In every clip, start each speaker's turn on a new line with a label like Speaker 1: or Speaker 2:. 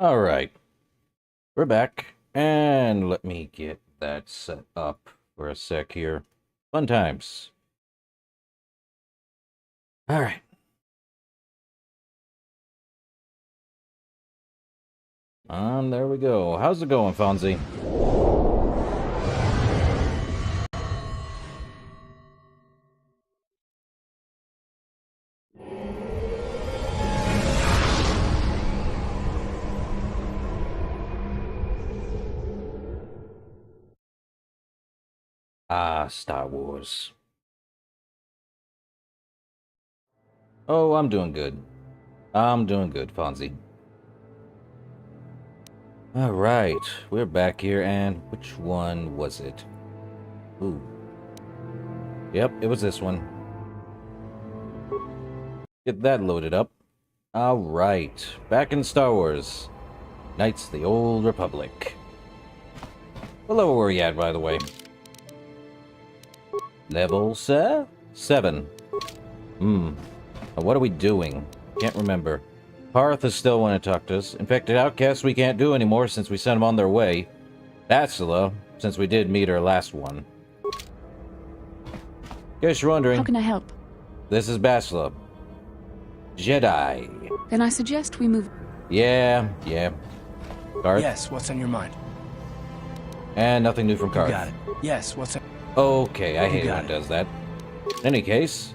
Speaker 1: All right, we're back, and let me get that set up for a sec here. Fun times. All right. There we go. How's it going, Fonzie? Ah, Star Wars. Oh, I'm doing good. I'm doing good, Fonzie. Alright, we're back here, and which one was it? Ooh. Yep, it was this one. Get that loaded up. Alright, back in Star Wars. Knights of the Old Republic. What level were we at, by the way? Level 7. What are we doing? Can't remember. Parth is still want to talk to us. Infected outcasts we can't do anymore since we sent them on their way. Bastila, since we did meet our last one. In case you're wondering...
Speaker 2: How can I help?
Speaker 1: This is Bastila. Jedi.
Speaker 2: Then I suggest we move...
Speaker 1: Yeah. Garth?
Speaker 3: Yes, what's on your mind?
Speaker 1: And nothing new from Garth.
Speaker 3: You got it. Yes, what's on...
Speaker 1: Okay, I hate it when it does that. In any case,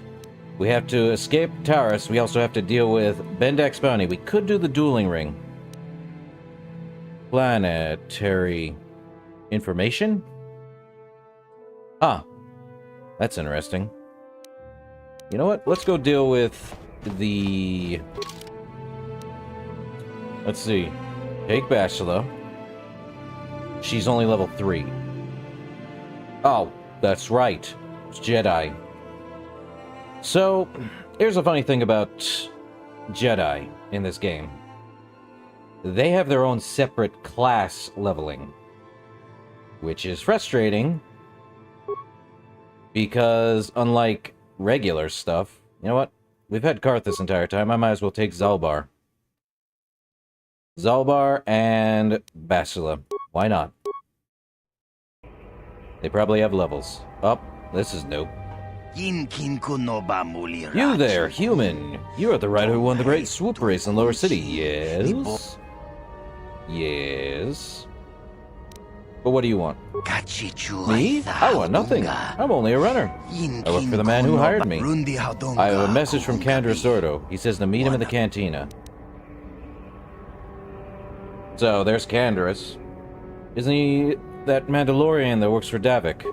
Speaker 1: we have to escape Taurus. We also have to deal with Bendek's bounty. We could do the dueling ring. Planetary information? Ah, that's interesting. You know what? Let's go deal with the... Let's see. Take Bastila. She's only level 3. Oh, that's right. It's Jedi. So, here's a funny thing about Jedi in this game. They have their own separate class leveling. Which is frustrating. Because, unlike regular stuff... You know what? We've had Karth this entire time. I might as well take Zalbar. Zalbar and Bastila. Why not? They probably have levels. Oh, this is new. You there, human. You are the rider who won the great swoop race in Lower City, yes? Yes. But what do you want? Me? I want nothing. I'm only a runner. I work for the man who hired me. I have a message from Candor Sordo. He says to meet him in the cantina. So, there's Canderous. Isn't he that Mandalorian that works for Davik?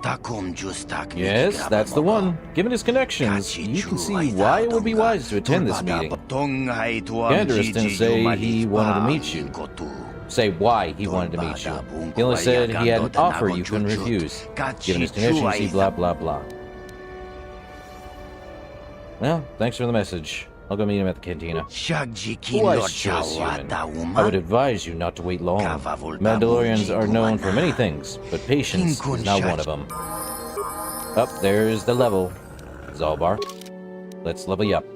Speaker 1: Yes, that's the one. Given his connections, you can see why it would be wise to attend this meeting. Canderous didn't say he wanted to meet you. Say why he wanted to meet you. He only said he had an offer you couldn't refuse. Given his connections, he blah blah blah. Well, thanks for the message. I'll go meet him at the cantina. Wise choice, human. I would advise you not to wait long. Mandalorians are known for many things, but patience is not one of them. Up there's the level. Zalbar. Let's level you up.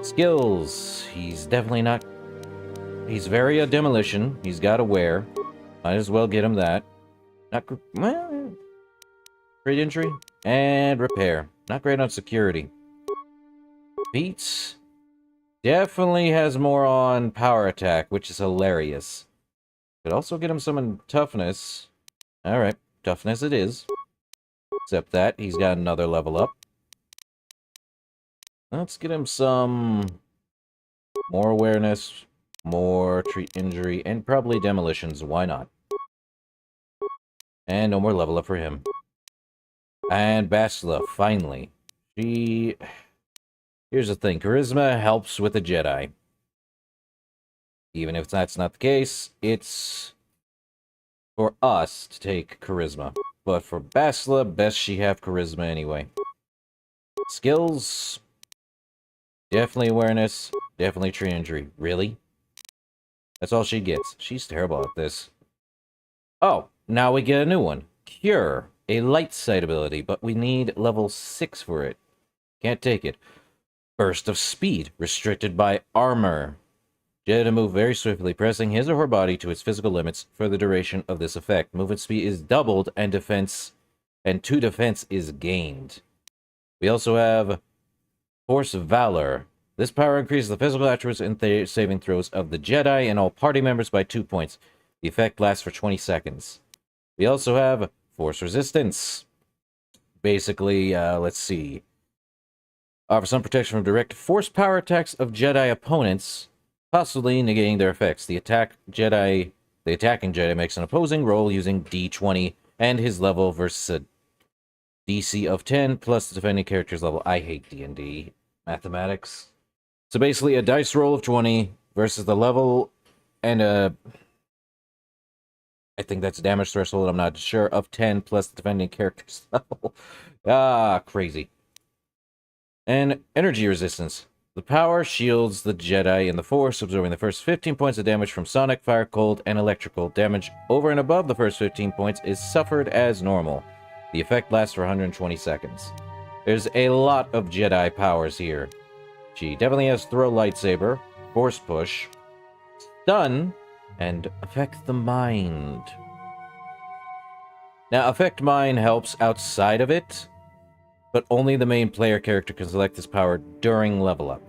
Speaker 1: Skills. He's definitely not... He's very a demolition. He's got a wear. Might as well get him that. Not... Well... Great injury. And repair. Not great on security. Beats... Definitely has more on power attack, which is hilarious. Could also get him some in toughness. Alright, toughness it is. Except that, he's got another level up. Let's get him some... more awareness, more treat injury, and probably demolitions. Why not? And no more level up for him. And Bastila, finally. She... Here's the thing, charisma helps with a Jedi. Even if that's not the case, it's for us to take charisma. But for Bastila, best she have charisma anyway. Skills, definitely awareness, definitely tree injury. Really? That's all she gets. She's terrible at this. Oh, now we get a new one. Cure, a light sight ability, but we need level 6 for it. Can't take it. Burst of speed, restricted by armor. Jedi move very swiftly, pressing his or her body to its physical limits for the duration of this effect. Movement speed is doubled, and 2 defense is gained. We also have Force of Valor. This power increases the physical attributes and saving throws of the Jedi and all party members by 2 points. The effect lasts for 20 seconds. We also have Force Resistance. Basically, let's see. Offer some protection from direct force power attacks of Jedi opponents, possibly negating their effects. The attacking Jedi makes an opposing roll using D20 and his level versus DC of 10 plus the defending character's level. I hate D&D mathematics. So basically a dice roll of 20 versus the level and a... I think that's a damage threshold, I'm not sure, of 10 plus the defending character's level. Crazy. And energy resistance. The power shields the Jedi in the Force, absorbing the first 15 points of damage from sonic, fire, cold, and electrical. Damage over and above the first 15 points is suffered as normal. The effect lasts for 120 seconds. There's a lot of Jedi powers here. She definitely has Throw Lightsaber, Force Push, Stun, and Affect the Mind. Now, Affect Mind helps outside of it, but only the main player character can select this power during level up.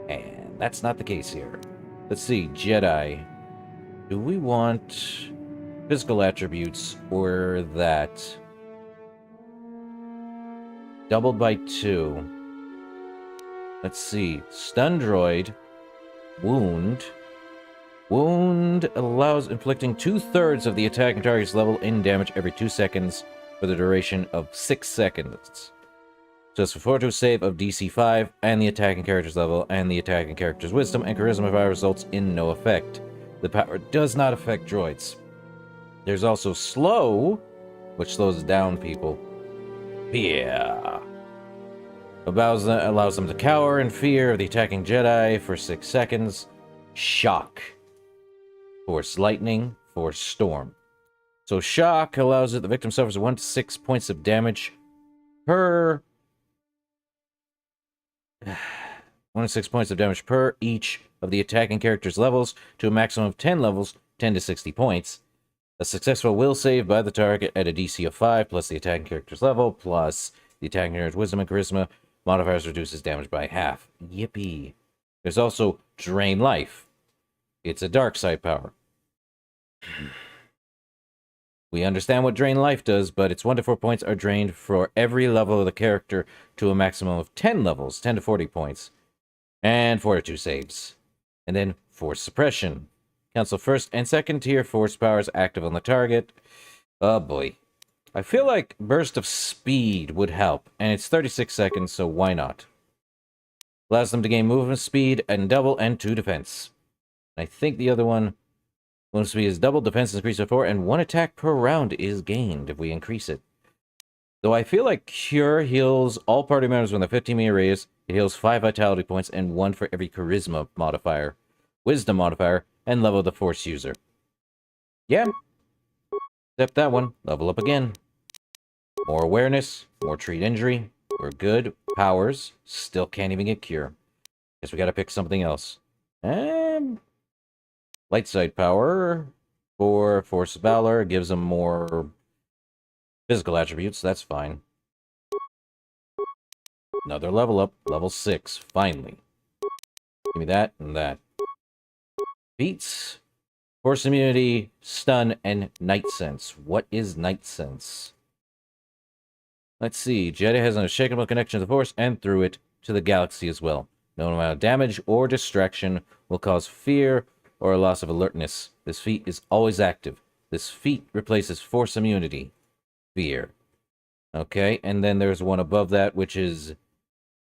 Speaker 1: And that's not the case here. Let's see, Jedi. Do we want physical attributes or that? Doubled by 2. Let's see, Stun Droid, Wound. Wound allows inflicting 2/3 of the attacking target's level in damage every 2 seconds for the duration of 6 seconds. So it's a fortitude save of DC 5 and the attacking character's level and the attacking character's wisdom and charisma 5 results in no effect. The power does not affect droids. There's also slow, which slows down people. Fear. Allows them to cower in fear of the attacking Jedi for 6 seconds. Shock. Force lightning. Force storm. So shock allows it the victim suffers 1 to 6 points of damage per 1 to 6 points of damage per each of the attacking character's levels to a maximum of 10 levels, 10 to 60 points. A successful will save by the target at a DC of 5 plus the attacking character's level plus the attacking character's wisdom and charisma modifiers reduces damage by half. Yippee. There's also Drain Life. It's a dark side power. We understand what Drain Life does, but its 1 to 4 points are drained for every level of the character to a maximum of 10 levels, 10 to 40 points. And Fortitude saves. And then Force Suppression. Cancel first and second tier force powers active on the target. Oh boy. I feel like Burst of Speed would help, and it's 36 seconds, so why not? Allows them to gain movement speed and double and 2 defense. I think the other one, movement speed is double, defense is increased by 4, and 1 attack per round is gained if we increase it. Though I feel like Cure heals all party members when the 15-meter radius. It heals 5 vitality points and 1 for every charisma modifier, wisdom modifier, and level of the Force user. Yeah. Except that one. Level up again. More awareness. More treat injury. We're good. Powers. Still can't even get cure. Guess we gotta pick something else. Light side power for Force of Valor. Gives them more physical attributes. That's fine. Another level up. Level 6. Finally. Give me that and that. Beats. Force immunity, stun, and night sense. What is night sense? Let's see. Jedi has an unshakable connection to the Force and through it to the galaxy as well. No amount of damage or distraction will cause fear or a loss of alertness. This feat is always active. This feat replaces Force immunity. Fear. Okay, and then there's one above that, which is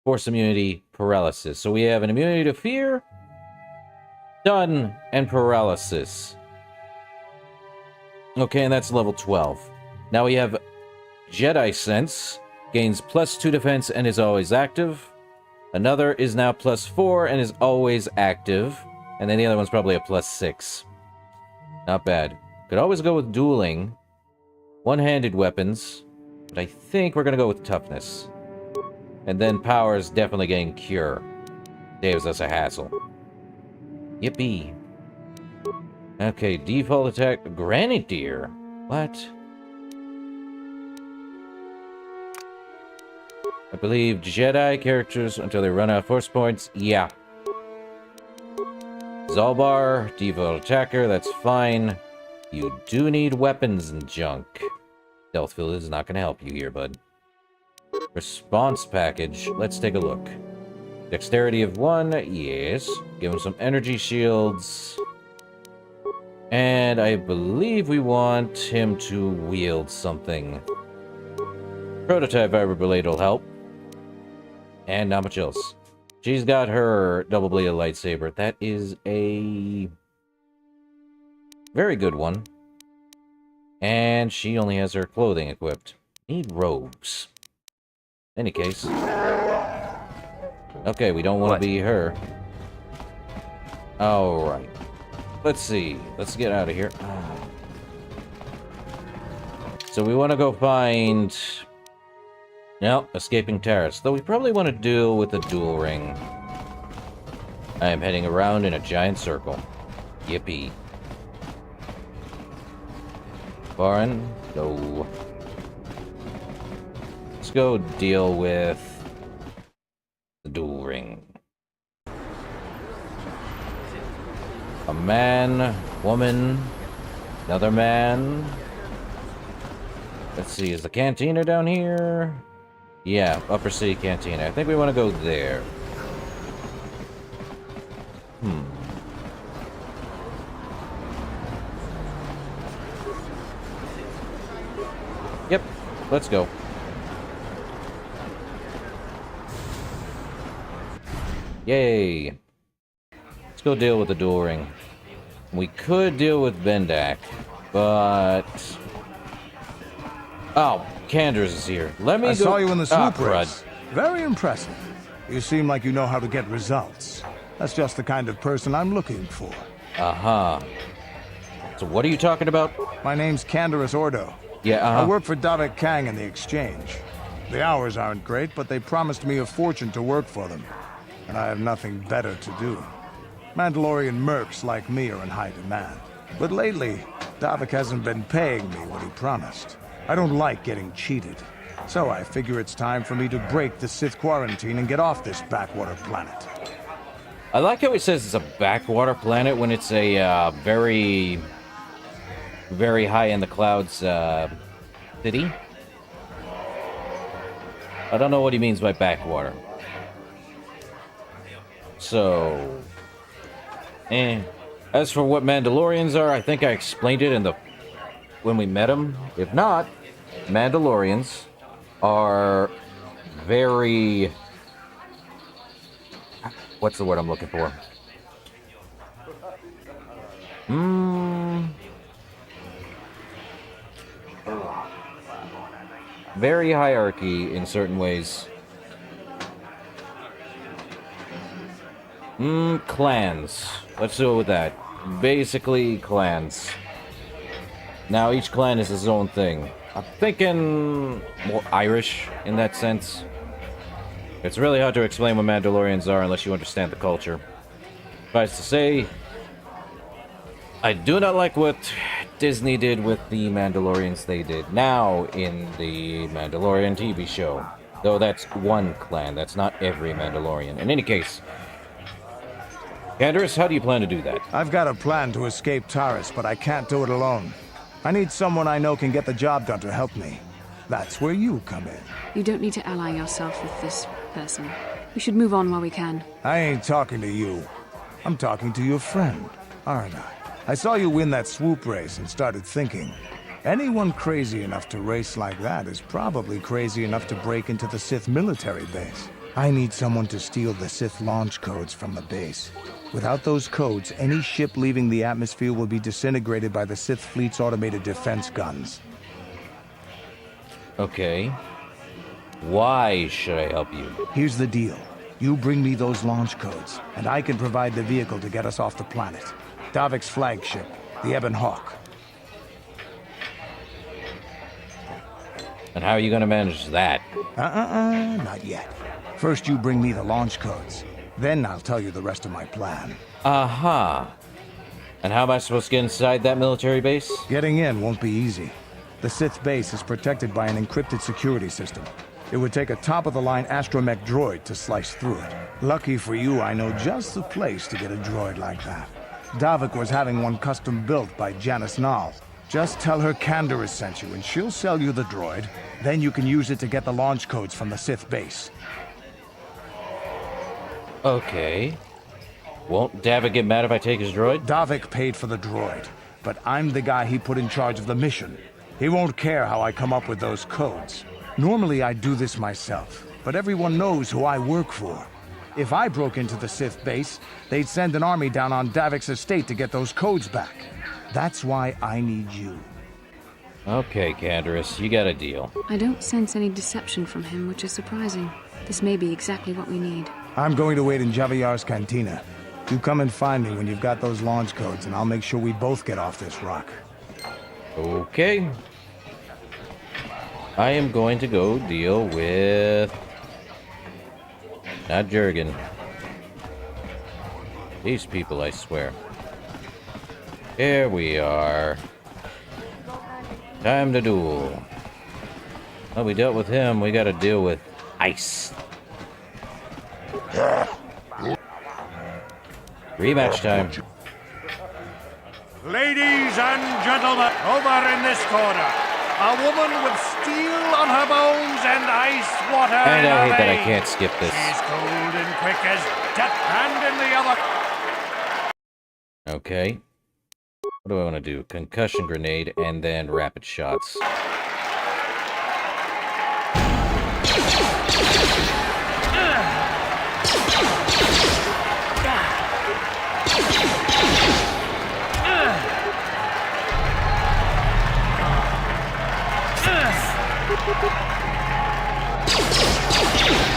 Speaker 1: Force immunity, paralysis. So we have an immunity to fear, stun, and paralysis. Okay, and that's level 12. Now we have Jedi Sense. Gains +2 defense and is always active. Another is now +4 and is always active. And then the other one's probably a +6. Not bad. Could always go with dueling. One-handed weapons. But I think we're going to go with toughness. And then power is definitely getting cure. Saves us a hassle. Yippee. Okay, default attack. Grenadier. What? I believe Jedi characters until they run out of force points. Yeah. Zalbar, default attacker. That's fine. You do need weapons and junk. Stealth field is not going to help you here, bud. Response package. Let's take a look. Dexterity of 1, yes. Give him some energy shields. And I believe we want him to wield something. Prototype vibroblade will help. And not much else. She's got her double-bladed lightsaber. That is a very good one. And she only has her clothing equipped. Need robes. Any case. Okay, we don't want to be her. Alright. Let's see. Let's get out of here. So we want to go find... No, escaping terrorists. Though we probably want to deal with the dual ring. I am heading around in a giant circle. Yippee. Foreign, go. Let's go deal with the dual ring. A man, woman, another man. Let's see, is the cantina down here? Yeah, Upper City Cantina. I think we want to go there. Yep, let's go. Yay. Let's go deal with the dual ring. We could deal with Bendak, but... Oh, Candors is here. Let me
Speaker 2: I
Speaker 1: go...
Speaker 2: saw you in the swoop
Speaker 1: crud.
Speaker 2: race. Very impressive. You seem like you know how to get results. That's just the kind of person I'm looking for.
Speaker 1: Uh-huh. So what are you talking about?
Speaker 2: My name's Canderous Ordo.
Speaker 1: Yeah,
Speaker 2: I work for Davik Kang in the exchange. The hours aren't great, but they promised me a fortune to work for them. And I have nothing better to do. Mandalorian mercs like me are in high demand. But lately, Davik hasn't been paying me what he promised. I don't like getting cheated. So I figure it's time for me to break the Sith quarantine and get off this backwater planet.
Speaker 1: I like how it says it's a backwater planet when it's a very high in the clouds city. I don't know what he means by backwater. So, as for what Mandalorians are, I think I explained it when we met them. If not, Mandalorians are very... What's the word I'm looking for? Very hierarchy in certain ways. Clans. Let's do it with that. Basically, clans. Now, each clan is its own thing. I'm thinking more Irish in that sense. It's really hard to explain what Mandalorians are unless you understand the culture. Suffice to say, I do not like what Disney did with the Mandalorians they did now in the Mandalorian TV show. Though that's one clan, that's not every Mandalorian. In any case, Canderous, how do you plan to do that?
Speaker 2: I've got a plan to escape Taris, but I can't do it alone. I need someone I know can get the job done to help me. That's where you come in.
Speaker 4: You don't need to ally yourself with this person. We should move on while we can.
Speaker 2: I ain't talking to you. I'm talking to your friend, aren't I? I saw you win that swoop race and started thinking, anyone crazy enough to race like that is probably crazy enough to break into the Sith military base. I need someone to steal the Sith launch codes from the base. Without those codes, any ship leaving the atmosphere will be disintegrated by the Sith fleet's automated defense guns.
Speaker 1: Okay. Why should I help you?
Speaker 2: Here's the deal. You bring me those launch codes, and I can provide the vehicle to get us off the planet. Davik's flagship, the Ebon Hawk.
Speaker 1: And how are you going to manage that?
Speaker 2: Not yet. First you bring me the launch codes. Then I'll tell you the rest of my plan.
Speaker 1: Aha. And how am I supposed to get inside that military base?
Speaker 2: Getting in won't be easy. The Sith base is protected by an encrypted security system. It would take a top-of-the-line astromech droid to slice through it. Lucky for you, I know just the place to get a droid like that. Davik was having one custom built by Janice Nall. Just tell her Canderous sent you, and she'll sell you the droid. Then you can use it to get the launch codes from the Sith base.
Speaker 1: Okay. Won't Davik get mad if I take his droid?
Speaker 2: Davik paid for the droid, but I'm the guy he put in charge of the mission. He won't care how I come up with those codes. Normally I'd do this myself, but everyone knows who I work for. If I broke into the Sith base, they'd send an army down on Davik's estate to get those codes back. That's why I need you.
Speaker 1: Okay, Canderous, you got a deal.
Speaker 4: I don't sense any deception from him, which is surprising. This may be exactly what we need.
Speaker 2: I'm going to wait in Javier's cantina. You come and find me when you've got those launch codes, and I'll make sure we both get off this rock.
Speaker 1: Okay. I am going to go deal with... not Jurgen. These people, I swear. Here we are. Time to duel. Well, we dealt with him. We gotta deal with ice. Rematch time.
Speaker 5: Ladies and gentlemen, over in this corner, a woman with steel on her bones and ice water
Speaker 1: And
Speaker 5: in
Speaker 1: I
Speaker 5: her
Speaker 1: hate that I
Speaker 5: veins.
Speaker 1: can't skip this.
Speaker 5: She's cold and quick as death hand in the other.
Speaker 1: Okay. What do I want to do? Concussion grenade and then rapid shots.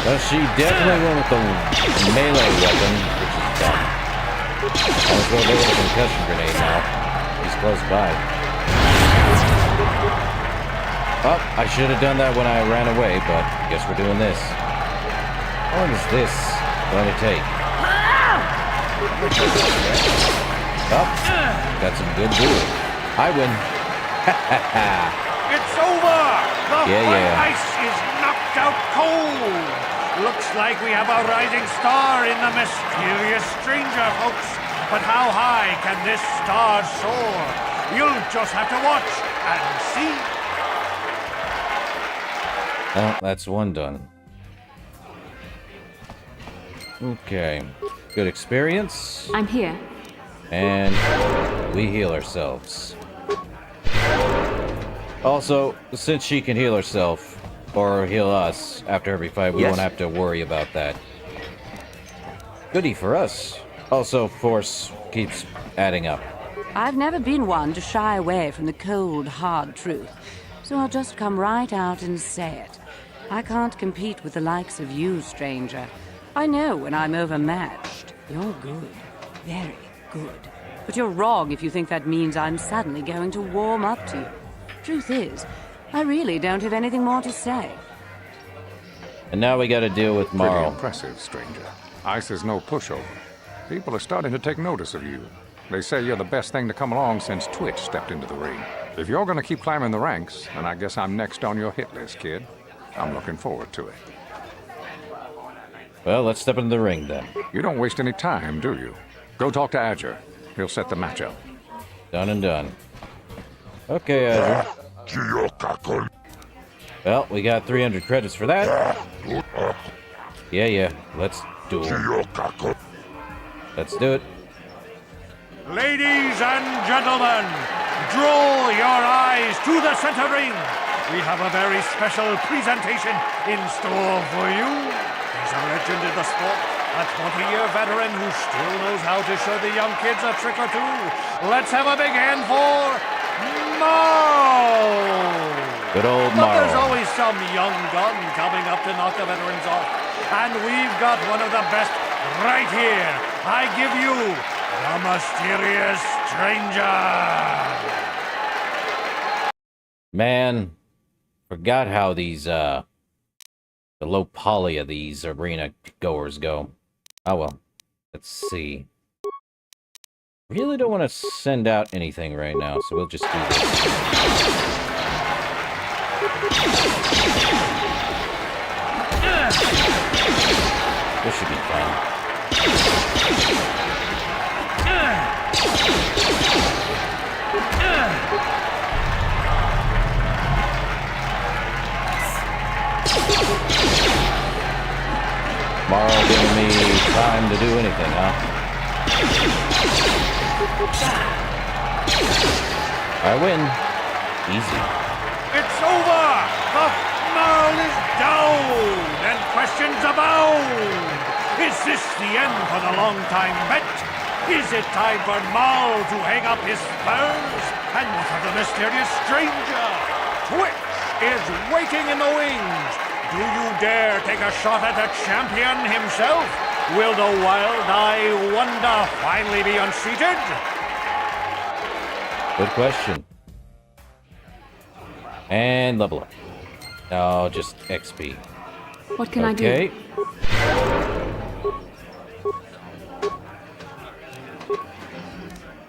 Speaker 1: Well, she definitely went with the melee weapon, which is dumb. I was going to go with a concussion grenade now. He's close by. Oh, I should have done that when I ran away, but I guess we're doing this. How long is this going to take? Oh, got some good duel. I win.
Speaker 5: It's over! The
Speaker 1: Yeah.
Speaker 5: ice is knocked out cold! Looks like we have a rising star in the mysterious stranger, folks. But how high can this star soar? You'll just have to watch and see.
Speaker 1: Well, that's one done. Okay. Good experience.
Speaker 4: I'm here.
Speaker 1: And we heal ourselves. Also, since she can heal herself, or heal us after every fight, we won't have to worry about that. Goodie for us. Also, force keeps adding up.
Speaker 6: I've never been one to shy away from the cold, hard truth, so I'll just come right out and say it. I can't compete with the likes of you, stranger. I know when I'm overmatched. You're good. Very good. But you're wrong if you think that means I'm suddenly going to warm up to you. Truth is, I really don't have anything more to say.
Speaker 1: And now we gotta deal with
Speaker 7: Pretty
Speaker 1: Marl.
Speaker 7: impressive, stranger. Ice is no pushover. People are starting to take notice of you. They say you're the best thing to come along since Twitch stepped into the ring. If you're gonna keep climbing the ranks, then I guess I'm next on your hit list, kid. I'm looking forward to it.
Speaker 1: Well, let's step into the ring then.
Speaker 7: You don't waste any time, do you? Go talk to Adger. He'll set the matchup.
Speaker 1: Done and done. Okay, Azure. Well, we got 300 credits for that. Yeah. Let's duel. Let's do it.
Speaker 5: Ladies and gentlemen, draw your eyes to the center ring. We have a very special presentation in store for you. He's a legend in the sport, a 20-year veteran who still knows how to show the young kids a trick or two. Let's have a big hand for Marl.
Speaker 1: Good old
Speaker 5: But there's
Speaker 1: Marl.
Speaker 5: always some young gun coming up to knock the veterans off. And we've got one of the best right here. I give you the mysterious stranger.
Speaker 1: Man, forgot how these, the low poly of these arena goers go. Oh well. Let's see. Really don't want to send out anything right now, so we'll just do this. This should be fun. Marl giving me time to do anything, huh? I win. Easy.
Speaker 5: It's over. The Marl is down, and questions abound. Is this the end for the long-time bet? Is it time for Marl to hang up his spurs? And what of the mysterious stranger? Twitch is waiting in the wings. Do you dare take a shot at the champion himself? Will the wild-eye wonder finally be unseated?
Speaker 1: Good question. And level up. Oh, just XP.
Speaker 4: What can I do?
Speaker 1: Okay.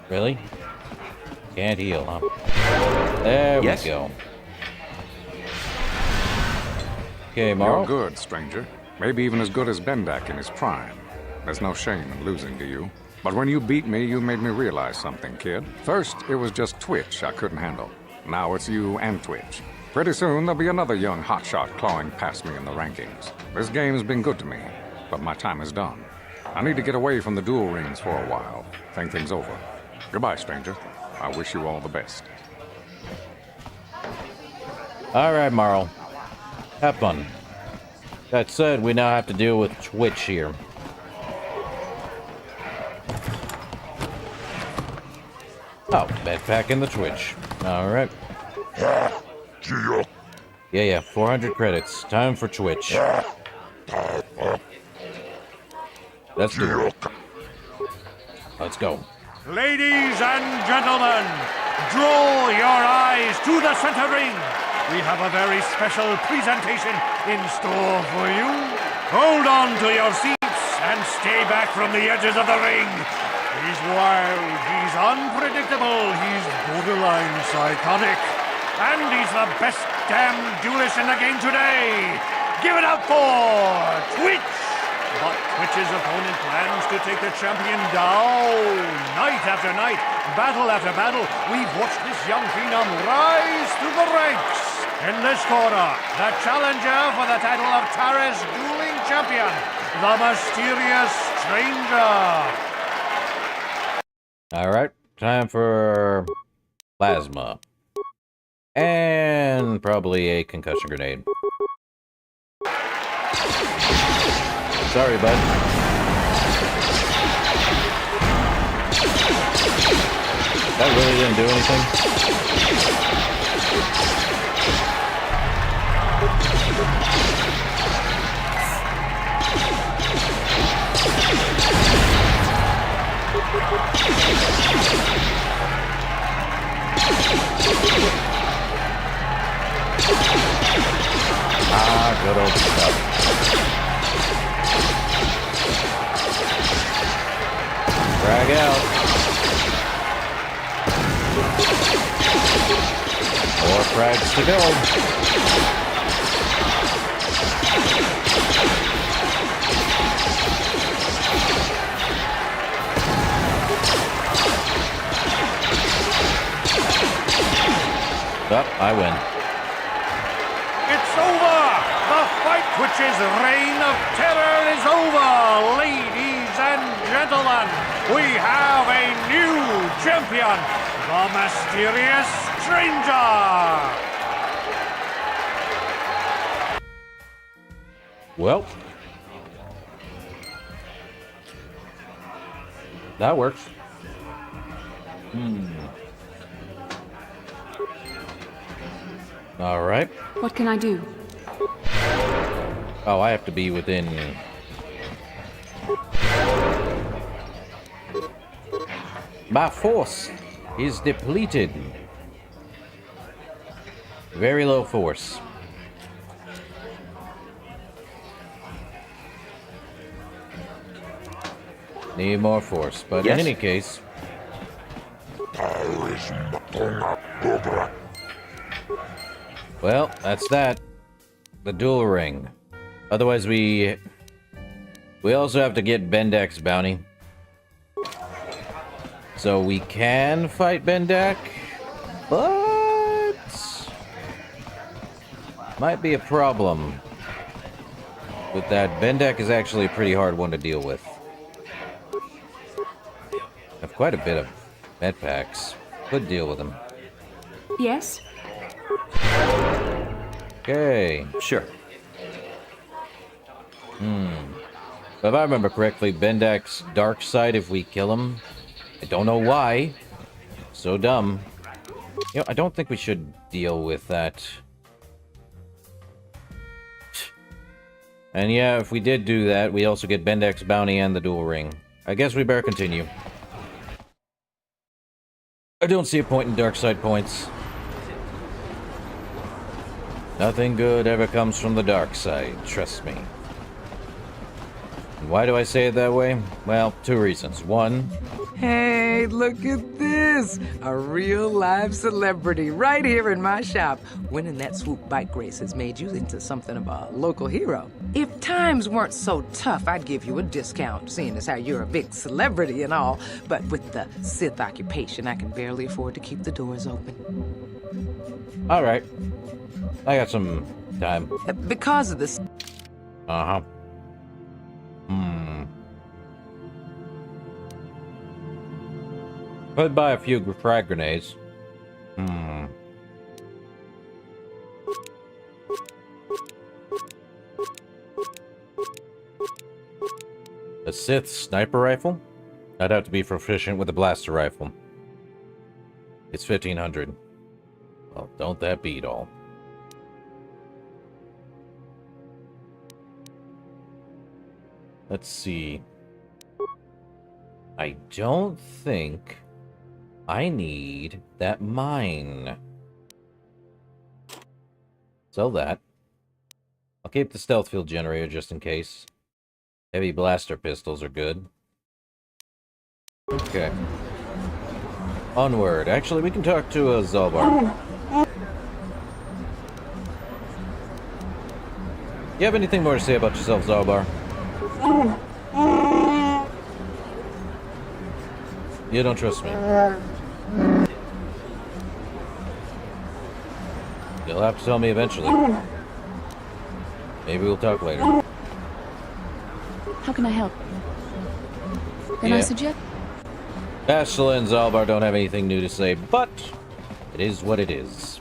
Speaker 1: Really? Can't heal, huh? There
Speaker 2: Yes?
Speaker 1: we go. Okay, Marl.
Speaker 7: You're good, stranger. Maybe even as good as Bendak in his prime. There's no shame in losing to you. But when you beat me, you made me realize something, kid. First, it was just Twitch I couldn't handle. Now it's you and Twitch. Pretty soon, there'll be another young hotshot clawing past me in the rankings. This game's been good to me, but my time is done. I need to get away from the duel rings for a while. Think things over. Goodbye, stranger. I wish you all the best.
Speaker 1: All right, Marl. Have fun. That said, we now have to deal with Twitch here. Oh, backpack in the Twitch. All right. Yeah, 400 credits. Time for Twitch. Let's do it. Let's go.
Speaker 5: Ladies and gentlemen, draw your eyes to the center ring. We have a very special presentation in store for you. Hold on to your seats and stay back from the edges of the ring. He's wild, he's unpredictable, he's borderline psychotic. And he's the best damn duelist in the game today. Give it up for Twitch! But Twitch's opponent plans to take the champion down. Night after night, battle after battle, we've watched this young phenom rise through the ranks. In this corner, the challenger for the title of Tara's dueling champion, the mysterious stranger.
Speaker 1: Alright, time for plasma. And probably a concussion grenade. Sorry, bud. That really didn't do anything. Ah, good old stuff. Drag out. More frags to go. Up, I win.
Speaker 5: It's over! The fight Twitch's reign of terror is over! Ladies and gentlemen, we have a new champion, the mysterious stranger!
Speaker 1: Well, that works. All right.
Speaker 4: What can I do?
Speaker 1: Oh, I have to be within... My force is depleted. Very low force. Need more force, but in any case... Well, that's that. The duel ring. Otherwise, we also have to get Bendak's bounty. So we can fight Bendak, but might be a problem with that. Bendak is actually a pretty hard one to deal with. I have quite a bit of med packs. Could deal with them.
Speaker 4: Yes?
Speaker 1: Okay.
Speaker 8: Sure.
Speaker 1: If I remember correctly, Bendak's dark side if we kill him. I don't know why. So dumb. You know, I don't think we should deal with that. And yeah, if we did do that, we also get Bendak's bounty and the dual ring. I guess we better continue. I don't see a point in dark side points. Nothing good ever comes from the dark side, trust me. And why do I say it that way? Well, two reasons. One,
Speaker 9: Hey, look at this! A real live celebrity right here in my shop. Winning that swoop bike race has made you into something of a local hero. If times weren't so tough, I'd give you a discount, seeing as how you're a big celebrity and all. But with the Sith occupation, I can barely afford to keep the doors open.
Speaker 1: alright. I got some time.
Speaker 9: Because of this.
Speaker 1: Uh-huh. Could buy a few frag grenades. A Sith sniper rifle? I'd have to be proficient with a blaster rifle. It's 1500. Well, don't that beat all. Let's see. I don't think I need that mine. Sell that. I'll keep the stealth field generator just in case. Heavy blaster pistols are good. Okay. Onward. Actually, we can talk to Zalbar. You have anything more to say about yourself, Zalbar? You don't trust me. You'll have to tell me eventually. Maybe we'll talk later.
Speaker 4: How can I help? Then I
Speaker 1: Yeah.
Speaker 4: suggest...
Speaker 1: Ashla and Zalbar don't have anything new to say, but it is what it is.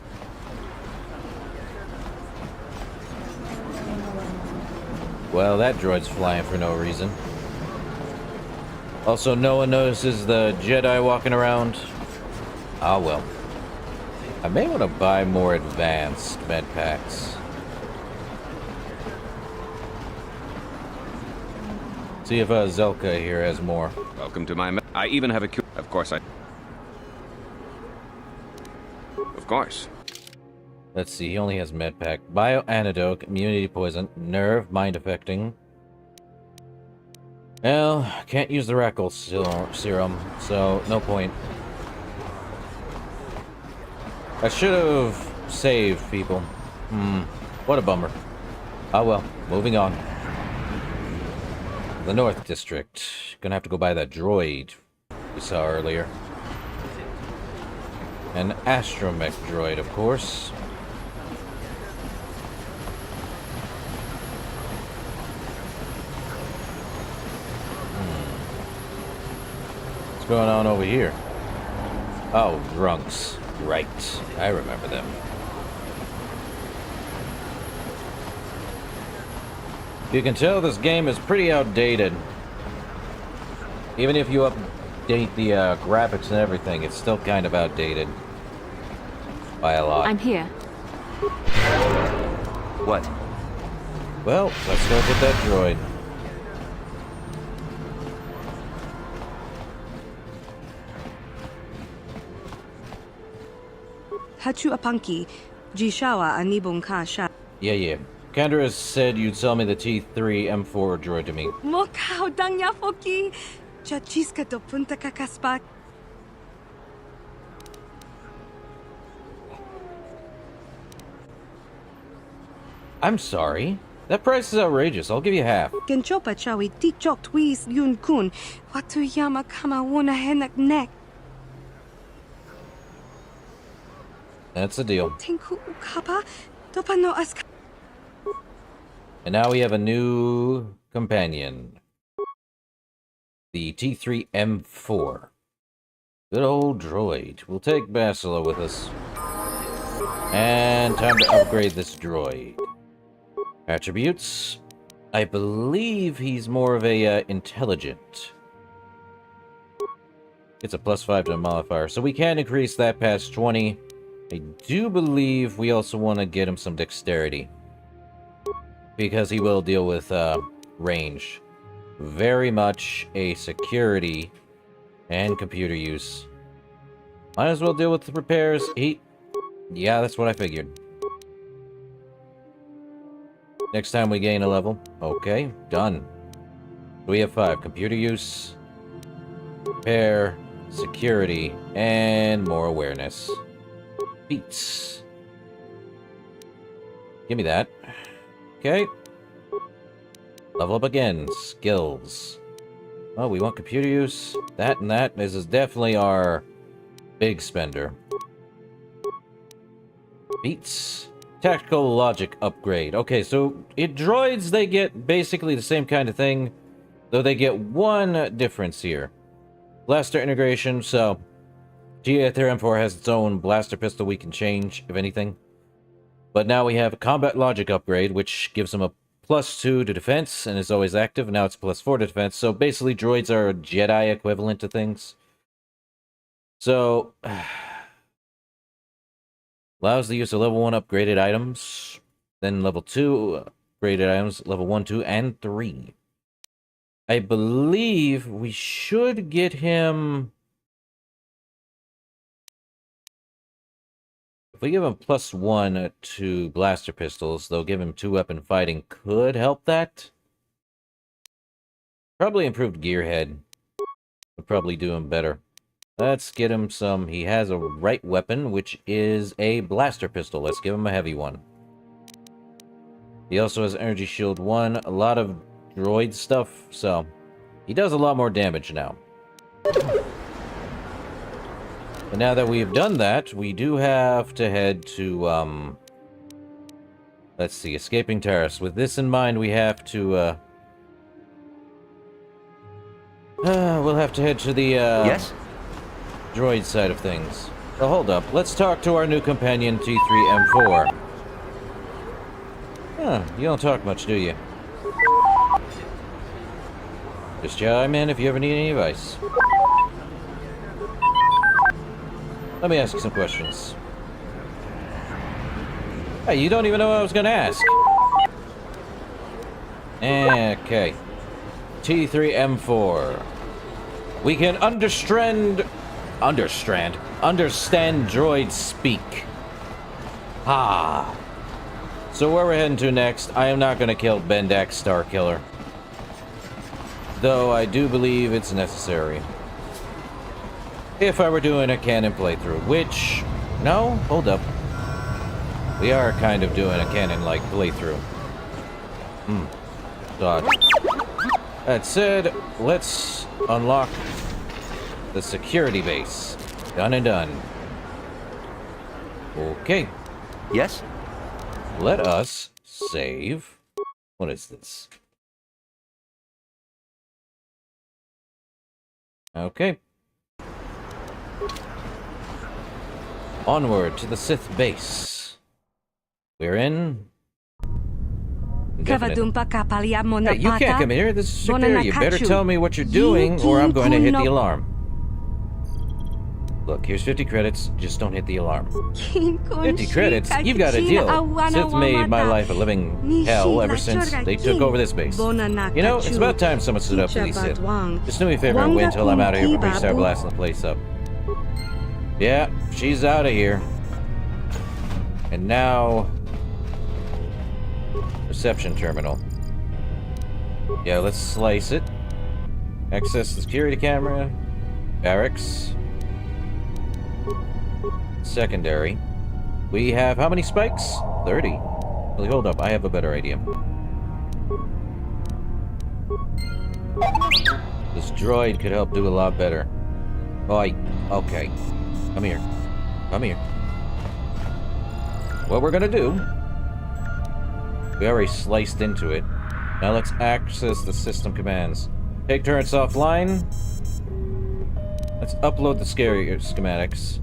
Speaker 1: Well, that droid's flying for no reason. Also, no one notices the Jedi walking around. Ah, well. I may want to buy more advanced med packs. See if Zelka here has more.
Speaker 8: Welcome to my... I even have a... Of course I... Of course.
Speaker 1: Let's see, he only has med pack. Bio antidote, immunity poison, nerve, mind affecting. Well, can't use the Rackle serum, so no point. I should have saved people. What a bummer. Ah well, moving on. The North District. Gonna have to go buy that droid we saw earlier. An astromech droid, of course. What's going on over here? Oh, drunks. Right. I remember them. You can tell this game is pretty outdated. Even if you update the graphics and everything, it's still kind of outdated. By a lot.
Speaker 4: I'm here.
Speaker 8: What?
Speaker 1: Well, let's go get that droid.
Speaker 10: Hachu apanki, Jishawa anibong ka sha.
Speaker 1: Yeah. Kendra said you'd sell me the T3 M4 droid to me.
Speaker 10: Mokao dangya foki. Chachiska to punta kakaspa.
Speaker 1: I'm sorry. That price is outrageous. I'll give you half.
Speaker 10: Genchopa chawi tikchok twis yun kun. Watu yama kama wona henak nek.
Speaker 1: That's the deal.
Speaker 10: Tinku ukapa. Topano aska.
Speaker 1: And now we have a new companion. The T3 M4. Good old droid. We'll take Basila with us. And time to upgrade this droid. Attributes. I believe he's more of a intelligent. It's a +5 to the modifier, so we can increase that past 20. I do believe we also want to get him some dexterity, because he will deal with range. Very much a security and computer use. Might as well deal with the repairs. Yeah, that's what I figured. Next time we gain a level. Okay, done. We have 5. Computer use, repair, security, and more awareness. Beats. Give me that. Okay. Level up again. Skills. Oh, we want computer use. That and that. This is definitely our big spender. Beats. Tactical logic upgrade. Okay, so droids, they get basically the same kind of thing, though they get one difference here. Blaster integration, so G-Aether M4 has its own blaster pistol we can change, if anything. But now we have a combat logic upgrade, which gives them a +2 to defense, and is always active. Now it's +4 to defense, so basically droids are a Jedi equivalent to things. So allows the use of level 1 upgraded items, then level 2 upgraded items, level 1, 2, and 3. I believe we should get him... If we give him +1 to blaster pistols, they'll give him 2-weapon fighting. Could help that. Probably improved gearhead would probably do him better. Let's get him some... He has a right weapon, which is a blaster pistol. Let's give him a heavy one. He also has Energy Shield 1, a lot of droid stuff, so he does a lot more damage now. But now that we've done that, we do have to head to, let's see, Escaping Terrace. With this in mind, we have to, we'll have to head to the,
Speaker 11: Yes?
Speaker 1: droid side of things. So hold up, let's talk to our new companion, T3M4. Huh, you don't talk much, do you? Just chime in if you ever need any advice. Let me ask you some questions. Hey, you don't even know what I was gonna ask. Okay. T3M4. We can understand droid speak. Ah. So where we're heading to next, I am not gonna kill Bendak Starkiller. Though I do believe it's necessary. If I were doing a canon playthrough, which... No, hold up. We are kind of doing a canon-like playthrough. Dodge. That said, let's unlock the security base. Done and done. Okay.
Speaker 11: Yes?
Speaker 1: Let us save. What is this? Okay. Onward to the Sith base. We're in. Indefinite. Hey, you can't come here. This is security. You better tell me what you're doing, or I'm going to hit the alarm. Look, here's 50 credits. Just don't hit the alarm. 50 credits? You've got a deal. Sith made my life a living hell ever since they took over this base. You know, it's about time someone stood up for these Sith. Just do me a favor and wait until I'm out of here before you start blasting the place up. Yeah, she's out of here. And now... Reception terminal. Yeah, let's slice it. Access the security camera. Barracks. Secondary. We have how many spikes? 30. Well, hold up, I have a better idea. This droid could help do a lot better. Oh, okay. Come here. Come here. What we're gonna do... We already sliced into it. Now let's access the system commands. Take turrets offline. Let's upload the scary schematics.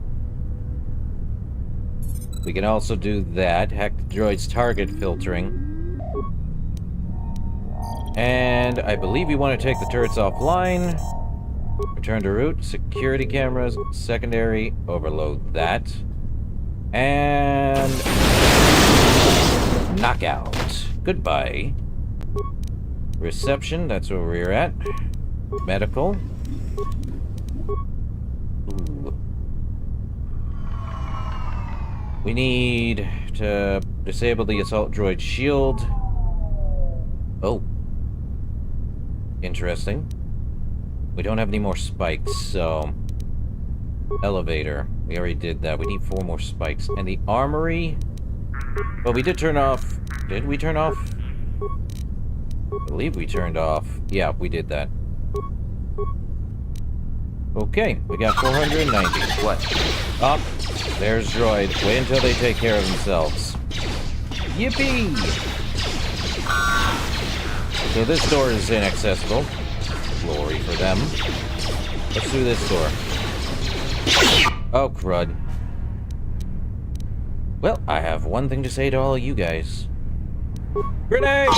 Speaker 1: We can also do that. Hack the droid's target filtering. And I believe you want to take the turrets offline. Return to route. Security cameras. Secondary. Overload that. And... knockout. Goodbye. Reception. That's where we're at. Medical. Ooh. We need to disable the assault droid shield. Oh. Interesting. We don't have any more spikes, so... elevator. We already did that. We need 4 more spikes. And the armory... well, we did turn off... did we turn off? I believe we turned off. Yeah, we did that. Okay, we got 490. What? Up. There's droid. Wait until they take care of themselves. Yippee! So this door is inaccessible. Glory for them. Let's do this door. Oh, crud. Well, I have one thing to say to all of you guys. Grenade!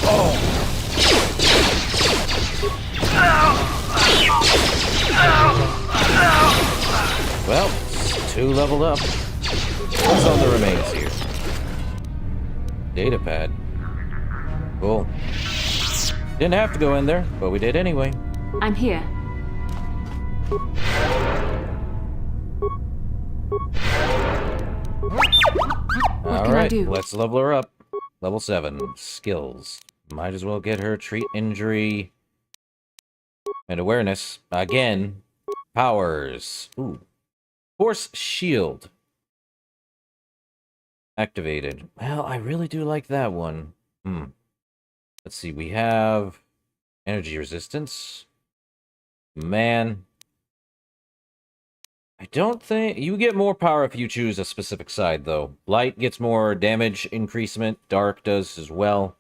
Speaker 1: Oh! Well, 2 leveled up. What's on the remains here? Data pad. Cool. Didn't have to go in there, but we did anyway.
Speaker 4: I'm here. What can I do?
Speaker 1: Let's level her up. Level 7. Skills. Might as well get her treat injury and awareness. Again. Powers. Ooh. Force shield. Activated. Well, I really do like that one. Let's see. We have energy resistance. Man. I don't think... you get more power if you choose a specific side, though. Light gets more damage increasement. Dark does as well.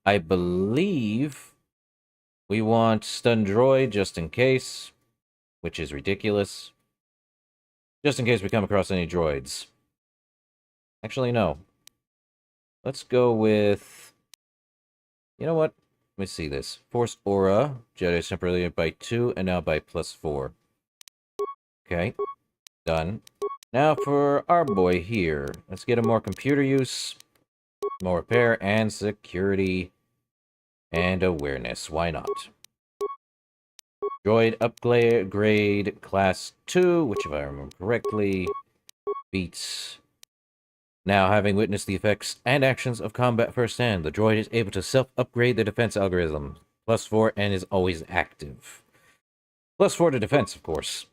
Speaker 1: I believe we want stun droid just in case, which is ridiculous. Just in case we come across any droids. Actually, no. Let's go with... you know what? Let me see this. Force Aura. Jedi temporarily by 2, and now by +4. Okay. Done. Now for our boy here. Let's get him more computer use, more repair, and security, and awareness. Why not? Droid upgrade class 2, which if I remember correctly, beats... now, having witnessed the effects and actions of combat firsthand, the droid is able to self-upgrade the defense algorithm. +4 and is always active. +4 to defense, of course.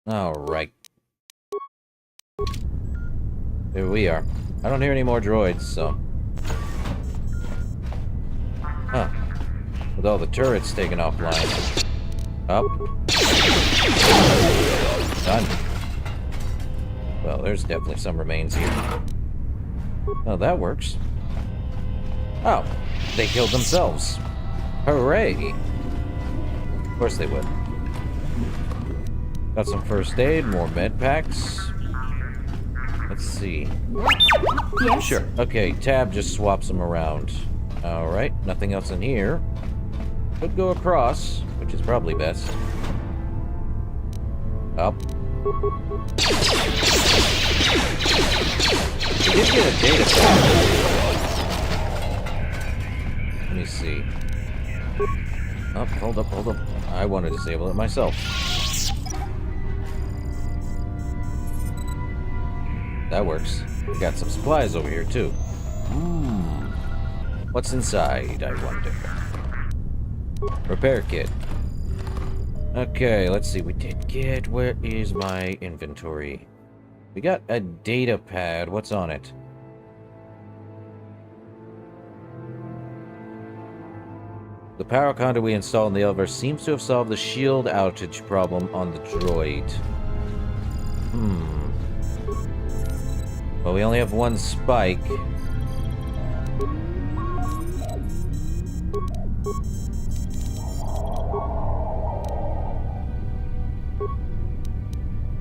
Speaker 1: Alright. Here we are. I don't hear any more droids, so... huh. With all the turrets taken offline. Up. Done. Well, there's definitely some remains here. Oh, that works. Oh, they killed themselves. Hooray! Of course they would. Got some first aid, more med packs. Let's see.
Speaker 4: Yes?
Speaker 1: Sure. Okay, tab just swaps them around. Alright, nothing else in here. Could go across, which is probably best. Up. We did get a data pad. Let me see. Oh, hold up. I want to disable it myself. That works. We got some supplies over here, too. What's inside, I wonder? Repair kit. Okay, let's see. We did get... where is my inventory? We got a data pad. What's on it? The power conduit we installed in the elevator seems to have solved the shield outage problem on the droid. Well, we only have 1 spike.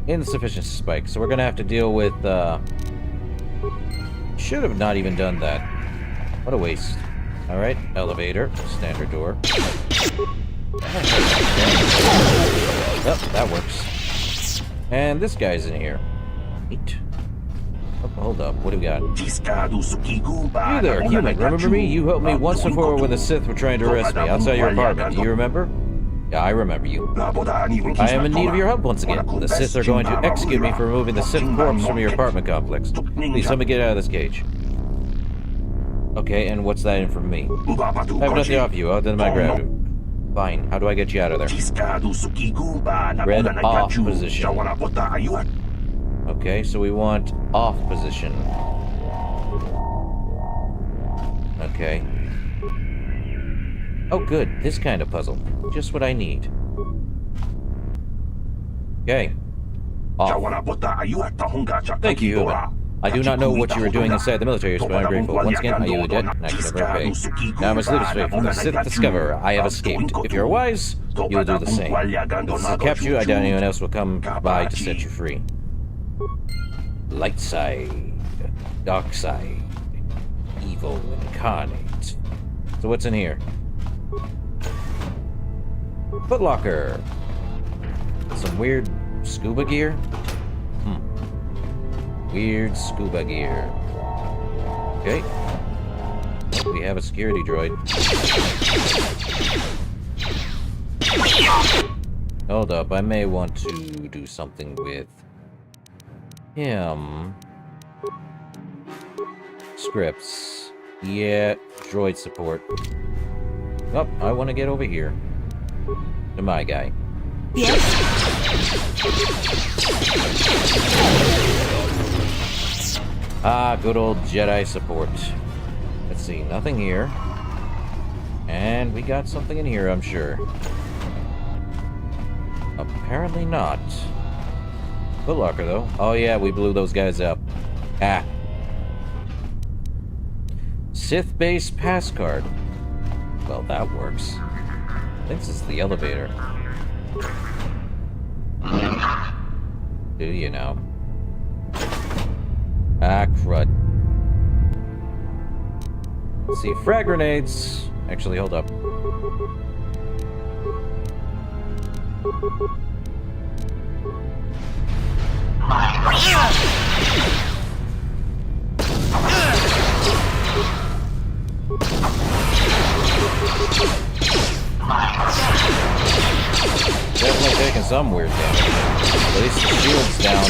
Speaker 1: Insufficient spike. So we're gonna have to deal with, should have not even done that. What a waste. Alright, elevator. Standard door. Oh, that works. And this guy's in here. Neat. Oh, hold up. What do we got? You there, human. Remember me? You helped me once before when the Sith were trying to arrest me outside your apartment. Do you remember? Yeah, I remember you. I am in need of your help once again. The Sith are going to execute me for removing the Sith corpse from your apartment complex. Please help me get out of this cage. Okay, and what's that in for me? I have nothing off you, other than my gratitude. Fine, how do I get you out of there? Red off position. Okay, so we want off position. Okay. Oh good, this kind of puzzle. Just what I need. Okay. Off. Thank you, human. I do not know what you were doing inside the military, but I'm grateful. Once again, I owe you a debt, and I can never repay. Now I must live straight from the Sith discoverer. I have escaped. If you're wise, you will do the same. If the capture you, I doubt anyone else will come by to set you free. Light side. Dark side. Evil incarnate. So what's in here? Footlocker. Some weird scuba gear? Weird scuba gear. Okay. We have a security droid. Hold up, I may want to do something with him. Scripts. Yeah, droid support. Oh, I want to get over here. To my guy. Ah, good old Jedi support. Let's see, nothing here. And we got something in here, I'm sure. Apparently not. Footlocker, though. Oh yeah, we blew those guys up. Ah. Sith base pass card. Well, that works. I think this is the elevator. Do you know? Ah, crud. Let's see, frag grenades. Actually, hold up. Definitely taking some weird damage. At least the shield's down.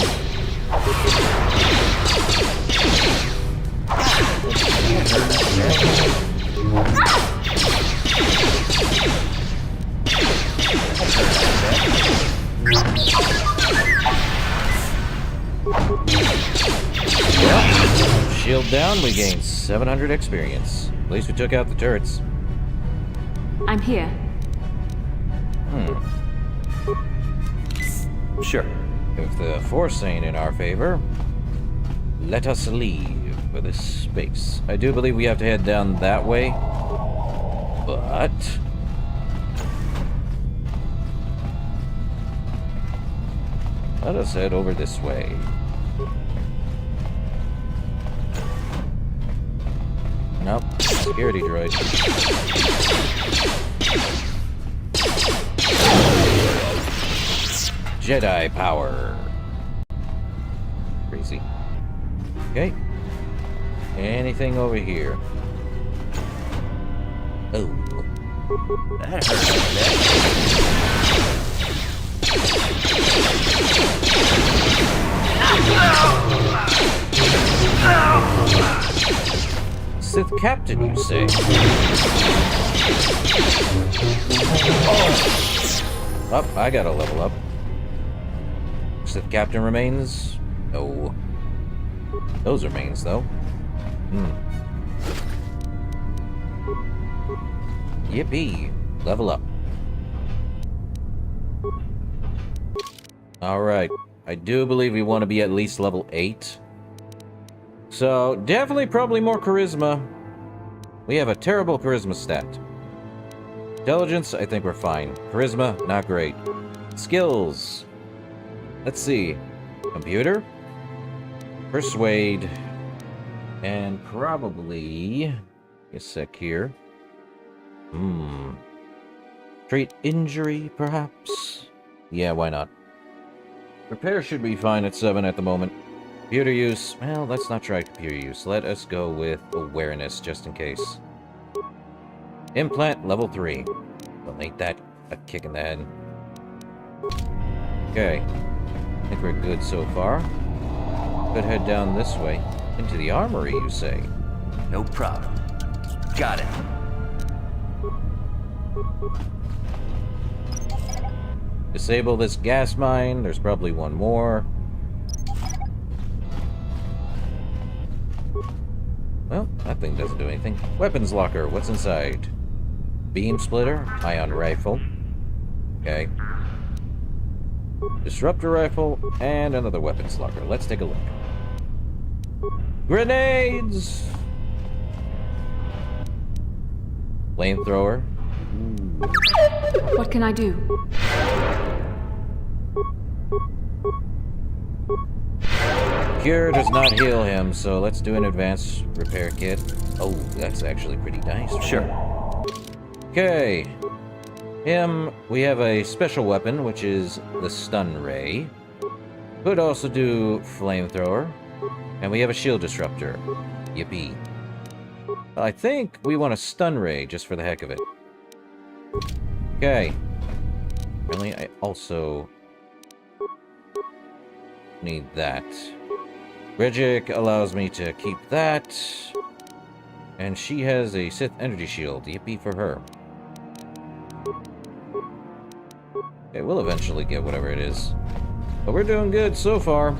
Speaker 1: Well, shield down, we gained 700 experience. At least we took out the turrets.
Speaker 4: I'm here.
Speaker 1: Sure. If the Force ain't in our favor, let us leave for this space. I do believe we have to head down that way, but let us head over this way. Nope. Security droid. Jedi power. Crazy. Okay. Anything over here? Oh. That hurt. Sith Captain, you say? Oh, I gotta level up. Sith Captain remains? No. Those remains, though. Yippee. Level up. Alright. I do believe we want to be at least level 8. So, definitely probably more charisma. We have a terrible charisma stat. Intelligence, I think we're fine. Charisma, not great. Skills. Let's see. Computer, persuade, and probably a sec here. Treat injury, perhaps? Yeah, why not? Repair should be fine at 7 at the moment. Computer use, well, let's not try computer use. Let us go with awareness, just in case. Implant, level 3. Well, ain't that a kick in the head? Okay. I think we're good so far. Could head down this way. Into the armory, you say?
Speaker 11: No problem. Got it.
Speaker 1: Disable this gas mine. There's probably one more. Well, that thing doesn't do anything. Weapons locker. What's inside? Beam splitter. Ion rifle. Okay. Disruptor rifle. And another weapons locker. Let's take a look. Grenades! Flamethrower.
Speaker 4: What can I do?
Speaker 1: Cure does not heal him, so let's do an advanced repair kit. Oh, that's actually pretty nice.
Speaker 11: Sure.
Speaker 1: Okay. We have a special weapon, which is the stun ray. Could also do flamethrower. And we have a shield disruptor. Yippee. I think we want a stun ray, just for the heck of it. Okay. Apparently, I also need that. Regic allows me to keep that. And she has a Sith energy shield. Yippee for her. Okay, we'll eventually get whatever it is. But we're doing good so far.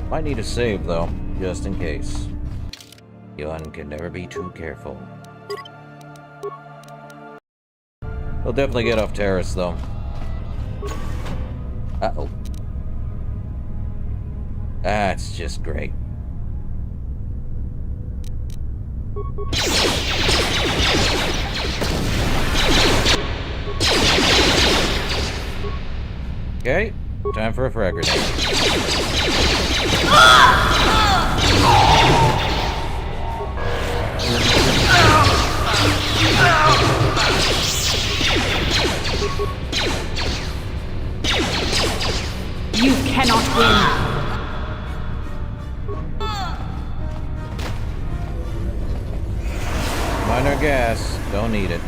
Speaker 1: Might need a save, though, just in case. One can never be too careful. We'll definitely get off terrace, though. Uh-oh. That's just great. Okay, time for a frag grenade.
Speaker 6: You cannot win.
Speaker 1: Minor gas, don't need it.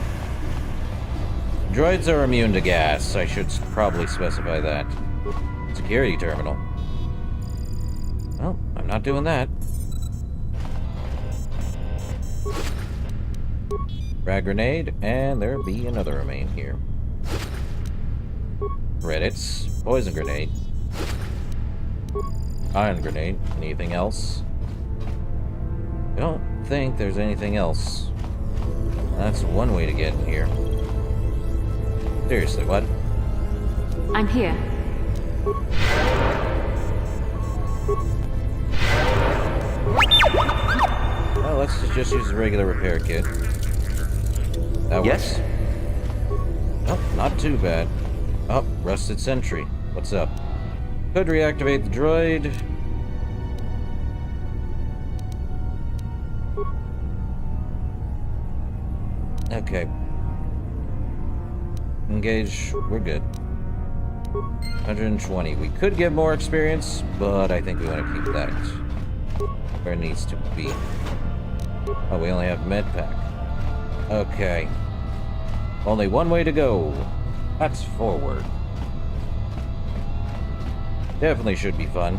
Speaker 1: Droids are immune to gas. I should probably specify that. Security terminal. Well, I'm not doing that. Frag grenade, and there'll be another remain here. Credits. Poison grenade. Iron grenade. Anything else? I don't think there's anything else. That's one way to get in here. Seriously, what?
Speaker 4: I'm here.
Speaker 1: Well, let's just use a regular repair kit. That
Speaker 11: Yes?
Speaker 1: works. Oh, not too bad. Oh, rusted sentry. What's up? Could reactivate the droid. Okay. Engage. We're good. 120. We could get more experience, but I think we want to keep that where it needs to be. Oh, we only have med pack. Okay. Only one way to go. That's forward. Definitely should be fun.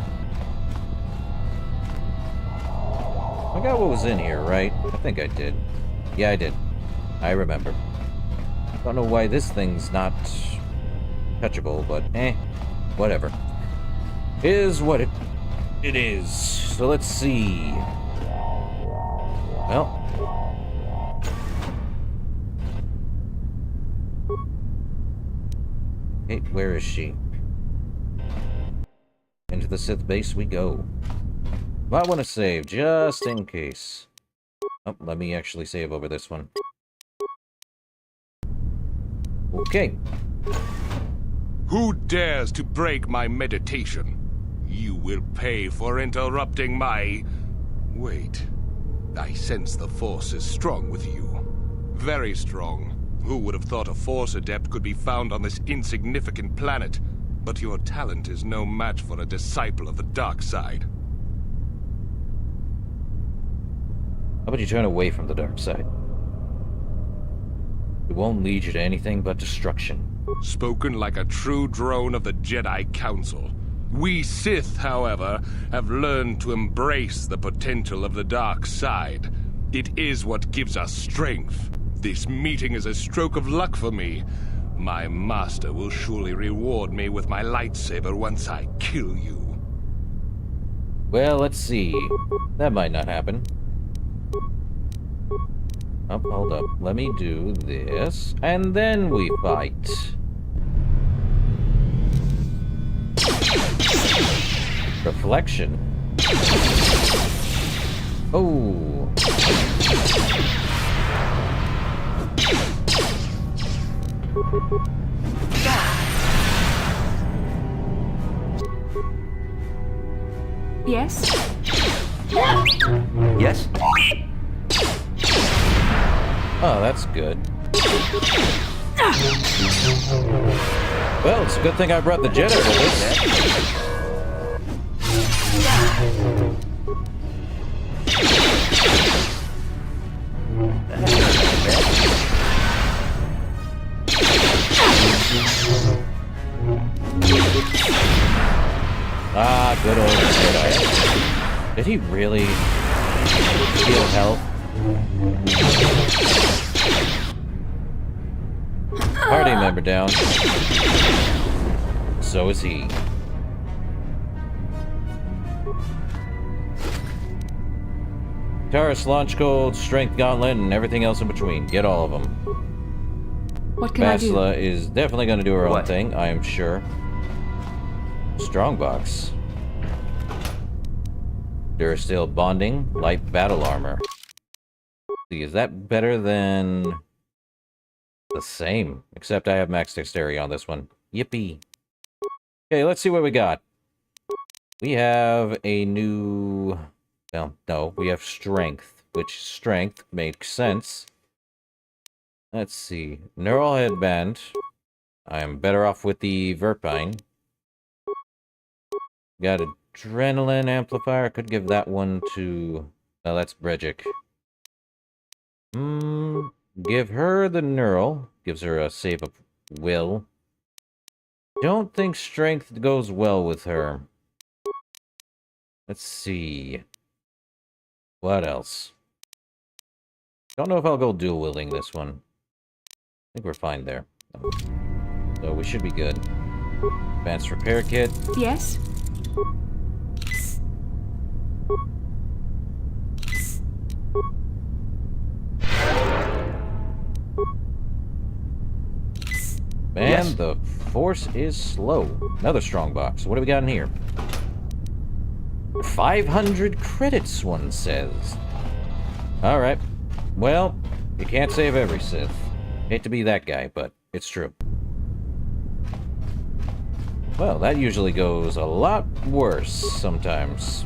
Speaker 1: I got what was in here, right? I think I did. Yeah, I did. I remember. Don't know why this thing's not touchable, but whatever. Is what it is. So let's see. Well. Hey, where is she? Into the Sith base we go. Might want to save, just in case. Oh, let me actually save over this one. Okay.
Speaker 12: Who dares to break my meditation? You will pay for interrupting my... Wait. I sense the Force is strong with you. Very strong. Who would have thought a Force adept could be found on this insignificant planet? But your talent is no match for a disciple of the dark side.
Speaker 1: How about you turn away from the dark side? It won't lead you to anything but destruction.
Speaker 12: Spoken like a true drone of the Jedi Council. We Sith, however, have learned to embrace the potential of the dark side. It is what gives us strength. This meeting is a stroke of luck for me. My master will surely reward me with my lightsaber once I kill you.
Speaker 1: Well, let's see. That might not happen. Oh, hold up. Let me do this, and then we fight. Reflection. Oh.
Speaker 4: Yes?
Speaker 11: Yes?
Speaker 1: Oh, that's good. Well, it's a good thing I brought the Jedi to this. Ah, good old Jedi. Did he really heal health? Party member down. So is he. Taurus launch code, strength gauntlet, and everything else in between. Get all of them.
Speaker 4: What can I do?
Speaker 1: Basila is definitely going to do her own
Speaker 11: What?
Speaker 1: thing, I am sure. Strongbox. Durasteel bonding, light battle armor. See, is that better than the same? Except I have max dexterity on this one. Yippee. Okay, let's see what we got. We have a new... Well, no, we have strength, which strength makes sense. Let's see. Neural headband. I am better off with the Verpine. Got adrenaline amplifier. Could give that one to... Oh, that's Bregic. Give her the neural. Gives her a save of will. Don't think strength goes well with her. Let's see. What else? Don't know if I'll go dual wielding this one. I think we're fine there. So we should be good. Advanced repair kit.
Speaker 4: Yes?
Speaker 1: Man,
Speaker 11: Yes.
Speaker 1: the force is slow. Another strong box. What do we got in here? 500 credits, one says. Alright. Well, you can't save every Sith. Hate to be that guy, but it's true. Well, that usually goes a lot worse sometimes.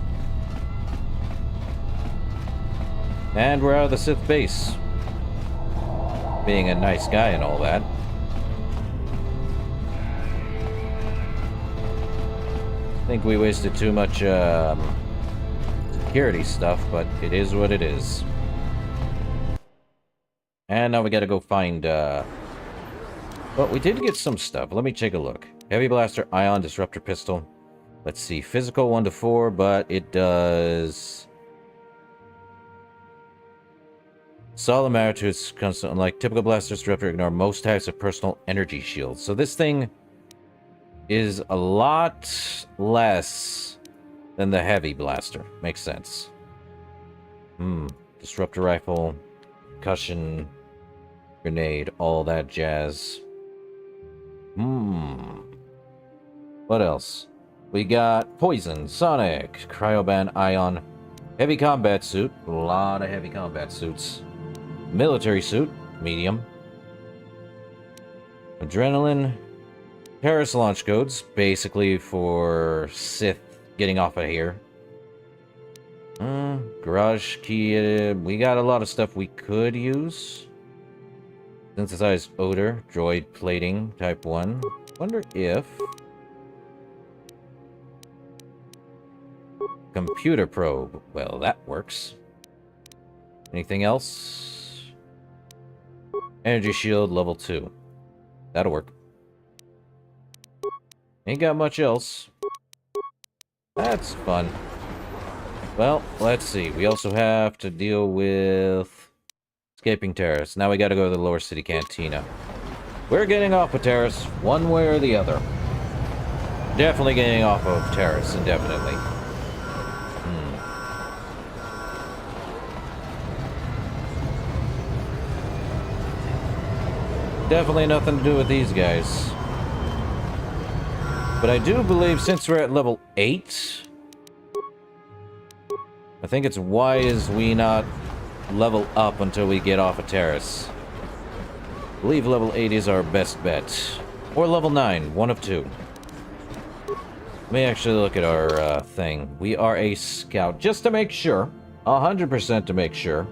Speaker 1: And we're out of the Sith base. Being a nice guy and all that. I think we wasted too much security stuff, but it is what it is. And now we gotta go find, well, we did get some stuff. Let me take a look. Heavy Blaster, Ion, Disruptor Pistol. Let's see, physical 1 to 4, but it does... Solid matter to its constant, unlike typical blaster disruptor, ignore most types of personal energy shields. So this thing is a lot less than the heavy blaster. Makes sense. Disruptor rifle, concussion, grenade, all that jazz. What else? We got poison, sonic, cryoban, ion, heavy combat suit, a lot of heavy combat suits. Military suit, medium. Adrenaline. Paris launch codes, basically for Sith getting off of here. Garage key. We got a lot of stuff we could use. Synthesized odor, droid plating, type 1. Wonder if... Computer probe. Well, that works. Anything else? Energy shield, level 2. That'll work. Ain't got much else. That's fun. Well, let's see. We also have to deal with escaping Terrace. Now we gotta go to the lower city cantina. We're getting off of Terrace, one way or the other. Definitely getting off of Terrace, indefinitely. Definitely nothing to do with these guys. But I do believe since we're at level 8... I think it's wise we not level up until we get off of Terrace. I believe level 8 is our best bet. Or level 9, one of two. Let me actually look at our thing. We are a scout, just to make sure. 100% to make sure.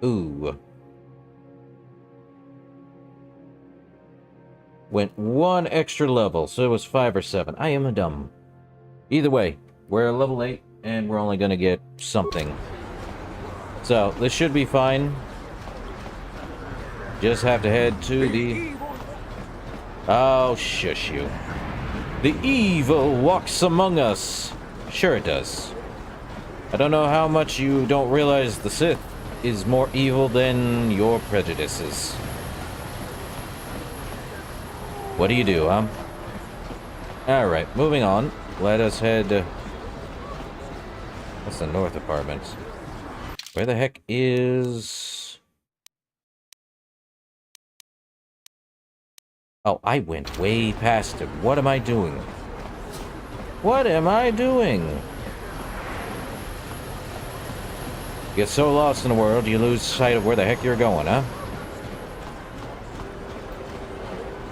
Speaker 1: Ooh. Went one extra level, so it was 5 or 7. I am a dumb. Either way, we're level 8, and we're only gonna get something. So, this should be fine. Just have to head to the... Oh, shush you. The evil walks among us. Sure it does. I don't know how much you don't realize the Sith is more evil than your prejudices. What do you do, huh? Alright, moving on. Let us head... That's the north apartment. Where the heck is... Oh, I went way past it. What am I doing? What am I doing? Get so lost in the world, you lose sight of where the heck you're going, huh?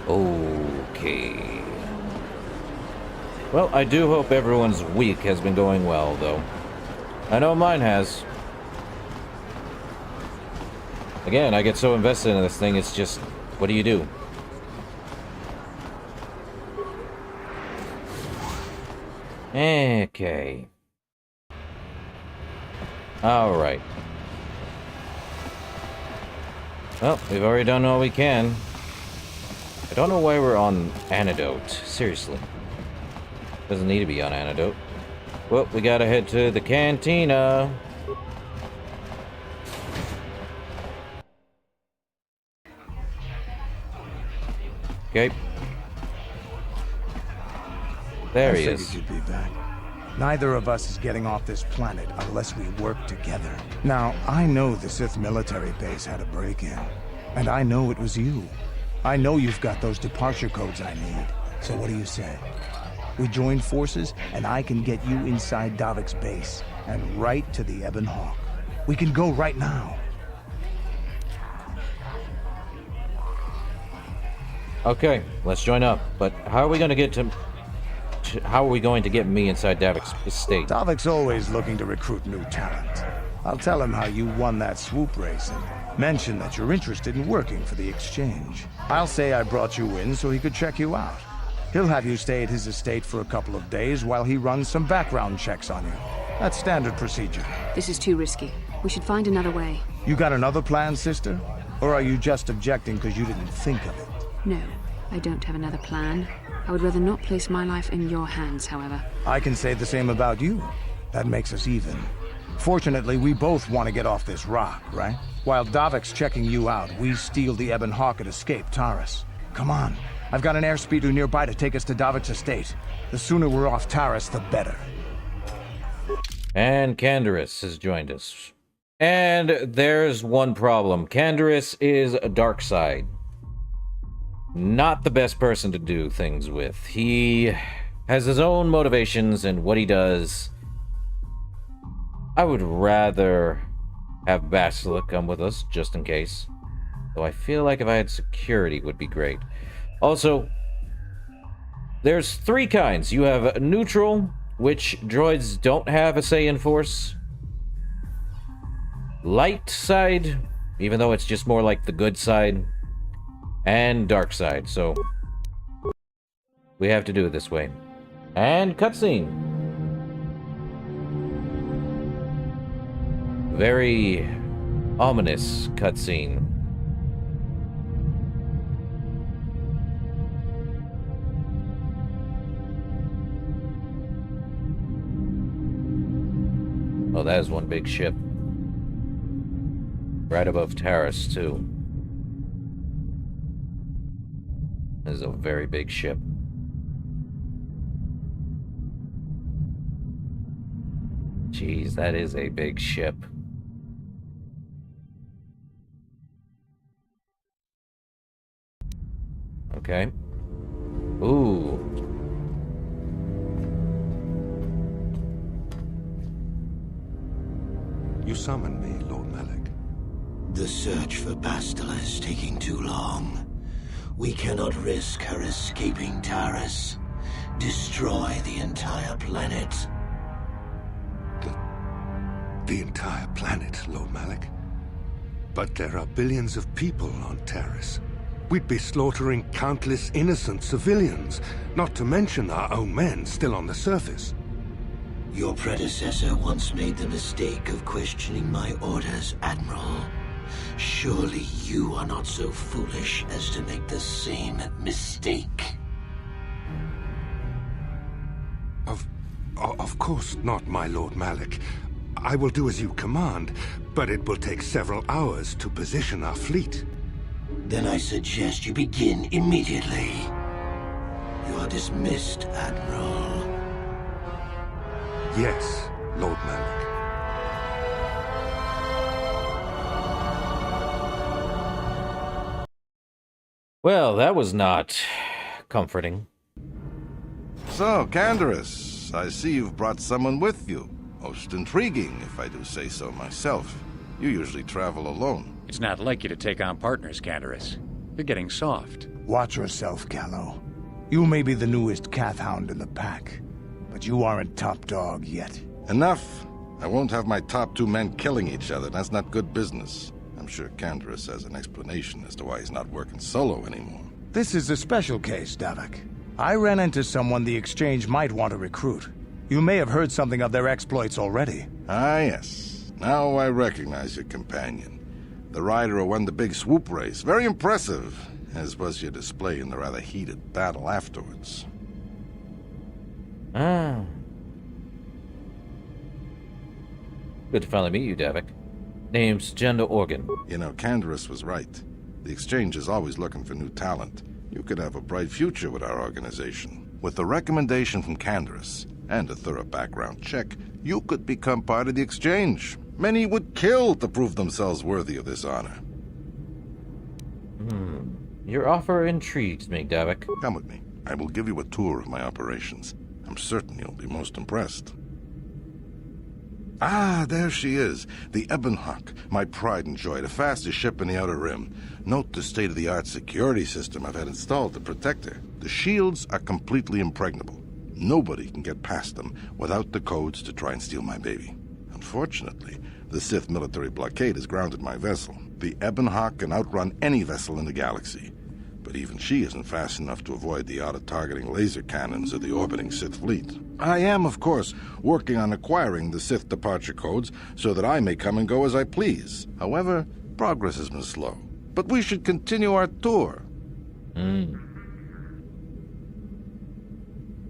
Speaker 1: Okay. Well, I do hope everyone's week has been going well, though. I know mine has. Again, I get so invested in this thing, it's just... What do you do? Okay. Alright. Well, we've already done all we can. I don't know why we're on antidote. Seriously. Doesn't need to be on antidote. Well, we gotta head to the cantina. Okay. There he is.
Speaker 2: You'd be back. Neither of us is getting off this planet unless we work together. Now, I know the Sith military base had a break-in, and I know it was you. I know you've got those departure codes I need. So what do you say? We join forces, and I can get you inside Davik's base, and right to the Ebon Hawk. We can go right now.
Speaker 1: Okay, let's join up. But how are we going to get to... How are we going to get me inside Davik's estate?
Speaker 2: Davik's always looking to recruit new talent. I'll tell him how you won that swoop race and mention that you're interested in working for the exchange. I'll say I brought you in so he could check you out. He'll have you stay at his estate for a couple of days while he runs some background checks on you. That's standard procedure.
Speaker 4: This is too risky. We should find another way.
Speaker 2: You got another plan, sister? Or are you just objecting because you didn't think of it?
Speaker 4: No, I don't have another plan. I would rather not place my life in your hands, however.
Speaker 2: I can say the same about you. That makes us even. Fortunately, we both want to get off this rock, right? While Davik's checking you out, we steal the Ebon Hawk and escape Taris. Come on. I've got an airspeeder nearby to take us to Davik's estate. The sooner we're off Taris, the better.
Speaker 1: And Canderous has joined us. And there's one problem. Canderous is a dark side. Not the best person to do things with. He has his own motivations and what he does. I would rather have Bastila come with us, just in case. Though I feel like if I had security, would be great. Also, there's 3 kinds. You have neutral, which droids don't have a say in Force. Light side, even though it's just more like the good side. And dark side, so we have to do it this way. And cutscene. Very ominous cutscene. Oh, that is one big ship. Right above Taris, too. This is a very big ship. Jeez, that is a big ship. Okay. Ooh.
Speaker 13: You summoned me, Lord Malak.
Speaker 14: The search for Bastila is taking too long. We cannot risk her escaping Taris. Destroy the entire planet.
Speaker 13: The entire planet, Lord Malak? But there are billions of people on Taris. We'd be slaughtering countless innocent civilians, not to mention our own men still on the surface.
Speaker 14: Your predecessor once made the mistake of questioning my orders, Admiral. Surely you are not so foolish as to make the same mistake.
Speaker 13: Of course not, my Lord Malak. I will do as you command, but it will take several hours to position our fleet.
Speaker 14: Then I suggest you begin immediately. You are dismissed, Admiral.
Speaker 13: Yes, Lord Malak.
Speaker 1: Well, that was not comforting.
Speaker 15: So, Canderous, I see you've brought someone with you. Most intriguing, if I do say so myself. You usually travel alone.
Speaker 16: It's not like you to take on partners, Canderous. You're getting soft.
Speaker 2: Watch yourself, Callow. You may be the newest Cath Hound in the pack, but you aren't top dog yet.
Speaker 15: Enough! I won't have my top 2 men killing each other. That's not good business. I'm sure Canderous has an explanation as to why he's not working solo anymore.
Speaker 2: This is a special case, Davik. I ran into someone the Exchange might want to recruit. You may have heard something of their exploits already.
Speaker 15: Ah, yes. Now I recognize your companion. The rider who won the big swoop race. Very impressive, as was your display in the rather heated battle afterwards.
Speaker 1: Ah. Good to finally meet you, Davik. Name's Jenda Organ.
Speaker 15: You know, Canderous was right. The Exchange is always looking for new talent. You could have a bright future with our organization. With the recommendation from Canderous and a thorough background check, you could become part of the Exchange. Many would kill to prove themselves worthy of this honor.
Speaker 1: Your offer intrigues me, Davik.
Speaker 15: Come with me. I will give you a tour of my operations. I'm certain you'll be most impressed. Ah, there she is. The Ebonhawk, my pride and joy, the fastest ship in the Outer Rim. Note the state-of-the-art security system I've had installed to protect her. The shields are completely impregnable. Nobody can get past them without the codes to try and steal my baby. Unfortunately, the Sith military blockade has grounded my vessel. The Ebonhawk can outrun any vessel in the galaxy. But even she isn't fast enough to avoid the auto-targeting laser cannons of the orbiting Sith fleet. I am, of course, working on acquiring the Sith departure codes so that I may come and go as I please. However, progress has been slow. But we should continue our tour.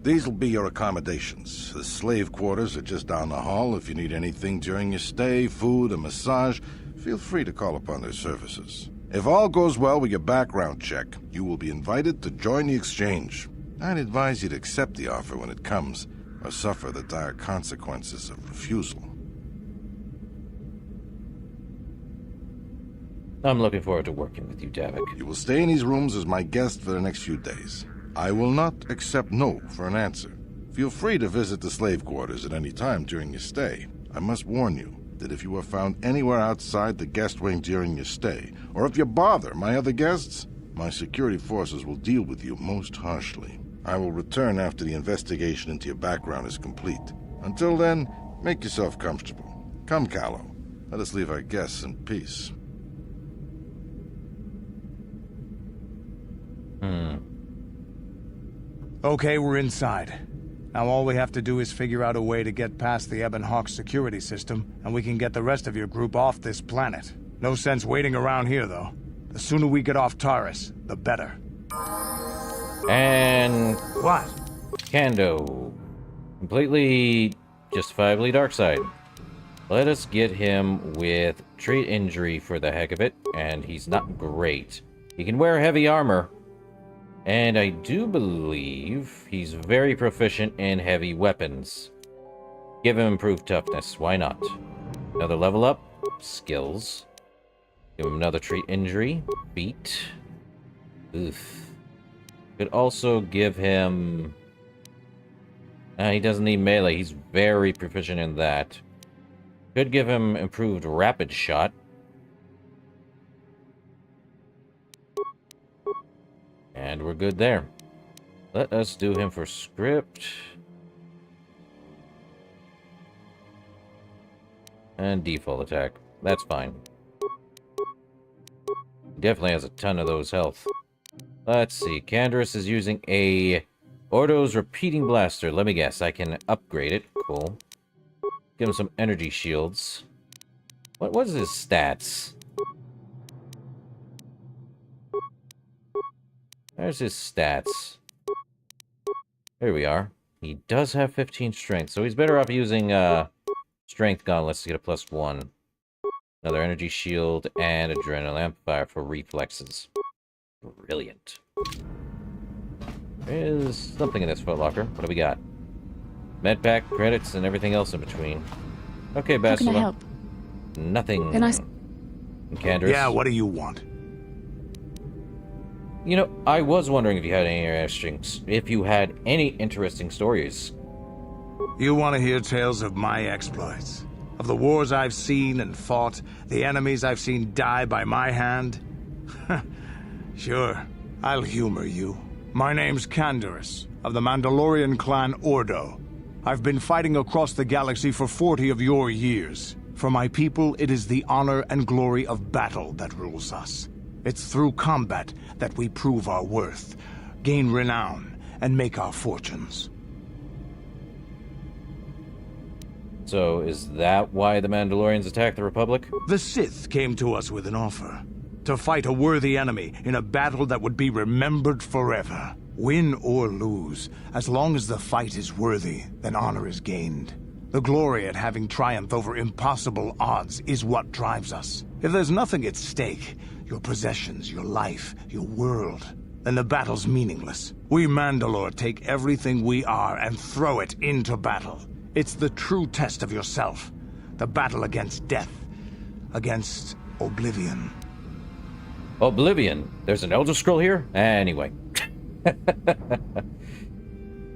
Speaker 15: These will be your accommodations. The slave quarters are just down the hall. If you need anything during your stay, food, a massage, feel free to call upon their services. If all goes well with your background check, you will be invited to join the Exchange. I'd advise you to accept the offer when it comes, or suffer the dire consequences of refusal.
Speaker 1: I'm looking forward to working with you, Davik.
Speaker 15: You will stay in these rooms as my guest for the next few days. I will not accept no for an answer. Feel free to visit the slave quarters at any time during your stay. I must warn you that if you are found anywhere outside the guest wing during your stay, or if you bother my other guests, my security forces will deal with you most harshly. I will return after the investigation into your background is complete. Until then, make yourself comfortable. Come, Callow. Let us leave our guests in peace.
Speaker 2: Okay, we're inside. Now all we have to do is figure out a way to get past the Ebon Hawk security system, and we can get the rest of your group off this planet. No sense waiting around here, though. The sooner we get off Taurus, the better.
Speaker 1: And...
Speaker 2: What?
Speaker 1: Kando. Completely justifiably dark side. Let us get him with treat injury for the heck of it, and he's not great. He can wear heavy armor, and I do believe he's very proficient in heavy weapons. Give him improved toughness, why not? Another level up, skills. Give him another treat injury, feet. Oof. Could also give him... he doesn't need melee, he's very proficient in that. Could give him improved rapid shot. And we're good there. Let us do him for script. And default attack. That's fine. Definitely has a ton of those health. Let's see. Canderous is using a Ordo's Repeating Blaster. Let me guess. I can upgrade it. Cool. Give him some energy shields. What is his stats? There's his stats. Here we are. He does have 15 strength, so he's better off using strength gauntlets to get a +1. Another energy shield and adrenaline amplifier for reflexes. Brilliant. There's something in this footlocker. What do we got? Medpack, credits, and everything else in between. Okay, Basila.
Speaker 4: How can I help?
Speaker 1: Nothing.
Speaker 4: Can I...
Speaker 1: Canderous.
Speaker 2: Yeah, what do you want?
Speaker 1: You know, I was wondering if you had any interesting stories.
Speaker 2: You want to hear tales of my exploits? Of the wars I've seen and fought, the enemies I've seen die by my hand? Sure, I'll humor you. My name's Canderous, of the Mandalorian clan Ordo. I've been fighting across the galaxy for 40 of your years. For my people, it is the honor and glory of battle that rules us. It's through combat that we prove our worth, gain renown, and make our fortunes.
Speaker 1: So, is that why the Mandalorians attacked the Republic?
Speaker 2: The Sith came to us with an offer. To fight a worthy enemy in a battle that would be remembered forever. Win or lose, as long as the fight is worthy, then honor is gained. The glory at having triumphed over impossible odds is what drives us. If there's nothing at stake, your possessions, your life, your world, then the battle's meaningless. We Mandalore take everything we are and throw it into battle. It's the true test of yourself. The battle against death. Against oblivion.
Speaker 1: Oblivion? There's an Elder Scroll here? Anyway.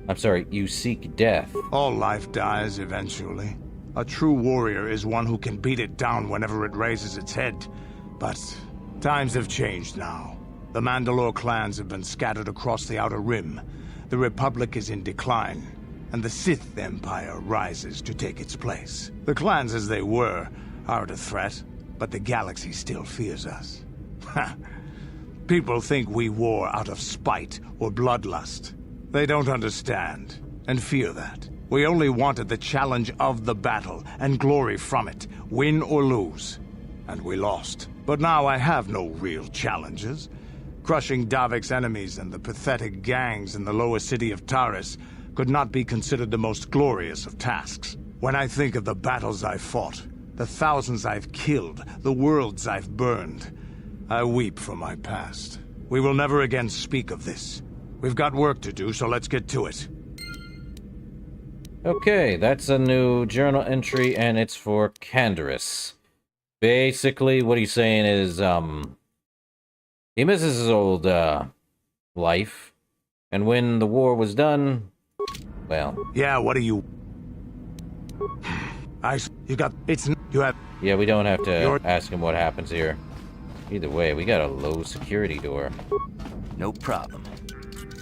Speaker 1: I'm sorry, you seek death.
Speaker 2: All life dies eventually. A true warrior is one who can beat it down whenever it raises its head. But times have changed now. The Mandalore clans have been scattered across the Outer Rim. The Republic is in decline, and the Sith Empire rises to take its place. The clans as they were aren't a threat, but the galaxy still fears us. People think we war out of spite or bloodlust. They don't understand, and fear that. We only wanted the challenge of the battle, and glory from it, win or lose. And we lost. But now I have no real challenges. Crushing Davik's enemies and the pathetic gangs in the lower city of Taurus could not be considered the most glorious of tasks. When I think of the battles I've fought, the thousands I've killed, the worlds I've burned, I weep for my past. We will never again speak of this. We've got work to do, so let's get to it.
Speaker 1: Okay, that's a new journal entry, and it's for Canderous. Basically, what he's saying is, he misses his old, life. And when the war was done, well...
Speaker 2: Yeah, what do you... You got... You have...
Speaker 1: Yeah, we don't have to ask him what happens here. Either way, we got a low security door.
Speaker 11: No problem.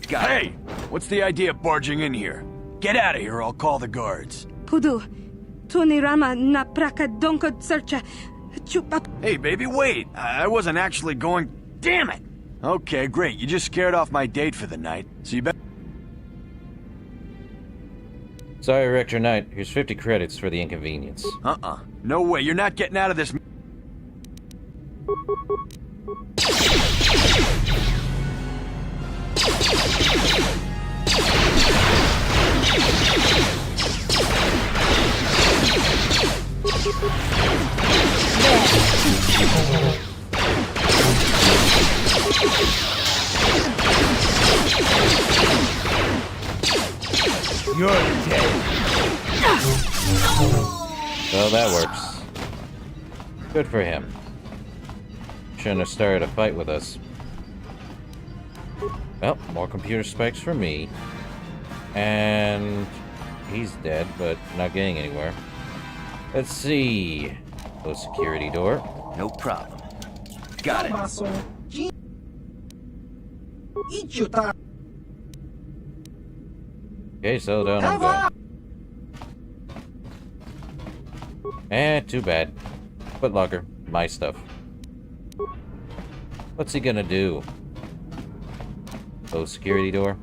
Speaker 3: Hey! What's the idea of barging in here? Get out of here or I'll call the guards.
Speaker 10: Pudu, tunirama na praka donko searcha.
Speaker 3: Hey, baby, wait! I wasn't actually going... Damn it! Okay, great. You just scared off my date for the night, so you better...
Speaker 1: Sorry, I wrecked your night. Here's 50 credits for the inconvenience.
Speaker 3: No way. You're not getting out of this...
Speaker 2: You're dead.
Speaker 1: Well, that works. Good for him. Shouldn't have started a fight with us. Well, more computer spikes for me. And he's dead, but not getting anywhere. Let's see. Close security door.
Speaker 11: No problem. Got it.
Speaker 1: Okay, settle down and go. Too bad. Foot locker. My stuff. What's he gonna do? Close security door.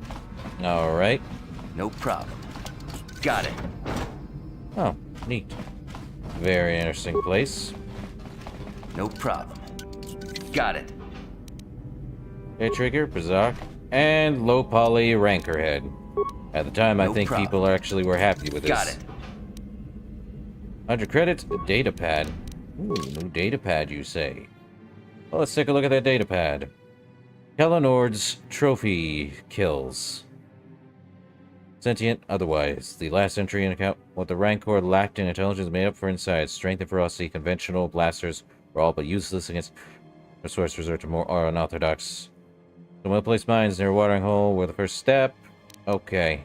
Speaker 1: Alright.
Speaker 11: No problem. Got it.
Speaker 1: Oh, neat. Very interesting place.
Speaker 11: No problem. Got it.
Speaker 1: Okay, Trigger, Bazak, and low poly Rancor head. At the time, I think people actually were happy with this.
Speaker 11: Got it.
Speaker 1: 100 credits, a data pad. Ooh, new data pad, you say? Well, let's take a look at that data pad. Kellenord's trophy kills. Sentient, otherwise. The last entry in account what the Rancor lacked in intelligence made up for inside. Strength and ferocity, conventional blasters were all but useless against the source resort to more unorthodox. Some well-placed mines near a watering hole were the first step. Okay.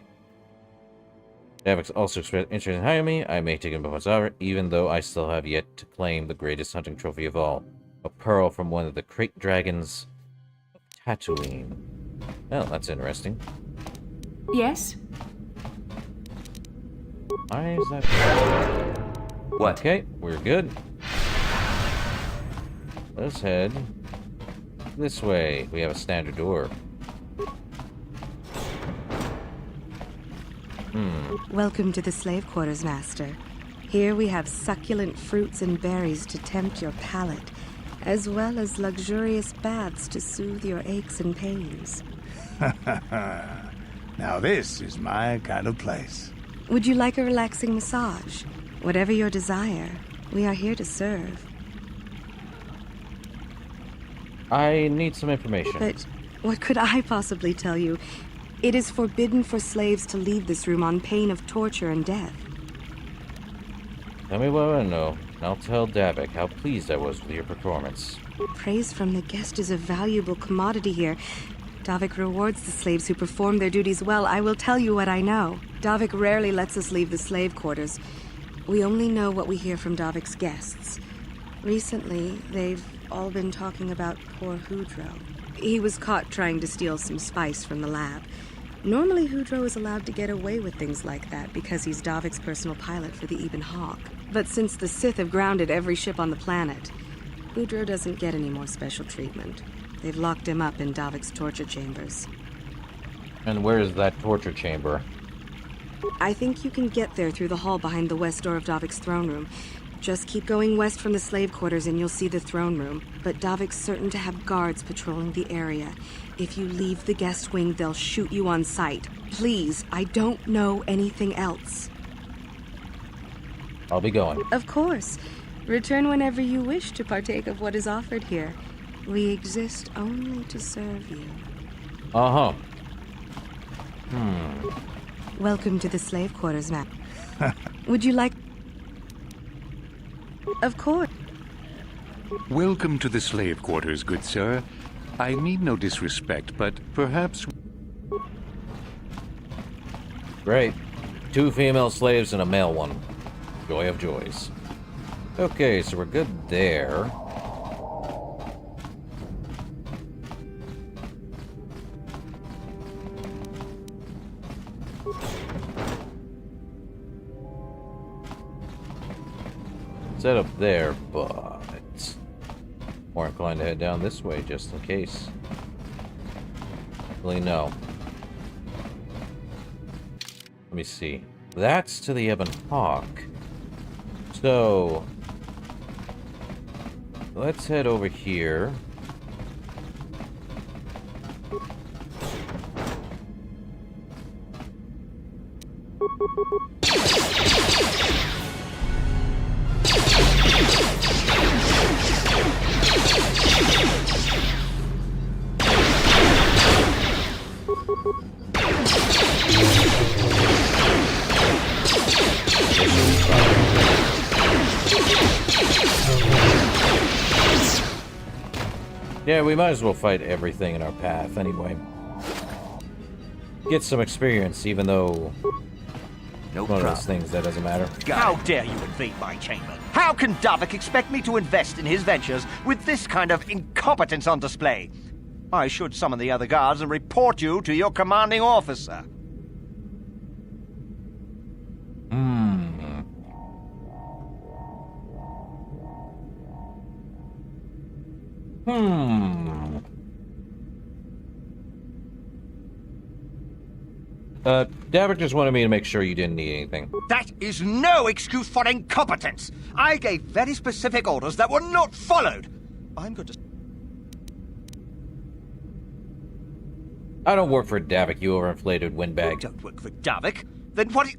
Speaker 1: Davix also expressed interest in hiring me. I may take him before over, even though I still have yet to claim the greatest hunting trophy of all. A pearl from one of the crate dragons of Tatooine. Well, that's interesting.
Speaker 4: Yes?
Speaker 1: Why is that?
Speaker 11: What?
Speaker 1: Okay, we're good. Let's head this way. We have a standard door.
Speaker 10: Welcome to the slave quarters, Master. Here we have succulent fruits and berries to tempt your palate, as well as luxurious baths to soothe your aches and pains.
Speaker 2: Now this is my kind of place.
Speaker 10: Would you like a relaxing massage? Whatever your desire, we are here to serve.
Speaker 1: I need some information.
Speaker 10: But what could I possibly tell you? It is forbidden for slaves to leave this room on pain of torture and death.
Speaker 1: Tell me what I know, and I'll tell Davik how pleased I was with your performance.
Speaker 10: Praise from the guest is a valuable commodity here. Davik rewards the slaves who perform their duties well. I will tell you what I know. Davik rarely lets us leave the slave quarters. We only know what we hear from Davik's guests. Recently, they've all been talking about poor Hudro. He was caught trying to steal some spice from the lab. Normally, Hudro is allowed to get away with things like that because he's Davik's personal pilot for the Ebon Hawk. But since the Sith have grounded every ship on the planet, Hudro doesn't get any more special treatment. They've locked him up in Davik's torture chambers.
Speaker 1: And where is that torture chamber?
Speaker 10: I think you can get there through the hall behind the west door of Davik's throne room. Just keep going west from the slave quarters and you'll see the throne room. But Davik's certain to have guards patrolling the area. If you leave the guest wing, they'll shoot you on sight. Please, I don't know anything else.
Speaker 1: I'll be going.
Speaker 10: Of course. Return whenever you wish to partake of what is offered here. We exist only to serve you.
Speaker 1: Uh-huh.
Speaker 10: Welcome to the slave quarters, ma'am. Would you like... Of course.
Speaker 16: Welcome to the slave quarters, good sir. I mean no disrespect, but perhaps...
Speaker 1: Great. 2 female slaves and a male one. Joy of joys. Okay, so we're good there. Set up there, but more inclined to head down this way just in case. Really, no. Let me see. That's to the Ebon Hawk. So let's head over here. Yeah, we might as well fight everything in our path anyway. Get some experience, even though
Speaker 17: No
Speaker 1: one of
Speaker 17: problem.
Speaker 1: those things that doesn't matter.
Speaker 17: How dare you invade my chamber? How can Davik expect me to invest in his ventures with this kind of incompetence on display? I should summon the other guards and report you to your commanding officer.
Speaker 1: Davik just wanted me to make sure you didn't need anything.
Speaker 17: That is no excuse for incompetence. I gave very specific orders that were not followed. I'm going to...
Speaker 1: I don't work for Davik, you overinflated windbag.
Speaker 17: Don't work for Davik? Then what do you...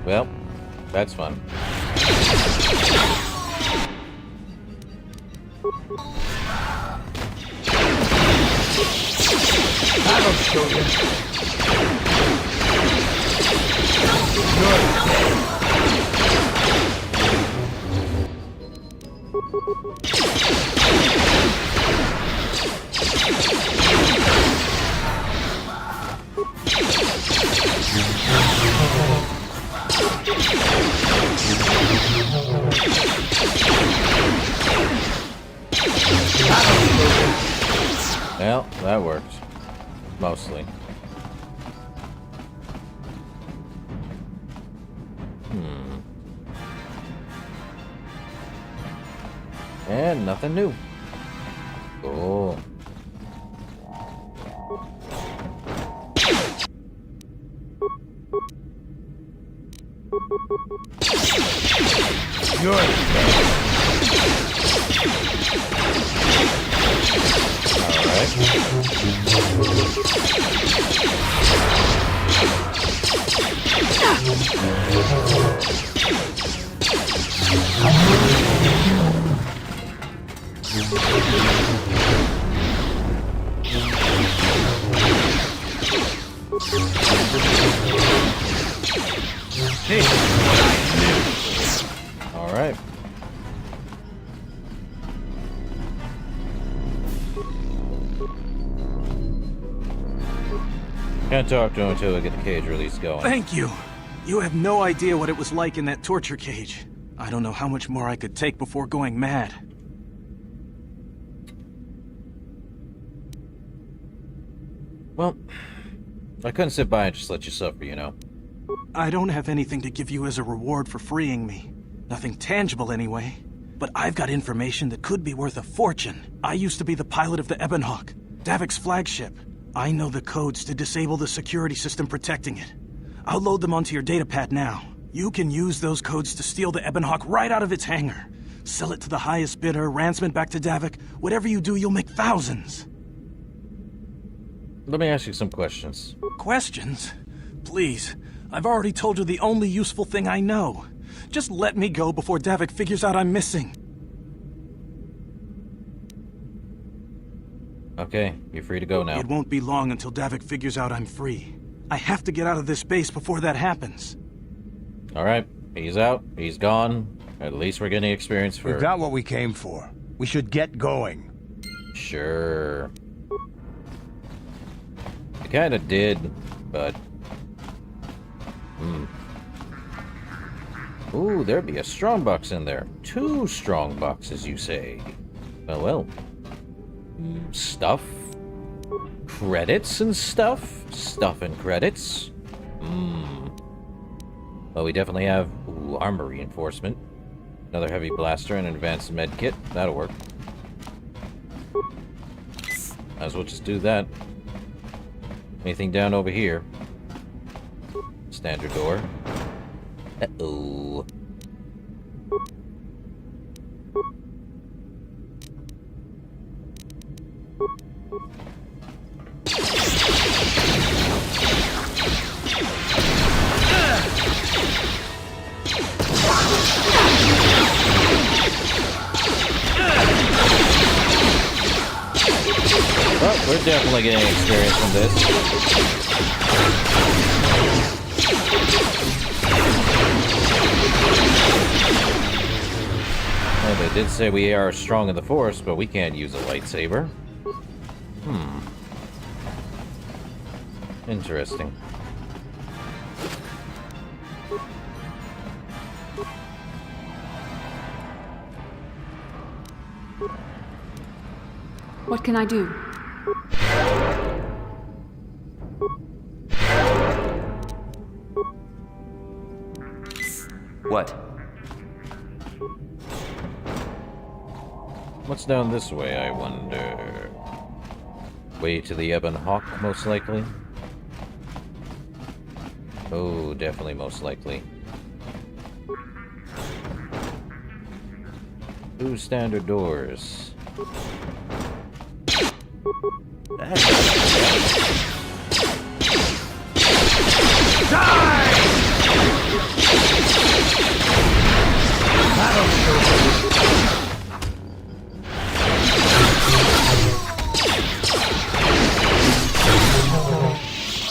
Speaker 1: Well, that's fun.
Speaker 18: That'll show you.
Speaker 1: Well, that worked. Mostly. And nothing new. Cool. All right. Can't talk to him until we get the cage release going.
Speaker 19: Thank you. You have no idea what it was like in that torture cage. I don't know how much more I could take before going mad.
Speaker 1: Well, I couldn't sit by and just let you suffer, you know.
Speaker 19: I don't have anything to give you as a reward for freeing me. Nothing tangible anyway. But I've got information that could be worth a fortune. I used to be the pilot of the Ebon Hawk, Davik's flagship. I know the codes to disable the security system protecting it. I'll load them onto your datapad now. You can use those codes to steal the Ebon Hawk right out of its hangar. Sell it to the highest bidder, ransom it back to Davik. Whatever you do, you'll make thousands.
Speaker 1: Let me ask you some questions.
Speaker 19: Questions? Please. I've already told you the only useful thing I know. Just let me go before Davik figures out I'm missing.
Speaker 1: Okay, you're free to go now.
Speaker 19: It won't be long until Davik figures out I'm free. I have to get out of this base before that happens.
Speaker 1: Alright, he's out, he's gone. At least we're getting experience for...
Speaker 2: We've got what we came for. We should get going.
Speaker 1: Sure. I kinda did, but... Ooh, there'd be a strong box in there. 2 strong boxes, you say? Well. Stuff? Credits and stuff? Stuff and credits? Well, we definitely have armor reinforcement. Another heavy blaster and an advanced med kit. That'll work. Might as well just do that. Anything down over here? Standard door. Uh-oh. Well, we're definitely getting experience from this. Well, they did say we are strong in the Force, but we can't use a lightsaber. Interesting.
Speaker 4: What can I do?
Speaker 11: What?
Speaker 1: What's down this way, I wonder? Way to the Ebon Hawk, most likely? Oh, definitely most likely. Two standard doors.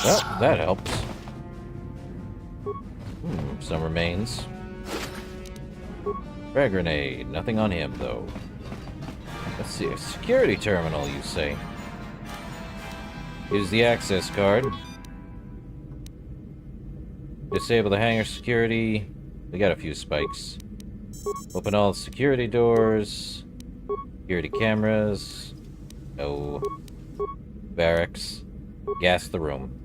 Speaker 1: Well, that helps. Some remains. Frag grenade. Nothing on him, though. Let's see. A security terminal, you say? Use the access card. Disable the hangar security. We got a few spikes. Open all the security doors. Security cameras. No. Barracks. Gas the room.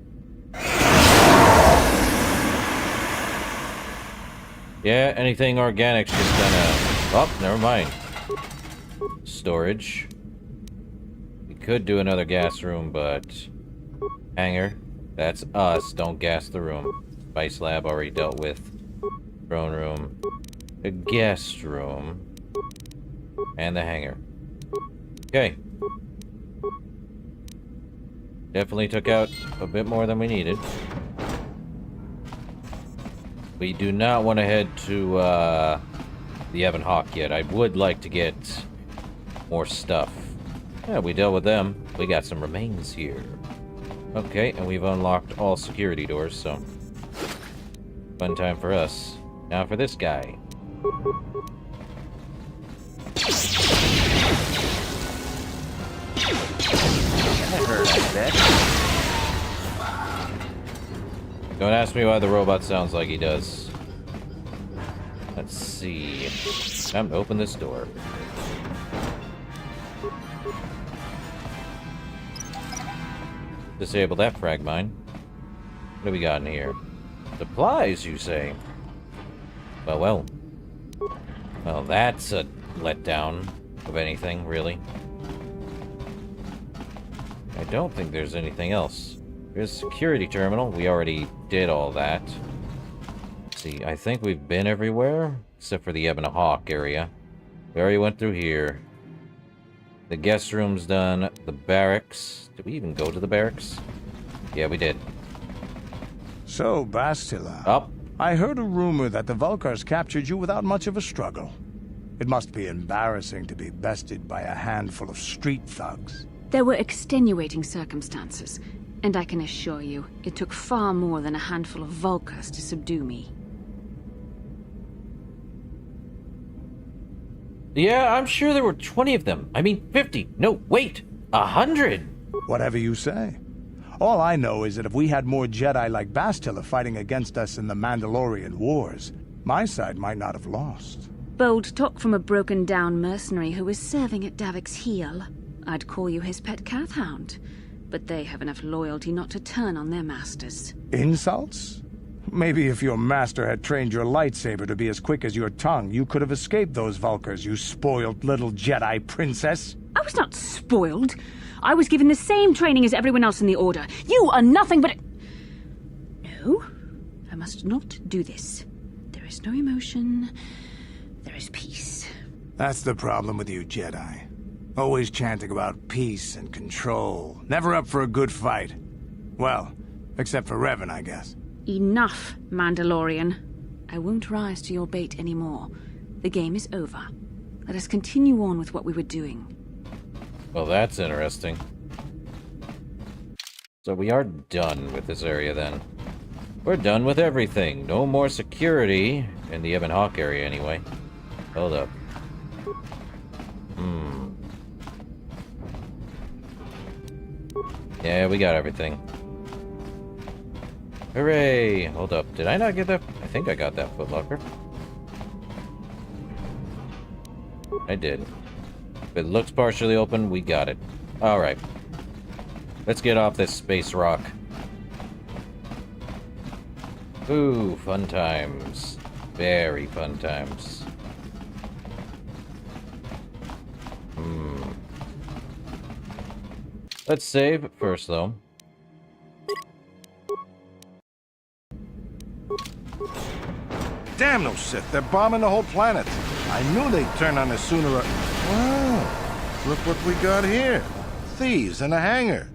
Speaker 1: Yeah, anything organic's just gonna... Oh, never mind. Storage. We could do another gas room, but... Hangar. That's us. Don't gas the room. Spice lab already dealt with. Throne room. The guest room. And the hangar. Okay. Definitely took out a bit more than we needed. We do not want to head to the Ebon Hawk yet. I would like to get more stuff. Yeah, we dealt with them. We got some remains here. Okay, and we've unlocked all security doors, so... Fun time for us. Now for this guy.
Speaker 11: That hurt, I bet.
Speaker 1: Don't ask me why the robot sounds like he does. Let's see. Time to open this door. Disable that frag mine. What do we got in here? Supplies, you say? Well. Well, that's a letdown of anything, really. I don't think there's anything else. There's a security terminal. We already did all that. Let's see, I think we've been everywhere, except for the Ebon Hawk area. We already went through here. The guest room's done. The barracks. Did we even go to the barracks? Yeah, we did.
Speaker 2: So, Bastila.
Speaker 1: Up.
Speaker 2: I heard a rumor that the Vulkars captured you without much of a struggle. It must be embarrassing to be bested by a handful of street thugs.
Speaker 4: There were extenuating circumstances, and I can assure you, it took far more than a handful of Vulkars to subdue me.
Speaker 1: Yeah, I'm sure there were 20 of them. I mean, 50. No, wait. 100.
Speaker 2: Whatever you say. All I know is that if we had more Jedi like Bastila fighting against us in the Mandalorian Wars, my side might not have lost.
Speaker 4: Bold talk from a broken-down mercenary who is serving at Davik's heel. I'd call you his pet cat hound, but they have enough loyalty not to turn on their masters.
Speaker 2: Insults? Maybe if your master had trained your lightsaber to be as quick as your tongue, you could have escaped those Vulkars, you spoiled little Jedi princess.
Speaker 4: I was not spoiled. I was given the same training as everyone else in the Order. You are nothing but No, I must not do this. There is no emotion. There is peace.
Speaker 2: That's the problem with you Jedi. Always chanting about peace and control. Never up for a good fight. Well, except for Revan, I guess.
Speaker 4: Enough, Mandalorian. I won't rise to your bait anymore. The game is over. Let us continue on with what we were doing.
Speaker 1: Well, that's interesting. So we are done with this area then. We're done with everything. No more security in the Ebon Hawk area anyway. Hold up. Yeah, we got everything. Hooray! Hold up. Did I not get that? I think I got that footlocker. I did. If it looks partially open, we got it. Alright. Let's get off this space rock. Ooh, fun times. Very fun times. Let's save first, though.
Speaker 15: Damn those Sith, they're bombing the whole planet. I knew they'd turn on us sooner or... Wow, look what we got here. Thieves in a hangar.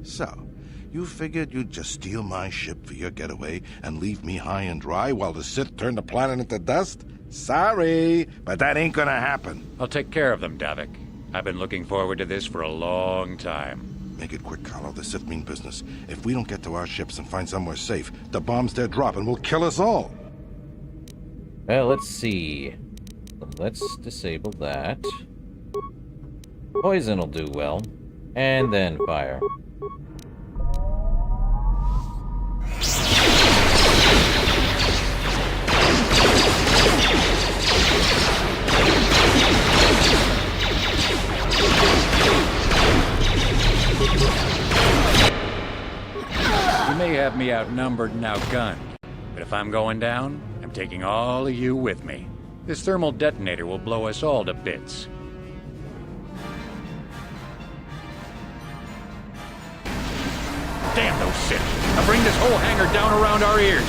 Speaker 15: So, you figured you'd just steal my ship for your getaway and leave me high and dry while the Sith turn the planet into dust? Sorry, but that ain't gonna happen.
Speaker 16: I'll take care of them, Davik. I've been looking forward to this for a long time.
Speaker 15: Make it quick, Carlo. The Sith mean business. If we don't get to our ships and find somewhere safe, the bombs they're dropping will kill us all.
Speaker 1: Well, let's see. Let's disable that. Poison will do well. And then fire.
Speaker 16: You may have me outnumbered and outgunned, but if I'm going down, I'm taking all of you with me. This thermal detonator will blow us all to bits. Damn those Sith! I'll bring this whole hangar down around our ears!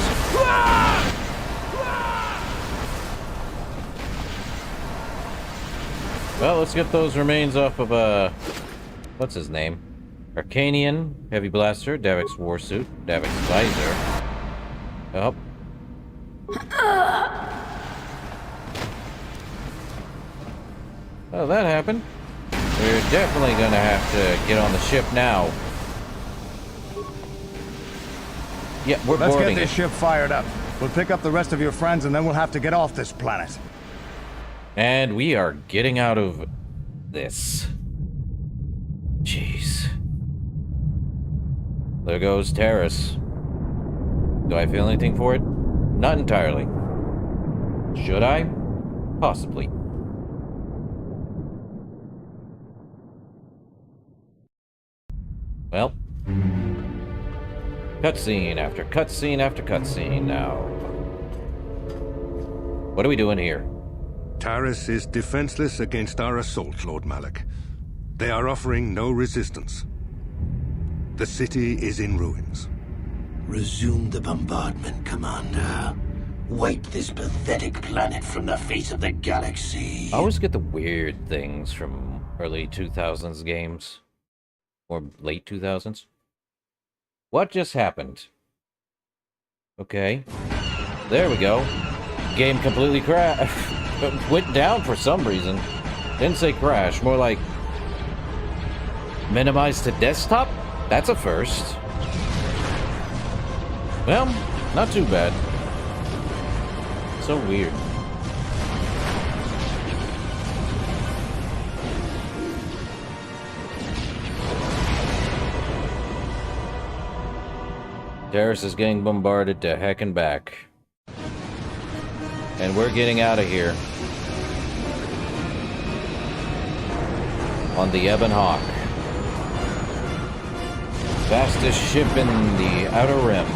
Speaker 1: Well, let's get those remains off of, what's his name? Arcanian, Heavy Blaster, Davik's Warsuit, Davik's Visor. Oh. Oh, that happened. We're definitely gonna have to get on the ship now. Yeah, we're
Speaker 2: Let's
Speaker 1: boarding
Speaker 2: get this ship fired up. We'll pick up the rest of your friends and then we'll have to get off this planet.
Speaker 1: And we are getting out of this. Jeez. There goes Terrace. Do I feel anything for it? Not entirely. Should I? Possibly. Well. Cutscene after cutscene after cutscene now. What are we doing here?
Speaker 13: Taris is defenseless against our assault, Lord Malak. They are offering no resistance. The city is in ruins.
Speaker 14: Resume the bombardment, Commander. Wipe this pathetic planet from the face of the galaxy.
Speaker 1: I always get the weird things from early 2000s games. Or late 2000s. What just happened? Okay. There we go. Game completely went down for some reason. Didn't say crash, more like minimized to desktop? That's a first. Well, not too bad. So weird. Terrace is getting bombarded to heck and back. And we're getting out of here. On the Ebon Hawk. Fastest ship in the Outer Rim.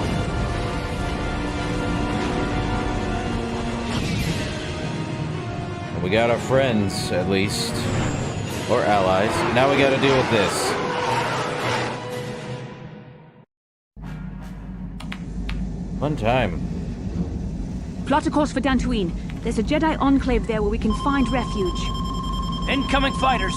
Speaker 1: And we got our friends, at least. Or allies. Now we gotta deal with this. Fun time.
Speaker 4: Plot a course for Dantooine. There's a Jedi enclave there where we can find refuge.
Speaker 17: Incoming fighters!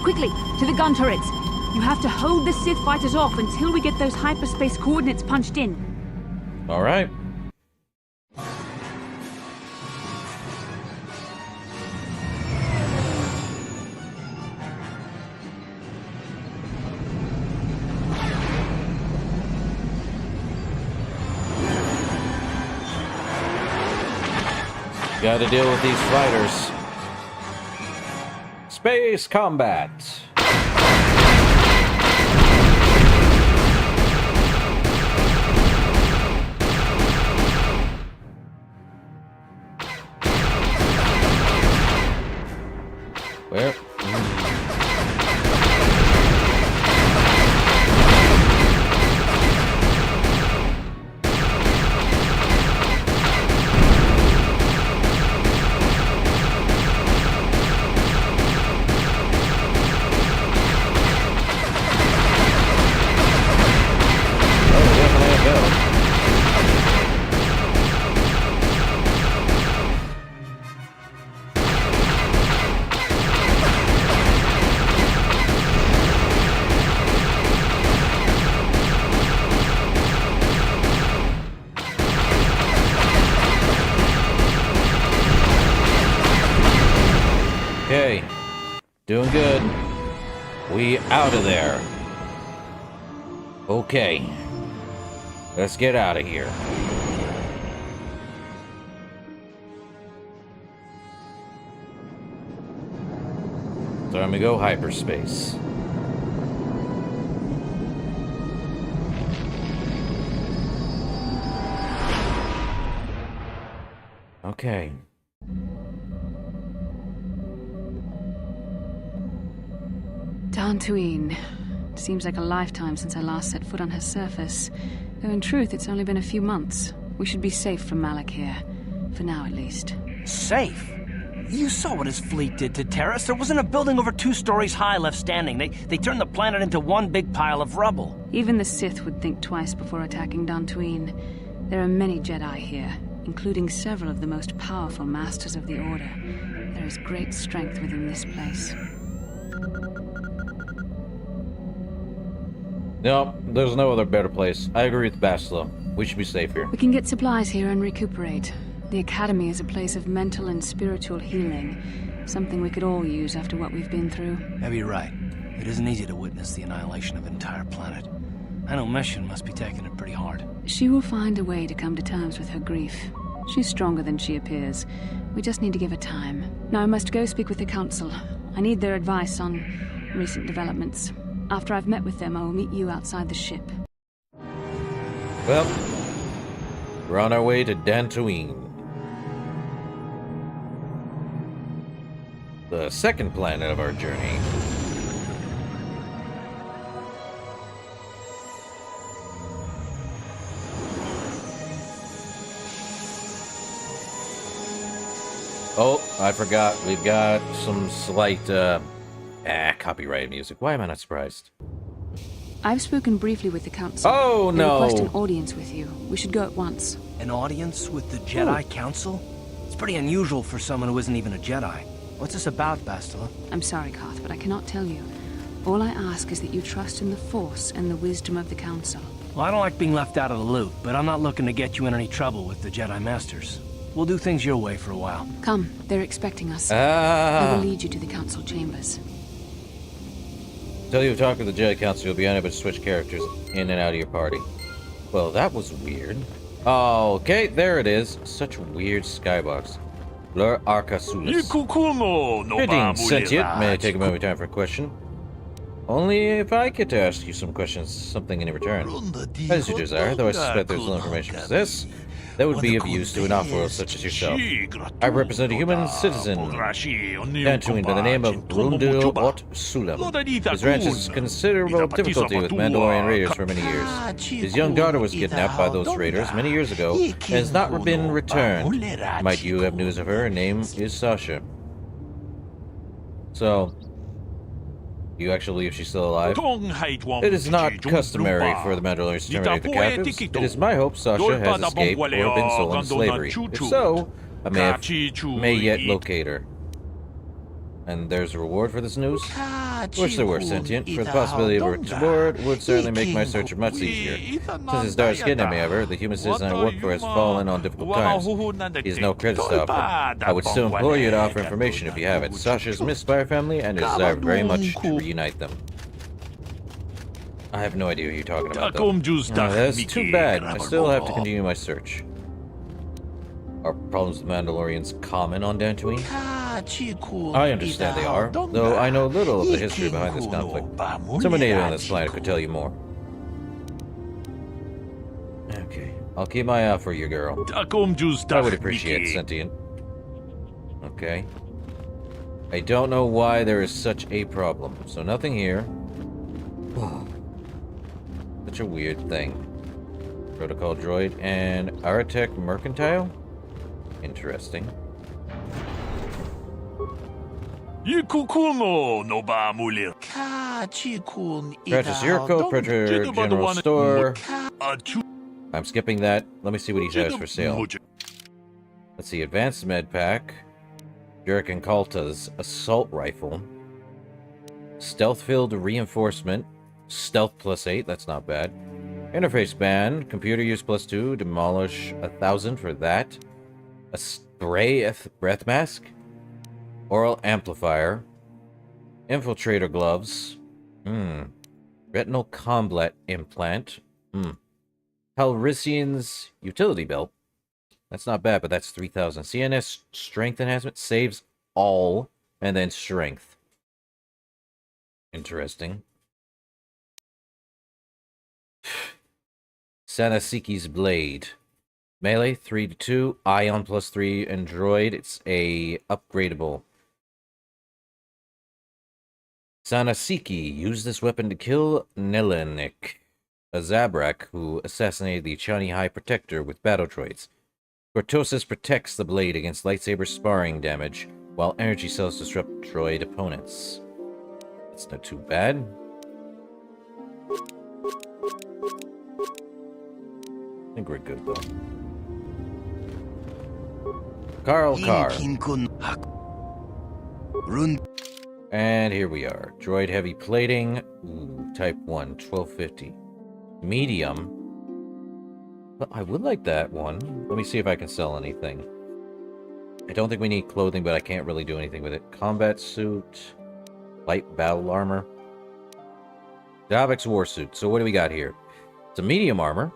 Speaker 4: Quickly, to the gun turrets. You have to hold the Sith fighters off until we get those hyperspace coordinates punched in.
Speaker 1: All right. Gotta deal with these fighters. Space combat. Where? Okay, doing good. We out of there. Okay, let's get out of here. Time to go hyperspace. Okay.
Speaker 4: Dantooine. Seems like a lifetime since I last set foot on her surface. Though in truth, it's only been a few months. We should be safe from Malak here. For now, at least.
Speaker 17: Safe? You saw what his fleet did to Terrace. There wasn't a building over 2 stories high left standing. They turned the planet into one big pile of rubble.
Speaker 4: Even the Sith would think twice before attacking Dantooine. There are many Jedi here, including several of the most powerful Masters of the Order. There is great strength within this place.
Speaker 1: No, there's no other better place. I agree with Bastila. We should be safe here.
Speaker 4: We can get supplies here and recuperate. The Academy is a place of mental and spiritual healing. Something we could all use after what we've been through.
Speaker 17: Maybe you're right. It isn't easy to witness the annihilation of an entire planet. I know Mission must be taking it pretty hard.
Speaker 4: She will find a way to come to terms with her grief. She's stronger than she appears. We just need to give her time. Now I must go speak with the Council. I need their advice on recent developments. After I've met with them, I will meet you outside the ship.
Speaker 1: Well, we're on our way to Dantooine. The second planet of our journey. Oh, I forgot. We've got some slight, copyrighted music. Why am I not surprised?
Speaker 4: I've spoken briefly with the Council.
Speaker 1: Oh,
Speaker 4: They
Speaker 1: no.
Speaker 4: request an audience with you. We should go at once.
Speaker 17: An audience with the Jedi Council? It's pretty unusual for someone who isn't even a Jedi.
Speaker 20: What's this about, Bastila?
Speaker 4: I'm sorry, Koth, but I cannot tell you. All I ask is that you trust in the Force and the wisdom of the Council.
Speaker 20: Well, I don't like being left out of the loop, but I'm not looking to get you in any trouble with the Jedi Masters. We'll do things your way for a while.
Speaker 4: Come, they're expecting us. I will lead you to the Council chambers.
Speaker 1: Until you talk with the Jedi Council, you'll be unable to switch characters in and out of your party. Well, that was weird. Okay, there it is. Such weird skybox. Lur Arcasulis. Greetings, sentient. May I take a moment of time for a question? Only if I get to ask you some questions, something in return. As you desire, though I suspect there's little information you possess that would be of use to an off-world such as yourself. I represent a human citizen, Tatooine, by the name of Rundil Ot Sulam. His ranch has considerable difficulty with Mandalorian raiders for many years. His young daughter was kidnapped by those raiders many years ago and has not been returned. Might you have news of her? Her name is Sasha. So, you actually believe she's still alive? It is not customary for the Mandalorians to terminate the captives. It is my hope Sasha has escaped or been sold into slavery. If so, I may yet locate her. And there's a reward for this news? Wish there were, sentient, for the possibility of a reward would certainly make my search much easier. Since his daughter's kidnapped me, however, the human citizen I work for has fallen on difficult times. He has no credit stopper. I would still implore you to offer information if you have it. Sasha is missed by her family and desire very much to reunite them. I have no idea what you're talking about, though. That's too bad. I still have to continue my search. Are problems with Mandalorians common on Dantooine? I understand they are, though I know little of the history behind this conflict. Someone native on this planet could tell you more. Okay, I'll keep my eye out for you, girl. I would appreciate it, sentient. Okay. I don't know why there is such a problem, so nothing here. Such a weird thing. Protocol droid and Aratech Mercantile? Interesting. Prentice Yurko, Predator General Store. I'm skipping that. Let me see what he has for sale. Let's see, Advanced Med Pack. Jurek Kalta's Assault Rifle. Stealth-filled Reinforcement. Stealth +8, that's not bad. Interface Band. Computer use +2. Demolish 1,000 for that. A Spray Breath Mask. Oral Amplifier. Infiltrator Gloves. Retinal Combat Implant. Calrissian's Utility Belt. That's not bad, but that's 3,000. CNS Strength Enhancement saves all, and then Strength. Interesting. Sanasiki's Blade. Melee 3-2, Ion +3, and Droid. It's a upgradable. Sanasiki used this weapon to kill Nelenik, a Zabrak who assassinated the Chani High Protector with battle droids. Cortosis protects the blade against lightsaber sparring damage, while energy cells disrupt droid opponents. That's not too bad. I think we're good, though. Carl Carr. And here we are. Droid heavy plating. Ooh, type 1, 1250. Medium. Well, I would like that one. Let me see if I can sell anything. I don't think we need clothing, but I can't really do anything with it. Combat suit. Light battle armor. Davik's war suit. So what do we got here? It's a medium armor.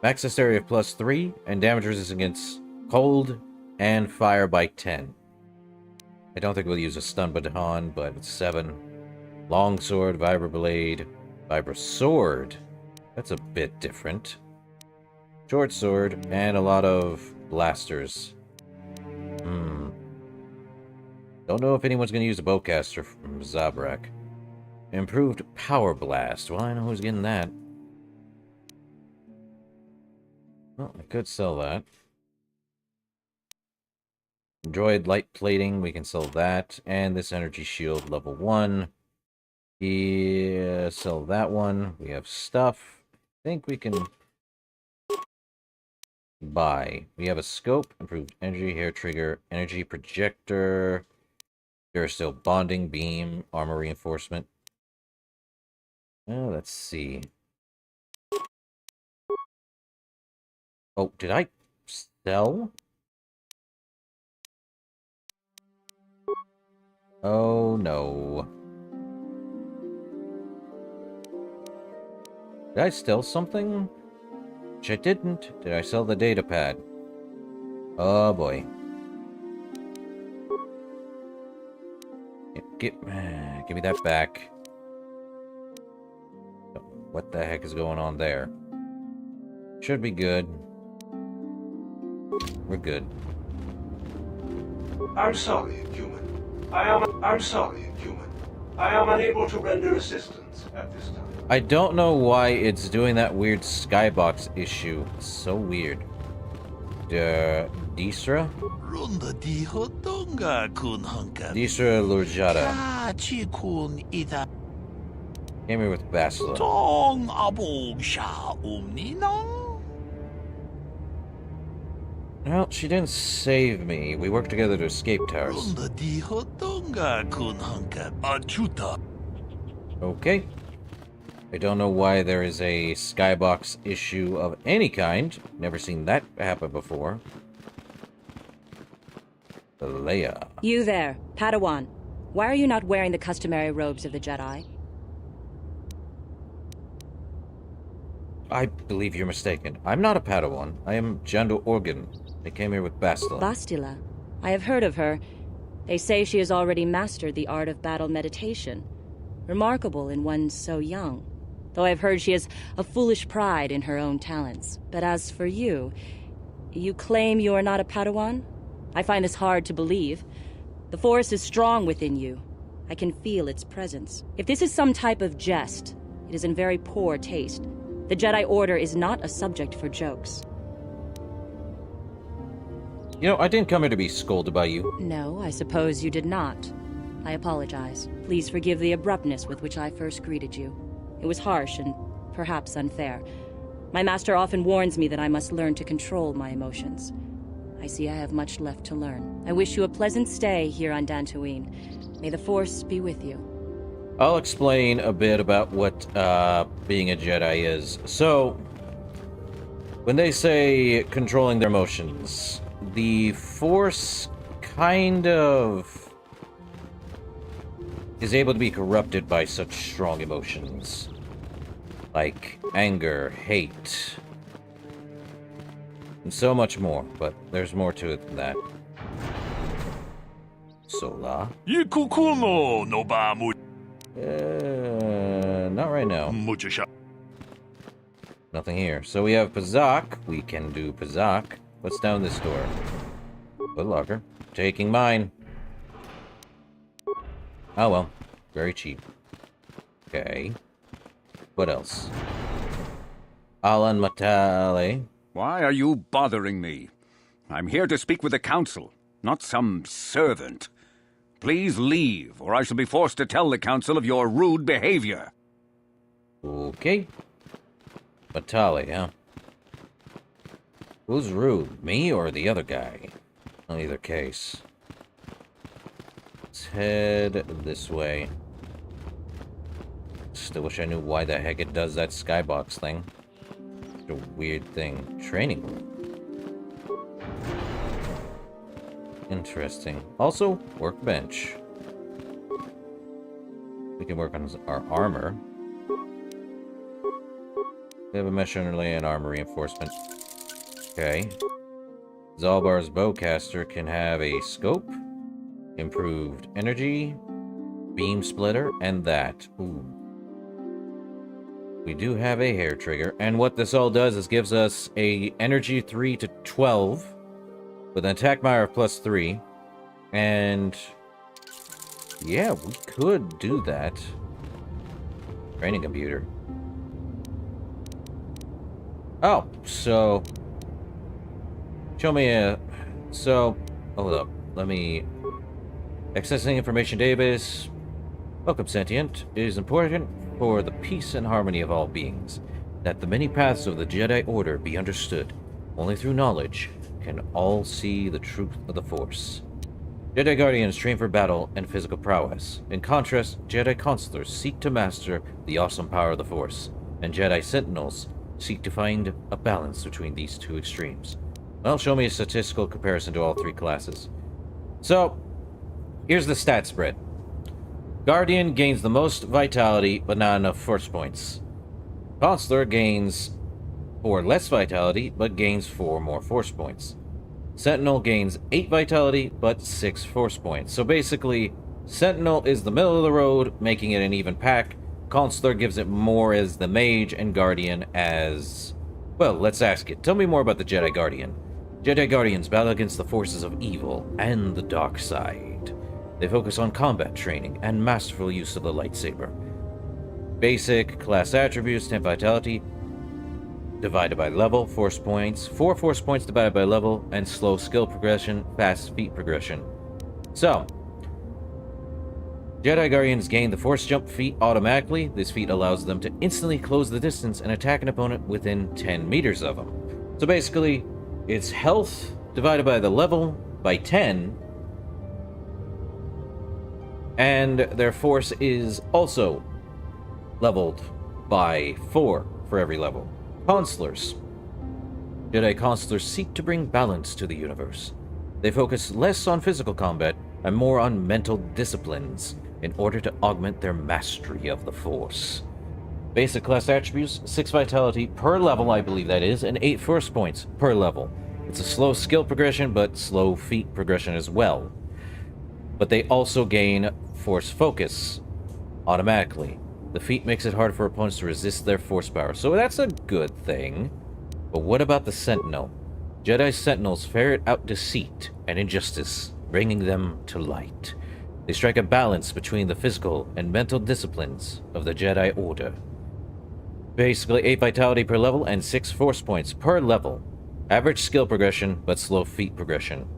Speaker 1: Max area of +3, and damage resistance against cold and fire by 10. I don't think we'll use a stun baton, but it's 7. Longsword, vibra blade, vibra sword. That's a bit different. Short sword, and a lot of blasters. Don't know if anyone's going to use a bowcaster from Zabrak. Improved power blast. Well, I know who's getting that. Well, I could sell that. Droid light plating, we can sell that. And this energy shield, level 1. Yeah, sell that one. We have stuff. I think we can buy. We have a scope, improved energy, hair trigger, energy projector, There is still bonding, beam, armor reinforcement. Let's see. Oh, did I sell? Oh, no. Did I sell something? Which I didn't. Did I sell the data pad? Oh, boy. Give me that back. What the heck is going on there? Should be good. We're good.
Speaker 13: I'm sorry, human. I'm sorry, human. I am unable to render assistance at this time.
Speaker 1: I don't know why it's doing that weird skybox issue. It's so weird. Disra? Disra Lurjada. Came here with Basila. Well, she didn't save me. We worked together to escape Taris. Okay. I don't know why there is a skybox issue of any kind. Never seen that happen before. Leia.
Speaker 21: You there, Padawan. Why are you not wearing the customary robes of the Jedi?
Speaker 1: I believe you're mistaken. I'm not a Padawan. I am Jando Organ. I came here with Bastila.
Speaker 21: Bastila? I have heard of her. They say she has already mastered the art of battle meditation. Remarkable in one so young. Though I've heard she has a foolish pride in her own talents. But as for you, you claim you are not a Padawan? I find this hard to believe. The Force is strong within you. I can feel its presence. If this is some type of jest, it is in very poor taste. The Jedi Order is not a subject for jokes.
Speaker 1: You know, I didn't come here to be scolded by you.
Speaker 21: No, I suppose you did not. I apologize. Please forgive the abruptness with which I first greeted you. It was harsh and perhaps unfair. My master often warns me that I must learn to control my emotions. I see I have much left to learn. I wish you a pleasant stay here on Dantooine. May the Force be with you.
Speaker 1: I'll explain a bit about what being a Jedi is. So, when they say controlling their emotions, the Force kind of is able to be corrupted by such strong emotions. Like anger, hate, and so much more, but there's more to it than that. Sola? Not right now. Nothing here. So we have Pazak. We can do Pazak. What's down this door? Good locker. Taking mine. Oh well. Very cheap. Okay. What else? Alan Matale.
Speaker 22: Why are you bothering me? I'm here to speak with the council, not some servant. Please leave, or I shall be forced to tell the council of your rude behavior.
Speaker 1: Okay. Matale, huh? Who's rude, me or the other guy? In either case. Let's head this way. Still wish I knew why the heck it does that skybox thing. It's a weird thing. Training room. Interesting. Also, workbench. We can work on our armor. We have a mesh underlay and armor reinforcement. Okay. Zalbar's bowcaster can have a scope, improved energy, beam splitter, and that. Ooh. We do have a hair trigger, and what this all does is gives us a energy 3 to 12 with an attack mire of +3, and yeah, we could do that. Training computer. Oh, so show me a hold up. Let me accessing information database. Welcome, sentient. It is important for the peace and harmony of all beings that the many paths of the Jedi Order be understood. Only through knowledge can all see the truth of the Force. Jedi Guardians train for battle and physical prowess. In contrast, Jedi Consulars seek to master the awesome power of the Force, and Jedi Sentinels seek to find a balance between these two extremes. Well, show me a statistical comparison to all three classes. So, here's the stat spread. Guardian gains the most vitality, but not enough Force points. Consular gains 4 less vitality, but gains 4 more Force points. Sentinel gains 8 vitality, but 6 Force points. So basically, Sentinel is the middle of the road, making it an even pack. Consular gives it more as the mage, and Guardian as... Well, let's ask it. Tell me more about the Jedi Guardian. Jedi Guardians battle against the forces of evil and the dark side. They focus on combat training and masterful use of the lightsaber. Basic class attributes, 10 vitality, divided by level, Force points, 4 Force points divided by level, and slow skill progression, fast feat progression. So, Jedi Guardians gain the Force Jump feat automatically. This feat allows them to instantly close the distance and attack an opponent within 10 meters of them. So basically, it's health divided by the level by 10, and their Force is also leveled by 4 for every level. Consulars. Jedi Consulars seek to bring balance to the universe. They focus less on physical combat and more on mental disciplines in order to augment their mastery of the Force. Basic class attributes, 6 vitality per level, I believe that is, and 8 Force points per level. It's a slow skill progression, but slow feat progression as well. But they also gain Force focus automatically. The feat makes it hard for opponents to resist their Force power, so that's a good thing. But what about the Sentinel? Jedi Sentinels ferret out deceit and injustice, bringing them to light. They strike a balance between the physical and mental disciplines of the Jedi Order. Basically, 8 vitality per level and 6 Force points per level. Average skill progression, but slow feat progression.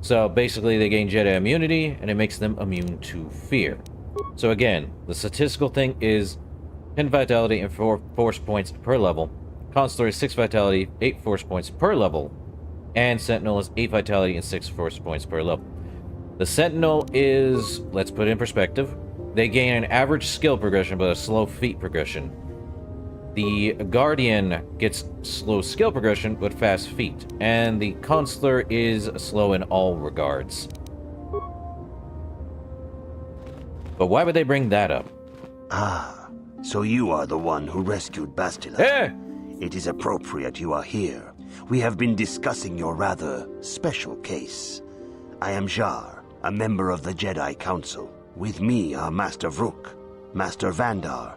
Speaker 1: So basically, they gain Jedi immunity, and it makes them immune to fear. So again, the statistical thing is 10 vitality and 4 Force points per level. Consular is 6 vitality, 8 Force points per level. And Sentinel is 8 vitality and 6 Force points per level. The Sentinel is, let's put it in perspective, they gain an average skill progression but a slow feat progression. The Guardian gets slow skill progression but fast feat. And the Consular is slow in all regards. But why would they bring that up?
Speaker 14: Ah, so you are the one who rescued Bastila.
Speaker 1: Eh!
Speaker 14: It is appropriate you are here. We have been discussing your rather special case. I am Jar, a member of the Jedi Council. With me are Master Vrook, Master Vandar,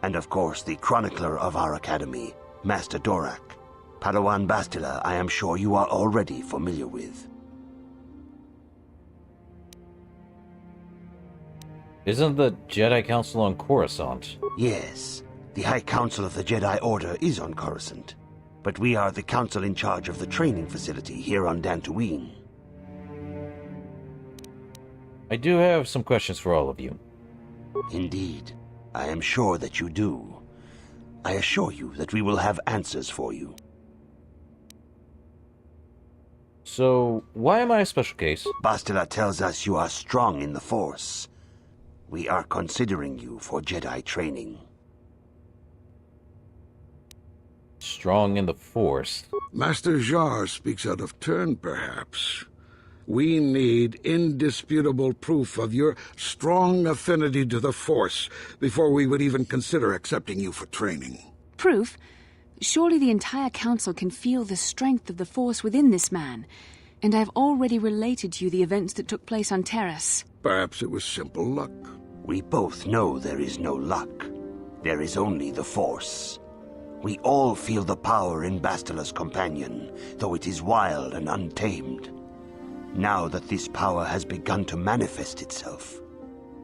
Speaker 14: and of course the chronicler of our academy, Master Dorak. Padawan Bastila, I am sure you are already familiar with.
Speaker 1: Isn't the Jedi Council on Coruscant?
Speaker 14: Yes, the High Council of the Jedi Order is on Coruscant, but we are the council in charge of the training facility here on Dantooine.
Speaker 1: I do have some questions for all of you.
Speaker 14: Indeed, I am sure that you do. I assure you that we will have answers for you.
Speaker 1: So, why am I a special case?
Speaker 14: Bastila tells us you are strong in the Force. We are considering you for Jedi training.
Speaker 1: Strong in the Force?
Speaker 13: Master Jar speaks out of turn, perhaps. We need indisputable proof of your strong affinity to the Force before we would even consider accepting you for training.
Speaker 4: Proof? Surely the entire council can feel the strength of the Force within this man. And I've already related to you the events that took place on Terrace.
Speaker 13: Perhaps it was simple luck.
Speaker 14: We both know there is no luck. There is only the Force. We all feel the power in Bastila's companion, though it is wild and untamed. Now that this power has begun to manifest itself,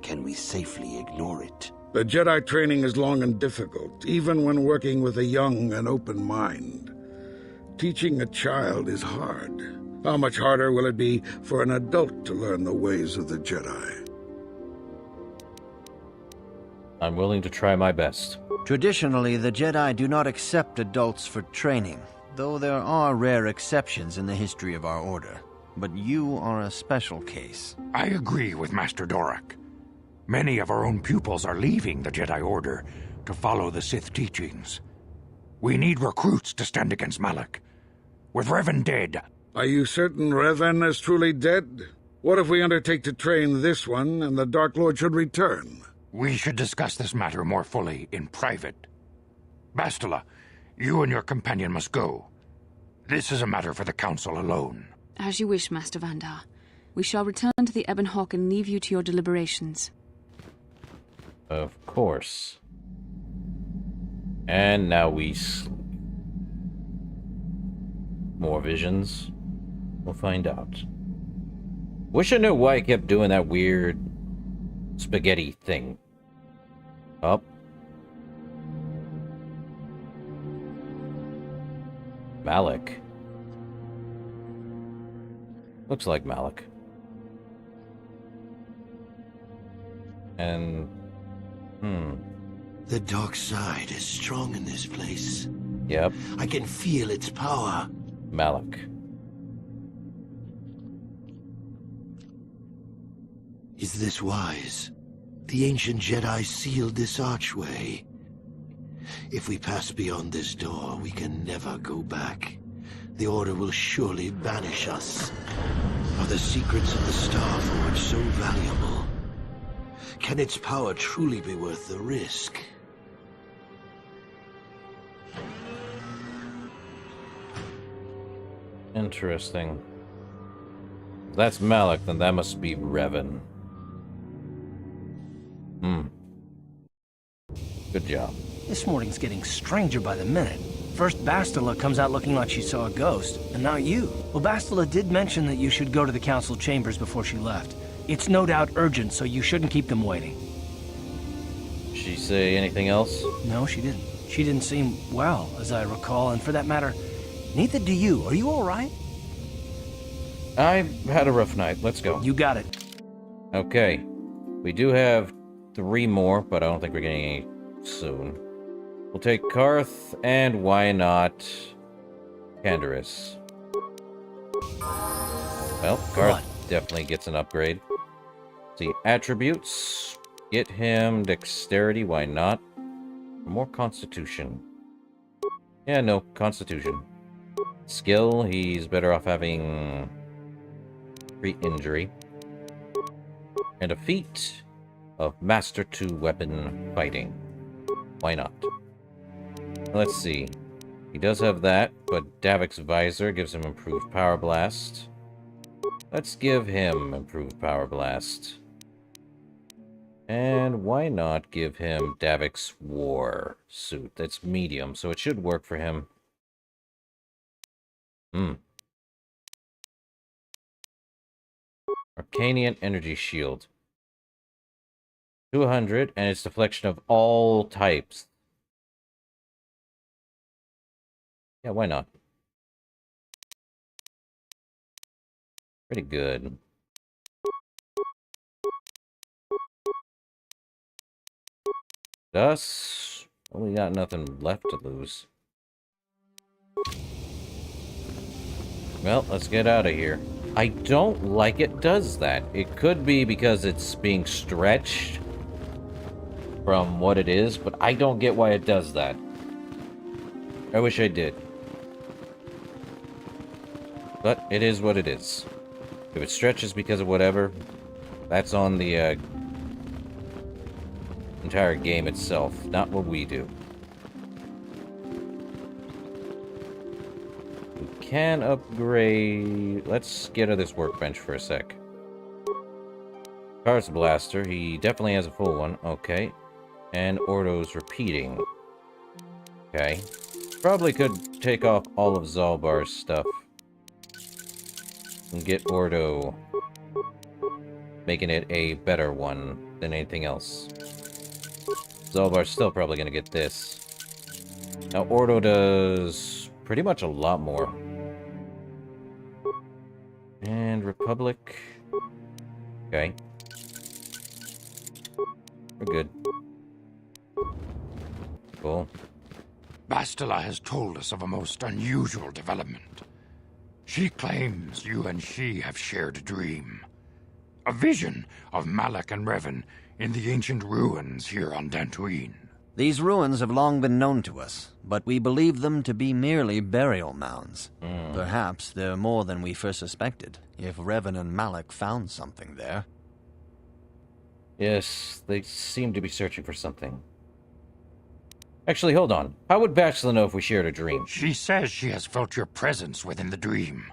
Speaker 14: can we safely ignore it?
Speaker 13: The Jedi training is long and difficult, even when working with a young and open mind. Teaching a child is hard. How much harder will it be for an adult to learn the ways of the Jedi?
Speaker 1: I'm willing to try my best.
Speaker 17: Traditionally, the Jedi do not accept adults for training, though there are rare exceptions in the history of our order. but you are a special case.
Speaker 5: I agree with Master Dorak. Many of our own pupils are leaving the Jedi Order to follow the Sith teachings. We need recruits to stand against Malak. With Revan dead...
Speaker 7: Are you certain Revan is truly dead? What if we undertake to train this one and the Dark Lord should return?
Speaker 5: We should discuss this matter more fully in private. Bastila, you and your companion must go. This is a matter for the Council alone.
Speaker 4: As you wish, Master Vandar. We shall return to the Ebon Hawk and leave you to your deliberations.
Speaker 1: Of course. And now we sleep. More visions? We'll find out. Wish I knew why I kept doing that weird spaghetti thing. Up. Malak. Looks like Malak. And...
Speaker 14: The dark side is strong in this place.
Speaker 1: Yep.
Speaker 14: I can feel its power.
Speaker 1: Malak.
Speaker 14: Is this wise? The ancient Jedi sealed this archway. If we pass beyond this door, we can never go back. The Order will surely banish us. Are the secrets of the Star Forge so valuable? Can its power truly be worth the risk?
Speaker 1: Interesting. If that's Malak, then that must be Revan. Good job.
Speaker 20: This morning's getting stranger by the minute. First Bastila comes out looking like she saw a ghost, and now you. Well, Bastila did mention that you should go to the council chambers before she left. It's no doubt urgent, so you shouldn't keep them waiting.
Speaker 1: She say anything else?
Speaker 20: No, she didn't. She didn't seem well, as I recall, and for that matter, neither do you. Are you all right?
Speaker 1: I had a rough night. Let's go.
Speaker 20: You got it.
Speaker 1: Okay. We do have 3 more, but I don't think we're getting any soon. We'll take Karth, and why not Canderous? Well, Karth definitely gets an upgrade. See, attributes. Get him dexterity, why not? More constitution. Yeah, no, constitution. Skill, he's better off having pre-injury. And a feat of Master 2 weapon fighting. Why not? Let's see. He does have that, but Davik's visor gives him improved power blast. Let's give him improved power blast. And why not give him Davik's war suit? That's medium, so it should work for him. Arcanian energy shield. 200, and it's deflection of all types. Yeah, why not? Pretty good. Thus, we got nothing left to lose. Well, let's get out of here. I don't like it does that. It could be because it's being stretched from what it is, but I don't get why it does that. I wish I did. But it is what it is. If it stretches because of whatever, that's on the entire game itself, not what we do. We can upgrade... Let's get to this workbench for a sec. Karth's blaster, he definitely has a full one. Okay. And Ordo's repeating. Okay. Probably could take off all of Zalbar's stuff. And get Ordo making it a better one than anything else. Zalbar's still probably gonna get this. Now Ordo does pretty much a lot more. And Republic. Okay. We're good. Cool.
Speaker 5: Bastila has told us of a most unusual development. She claims you and she have shared a dream. A vision of Malak and Revan in the ancient ruins here on Dantooine.
Speaker 17: These ruins have long been known to us, but we believe them to be merely burial mounds. Perhaps they're more than we first suspected, if Revan and Malak found something there.
Speaker 1: Yes, they seem to be searching for something. Actually, hold on. How would Bastila know if we shared a dream?
Speaker 5: She says she has felt your presence within the dream.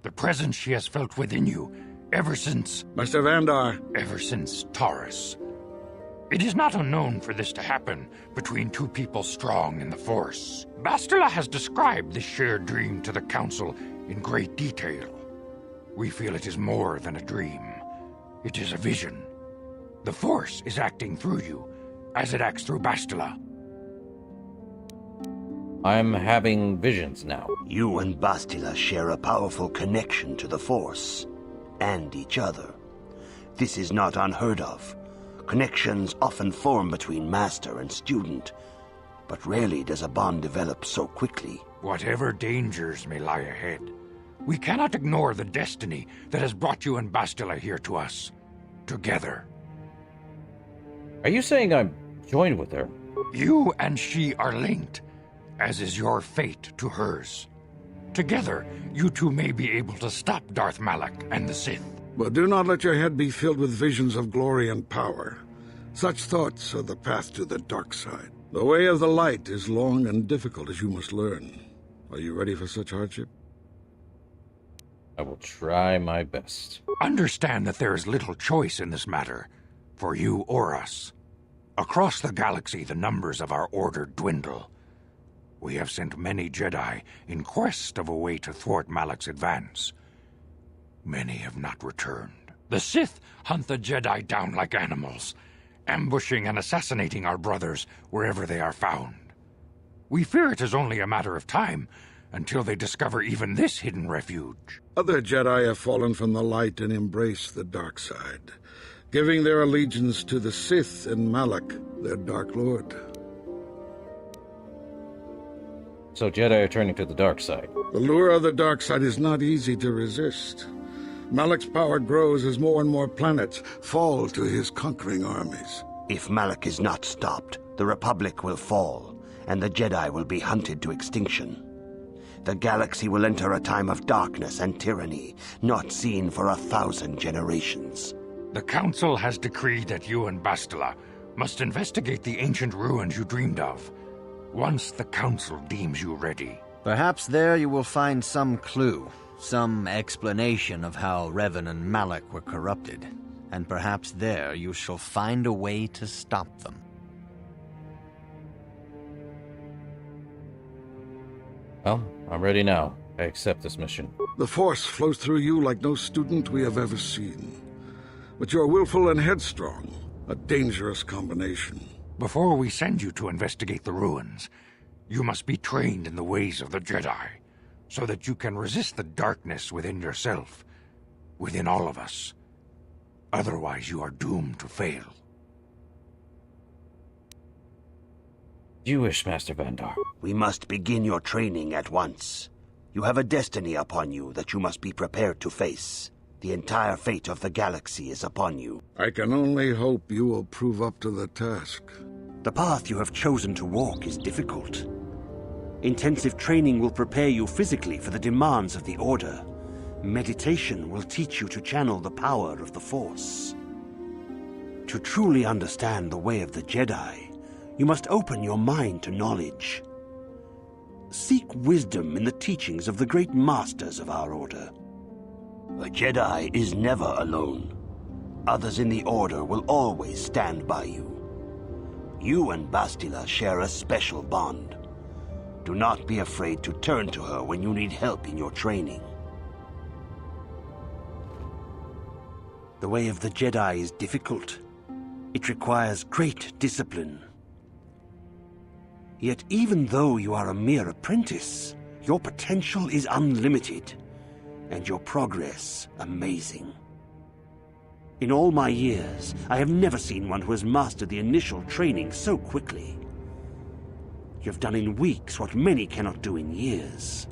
Speaker 5: The presence she has felt within you ever since...
Speaker 7: Master Vandar.
Speaker 5: Ever since Taurus. It is not unknown for this to happen between two people strong in the Force. Bastila has described this shared dream to the Council in great detail. We feel it is more than a dream. It is a vision. The Force is acting through you, as it acts through Bastila.
Speaker 1: I'm having visions now.
Speaker 14: You and Bastila share a powerful connection to the Force, and each other. This is not unheard of. Connections often form between master and student, but rarely does a bond develop so quickly.
Speaker 5: Whatever dangers may lie ahead, we cannot ignore the destiny that has brought you and Bastila here to us. Together.
Speaker 1: Are you saying I'm joined with her?
Speaker 5: You and she are linked, as is your fate to hers. Together, you two may be able to stop Darth Malak and the Sith.
Speaker 7: But do not let your head be filled with visions of glory and power. Such thoughts are the path to the dark side. The way of the light is long and difficult, as you must learn. Are you ready for such hardship?
Speaker 1: I will try my best.
Speaker 5: Understand that there is little choice in this matter, for you or us. Across the galaxy, the numbers of our order dwindle. We have sent many Jedi in quest of a way to thwart Malak's advance. Many have not returned. The Sith hunt the Jedi down like animals, ambushing and assassinating our brothers wherever they are found. We fear it is only a matter of time until they discover even this hidden refuge.
Speaker 7: Other Jedi have fallen from the light and embraced the dark side, giving their allegiance to the Sith and Malak, their Dark Lord.
Speaker 1: So Jedi are turning to the dark side.
Speaker 7: The lure of the dark side is not easy to resist. Malak's power grows as more and more planets fall to his conquering armies.
Speaker 14: If Malak is not stopped, the Republic will fall, and the Jedi will be hunted to extinction. The galaxy will enter a time of darkness and tyranny, not seen for 1,000 generations.
Speaker 5: The Council has decreed that you and Bastila must investigate the ancient ruins you dreamed of, once the Council deems you ready.
Speaker 17: Perhaps there you will find some clue, some explanation of how Revan and Malak were corrupted, and perhaps there you shall find a way to stop them.
Speaker 1: Well, I'm ready now. I accept this mission.
Speaker 7: The Force flows through you like no student we have ever seen. But you're willful and headstrong, a dangerous combination.
Speaker 5: Before we send you to investigate the ruins, you must be trained in the ways of the Jedi, so that you can resist the darkness within yourself, within all of us. Otherwise, you are doomed to fail.
Speaker 1: You wish, Master Vandar.
Speaker 14: We must begin your training at once. You have a destiny upon you that you must be prepared to face. The entire fate of the galaxy is upon you.
Speaker 7: I can only hope you will prove up to the task.
Speaker 14: The path you have chosen to walk is difficult. Intensive training will prepare you physically for the demands of the Order. Meditation will teach you to channel the power of the Force. To truly understand the way of the Jedi, you must open your mind to knowledge. Seek wisdom in the teachings of the great masters of our Order. A Jedi is never alone. Others in the Order will always stand by you. You and Bastila share a special bond. Do not be afraid to turn to her when you need help in your training. The way of the Jedi is difficult. It requires great discipline. Yet even though you are a mere apprentice, your potential is unlimited, and your progress amazing. In all my years, I have never seen one who has mastered the initial training so quickly. You have done in weeks what many cannot do in years.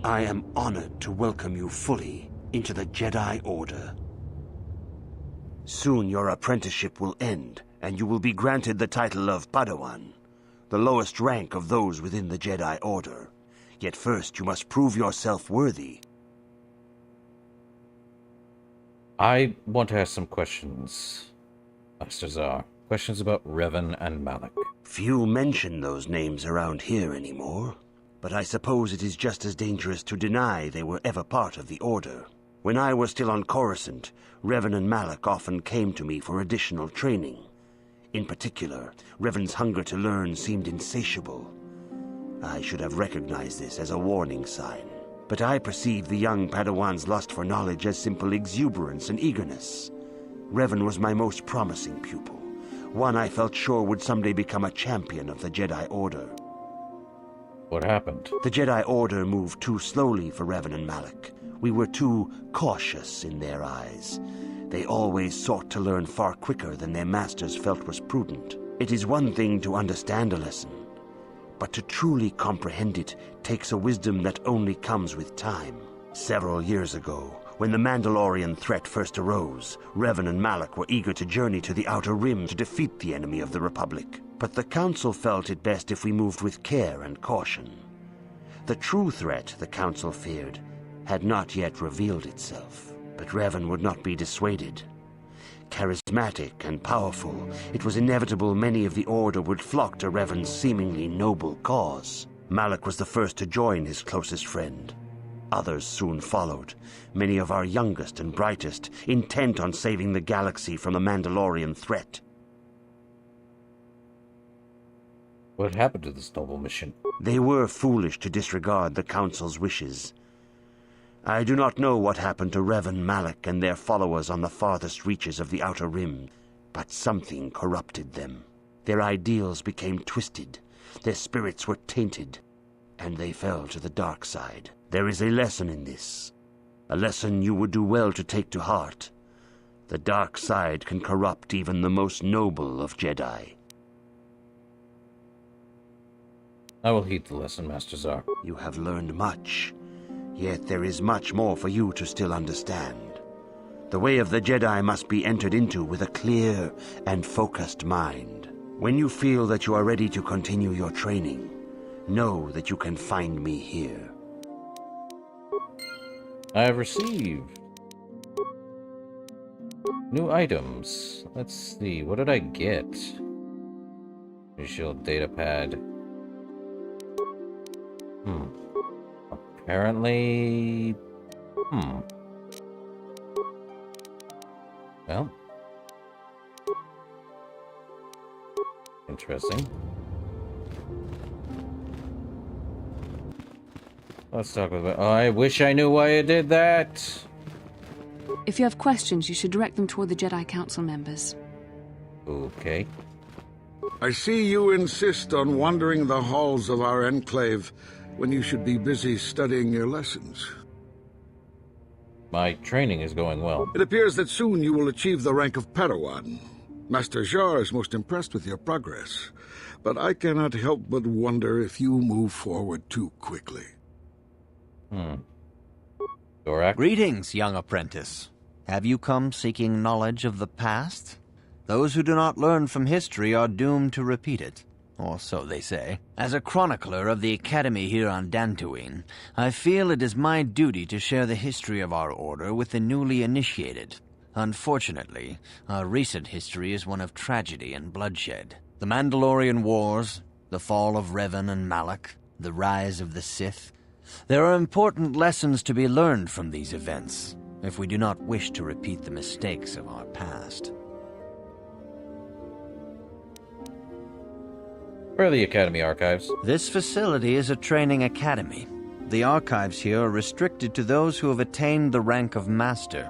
Speaker 8: I am honored to welcome you fully into the Jedi Order. Soon your apprenticeship will end, and you will be granted the title of Padawan, the lowest rank of those within the Jedi Order. Yet first you must prove yourself worthy.
Speaker 1: I want to ask some questions, Master Zar. Questions about Revan and Malak.
Speaker 8: Few mention those names around here anymore, but I suppose it is just as dangerous to deny they were ever part of the Order. When I was still on Coruscant, Revan and Malak often came to me for additional training. In particular, Revan's hunger to learn seemed insatiable. I should have recognized this as a warning sign, but I perceived the young Padawan's lust for knowledge as simple exuberance and eagerness. Revan was my most promising pupil, one I felt sure would someday become a champion of the Jedi Order.
Speaker 1: What happened?
Speaker 8: The Jedi Order moved too slowly for Revan and Malak. We were too cautious in their eyes. They always sought to learn far quicker than their masters felt was prudent. It is one thing to understand a lesson, but to truly comprehend it takes a wisdom that only comes with time. Several years ago, when the Mandalorian threat first arose, Revan and Malak were eager to journey to the Outer Rim to defeat the enemy of the Republic. But the Council felt it best if we moved with care and caution. The true threat the Council feared had not yet revealed itself, but Revan would not be dissuaded. Charismatic and powerful, it was inevitable many of the Order would flock to Revan's seemingly noble cause. Malak was the first to join his closest friend. Others soon followed, many of our youngest and brightest, intent on saving the galaxy from the Mandalorian threat.
Speaker 1: What happened to this noble mission?
Speaker 8: They were foolish to disregard the Council's wishes. I do not know what happened to Revan, Malak, and their followers on the farthest reaches of the Outer Rim, but something corrupted them. Their ideals became twisted, their spirits were tainted, and they fell to the dark side. There is a lesson in this, a lesson you would do well to take to heart. The dark side can corrupt even the most noble of Jedi.
Speaker 1: I will heed the lesson, Master Zar.
Speaker 8: You have learned much, yet there is much more for you to still understand. The way of the Jedi must be entered into with a clear and focused mind. When you feel that you are ready to continue your training, know that you can find me here.
Speaker 1: I have received new items. Let's see, what did I get? Shield data pad. Apparently... Well. Interesting. Let's talk about... Oh, I wish I knew why I did that!
Speaker 4: If you have questions, you should direct them toward the Jedi Council members.
Speaker 1: Okay.
Speaker 7: I see you insist on wandering the halls of our enclave when you should be busy studying your lessons.
Speaker 1: My training is going well.
Speaker 7: It appears that soon you will achieve the rank of Padawan. Master Jar is most impressed with your progress, but I cannot help but wonder if you move forward too quickly.
Speaker 1: Dorak?
Speaker 9: Greetings, young apprentice. Have you come seeking knowledge of the past? Those who do not learn from history are doomed to repeat it, or so they say. As a chronicler of the Academy here on Dantooine, I feel it is my duty to share the history of our order with the newly initiated. Unfortunately, our recent history is one of tragedy and bloodshed. The Mandalorian Wars, the fall of Revan and Malak, the rise of the Sith. There are important lessons to be learned from these events, if we do not wish to repeat the mistakes of our past.
Speaker 1: Where are the Academy archives?
Speaker 9: This facility is a training academy. The archives here are restricted to those who have attained the rank of Master.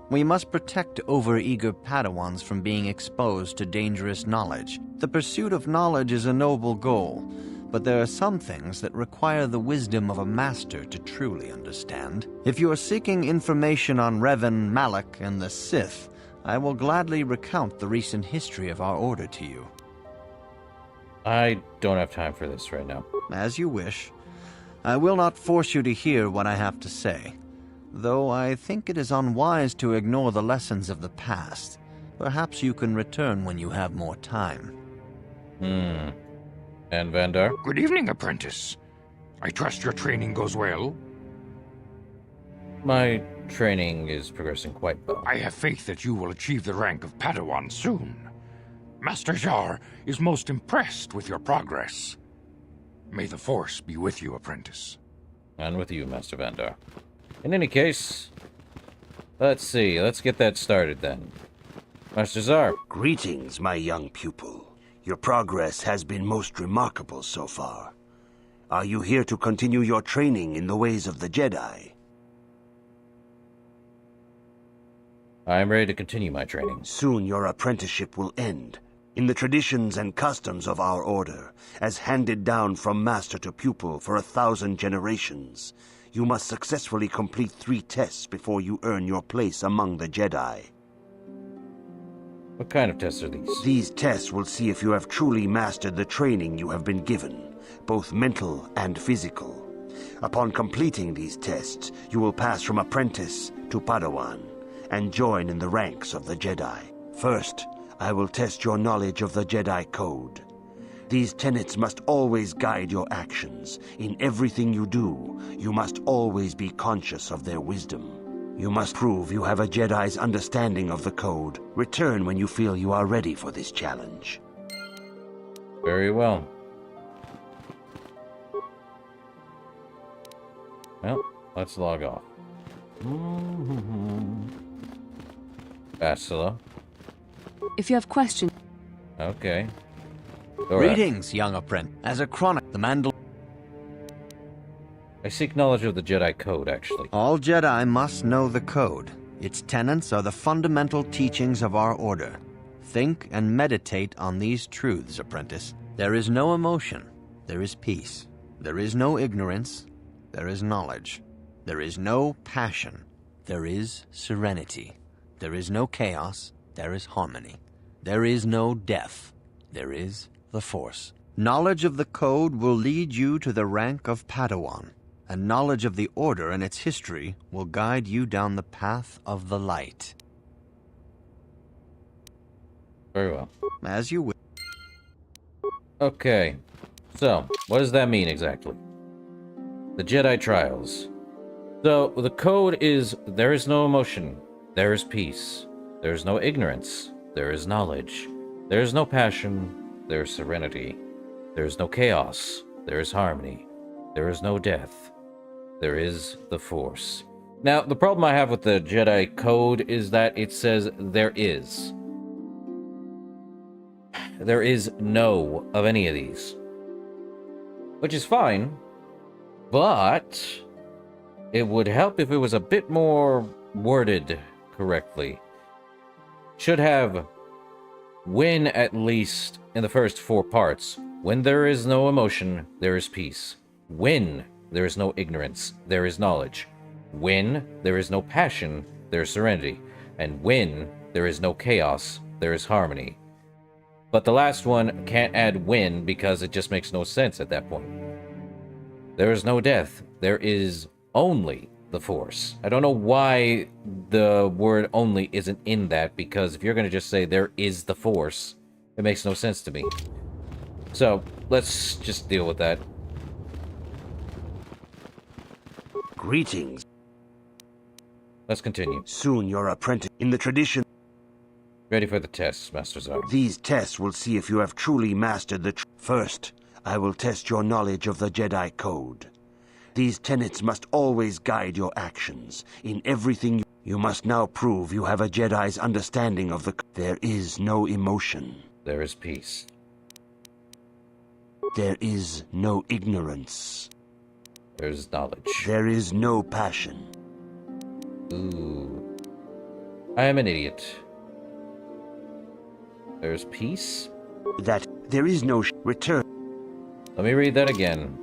Speaker 9: We must protect overeager Padawans from being exposed to dangerous knowledge. The pursuit of knowledge is a noble goal, but there are some things that require the wisdom of a master to truly understand. If you are seeking information on Revan, Malak, and the Sith, I will gladly recount the recent history of our order to you.
Speaker 1: I don't have time for this right now.
Speaker 9: As you wish. I will not force you to hear what I have to say, though I think it is unwise to ignore the lessons of the past. Perhaps you can return when you have more time.
Speaker 1: And Vandar?
Speaker 5: Good evening, apprentice. I trust your training goes well.
Speaker 1: My training is progressing quite well.
Speaker 5: I have faith that you will achieve the rank of Padawan soon. Master Jar is most impressed with your progress. May the Force be with you, apprentice.
Speaker 1: And with you, Master Vandar. In any case, let's see. Let's get that started then. Master Zar.
Speaker 8: Greetings, my young pupil. Your progress has been most remarkable so far. Are you here to continue your training in the ways of the Jedi?
Speaker 1: I am ready to continue my training.
Speaker 8: Soon your apprenticeship will end. In the traditions and customs of our order, as handed down from master to pupil for 1,000 generations, you must successfully complete 3 tests before you earn your place among the Jedi.
Speaker 1: What kind of tests are these?
Speaker 8: These tests will see if you have truly mastered the training you have been given, both mental and physical. Upon completing these tests, you will pass from apprentice to Padawan, and join in the ranks of the Jedi. First, I will test your knowledge of the Jedi Code. These tenets must always guide your actions. In everything you do, you must always be conscious of their wisdom. You must prove you have a Jedi's understanding of the Code. Return when you feel you are ready for this challenge.
Speaker 1: Very well. Well, let's log off. Bastila.
Speaker 4: If you have questions...
Speaker 1: Okay.
Speaker 9: Greetings, young apprentice. As a chronic, the Mandal...
Speaker 1: I seek knowledge of the Jedi Code, actually.
Speaker 9: All Jedi must know the Code. Its tenets are the fundamental teachings of our order. Think and meditate on these truths, apprentice. There is no emotion. There is peace. There is no ignorance. There is knowledge. There is no passion. There is serenity. There is no chaos. There is harmony. There is no death. There is the Force. Knowledge of the Code will lead you to the rank of Padawan, and knowledge of the Order and its history will guide you down the path of the light.
Speaker 1: Very well.
Speaker 9: As you will.
Speaker 1: Okay. So, what does that mean exactly? The Jedi Trials. So, the Code is, there is no emotion. There is peace. There is no ignorance. There is knowledge. There is no passion. There is serenity. There is no chaos. There is harmony. There is no death. There is the Force. Now, the problem I have with the Jedi Code is that it says there is. There is no of any of these. Which is fine, but it would help if it was a bit more worded correctly. Should have when at least in the first 4 parts. When there is no emotion, there is peace. When there is no ignorance, there is knowledge. When there is no passion, there is serenity. And when there is no chaos, there is harmony. But the last one can't add when because it just makes no sense at that point. There is no death. There is only the Force. I don't know why the word only isn't in that, because if you're going to just say there is the Force, it makes no sense to me. So, let's just deal with that.
Speaker 8: Greetings.
Speaker 1: Let's continue.
Speaker 8: Soon your apprentice in the tradition.
Speaker 1: Ready for the tests, Master Zar.
Speaker 8: These tests will see if you have truly mastered the First, I will test your knowledge of the Jedi Code. These tenets must always guide your actions. In everything you must now prove you have a Jedi's understanding of the... There is no emotion.
Speaker 1: There is peace.
Speaker 8: There is no ignorance.
Speaker 1: There is knowledge.
Speaker 8: There is no passion.
Speaker 1: Ooh. I am an idiot. There's peace?
Speaker 8: That there is no return.
Speaker 1: Let me read that again.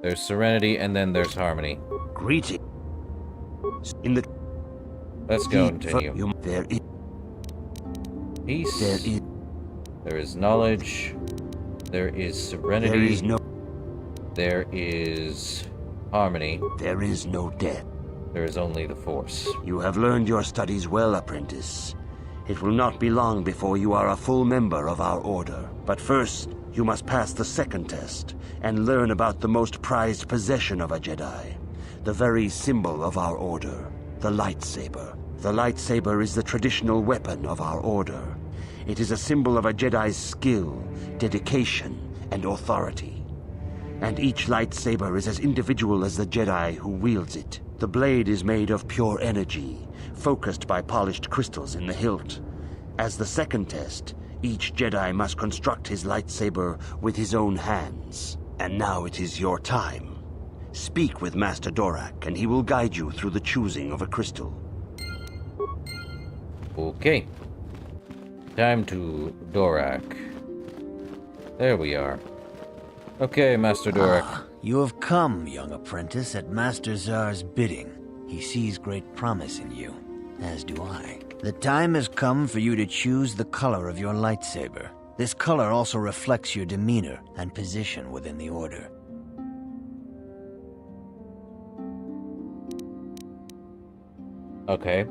Speaker 1: There's serenity and then there's harmony.
Speaker 8: Greeting. In the...
Speaker 1: Let's go and continue.
Speaker 8: There is...
Speaker 1: Peace.
Speaker 8: There is...
Speaker 1: There is knowledge. There is serenity.
Speaker 8: There is no...
Speaker 1: There is harmony.
Speaker 8: There is no death.
Speaker 1: There is only the Force.
Speaker 8: You have learned your studies well, apprentice. It will not be long before you are a full member of our order. But first, you must pass the second test and learn about the most prized possession of a Jedi. The very symbol of our order, the lightsaber. The lightsaber is the traditional weapon of our order. It is a symbol of a Jedi's skill, dedication, and authority. And each lightsaber is as individual as the Jedi who wields it. The blade is made of pure energy, focused by polished crystals in the hilt. As the second test, each Jedi must construct his lightsaber with his own hands. And now it is your time. Speak with Master Dorak, and he will guide you through the choosing of a crystal.
Speaker 1: Okay. Time to Dorak. There we are. Okay, Master Dorak.
Speaker 9: You have come, young apprentice, at Master Zar's bidding. He sees great promise in you, as do I. The time has come for you to choose the color of your lightsaber. This color also reflects your demeanor and position within the Order.
Speaker 1: Okay.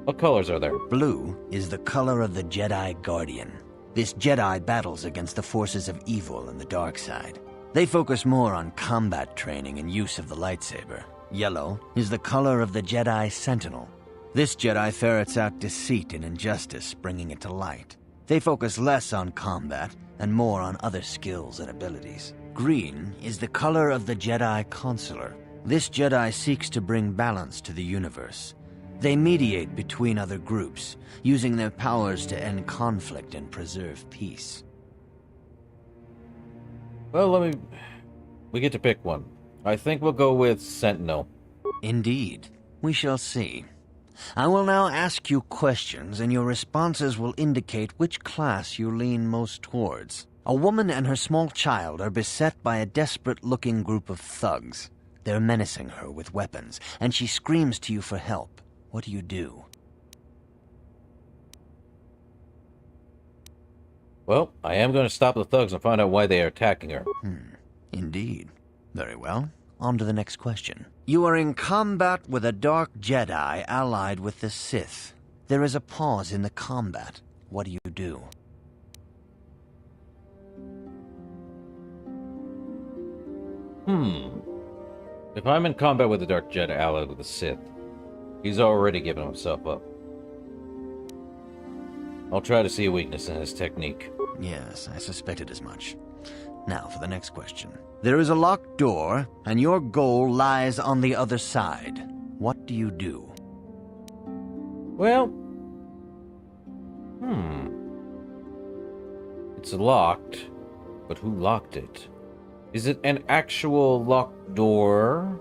Speaker 1: What colors are there?
Speaker 9: Blue is the color of the Jedi Guardian. This Jedi battles against the forces of evil and the dark side. They focus more on combat training and use of the lightsaber. Yellow is the color of the Jedi Sentinel. This Jedi ferrets out deceit and injustice, bringing it to light. They focus less on combat and more on other skills and abilities. Green is the color of the Jedi Consular. This Jedi seeks to bring balance to the universe. They mediate between other groups, using their powers to end conflict and preserve peace.
Speaker 1: Well, we get to pick one. I think we'll go with Sentinel.
Speaker 9: Indeed. We shall see. I will now ask you questions, and your responses will indicate which class you lean most towards. A woman and her small child are beset by a desperate-looking group of thugs. They're menacing her with weapons, and she screams to you for help. What do?
Speaker 1: Well, I am going to stop the thugs and find out why they are attacking her.
Speaker 9: Indeed. Very well. On to the next question. You are in combat with a dark Jedi allied with the Sith. There is a pause in the combat. What do?
Speaker 1: If I'm in combat with a dark Jedi allied with the Sith, he's already given himself up. I'll try to see a weakness in his technique.
Speaker 9: Yes, I suspected as much. Now for the next question. There is a locked door, and your goal lies on the other side. What do?
Speaker 1: Well... It's locked, but who locked it? Is it an actual locked door?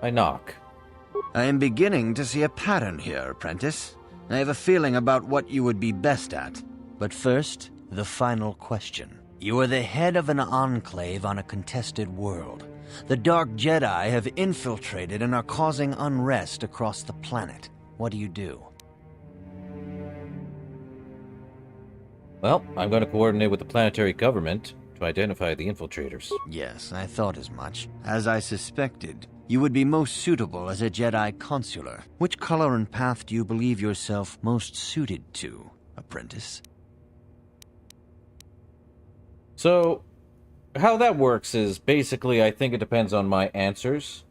Speaker 1: I knock.
Speaker 9: I am beginning to see a pattern here, apprentice. I have a feeling about what you would be best at. But first, the final question. You are the head of an enclave on a contested world. The Dark Jedi have infiltrated and are causing unrest across the planet. What do?
Speaker 1: Well, I'm going to coordinate with the planetary government to identify the infiltrators.
Speaker 9: Yes, I thought as much. As I suspected, you would be most suitable as a Jedi Consular. Which color and path do you believe yourself most suited to, apprentice?
Speaker 1: So, how that works is basically I think it depends on my answers.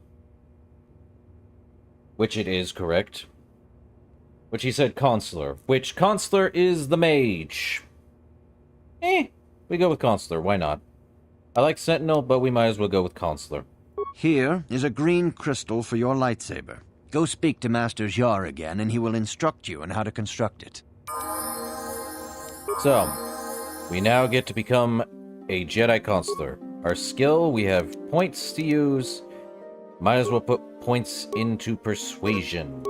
Speaker 1: Which it is correct. Which he said Consular. Which Consular is the mage. We go with Consular, why not? I like Sentinel, but we might as well go with Consular.
Speaker 9: Here is a green crystal for your lightsaber. Go speak to Master Jar again, and he will instruct you on how to construct it.
Speaker 1: So, we now get to become a Jedi Consular. Our skill, we have points to use. Might as well put points into Persuasion.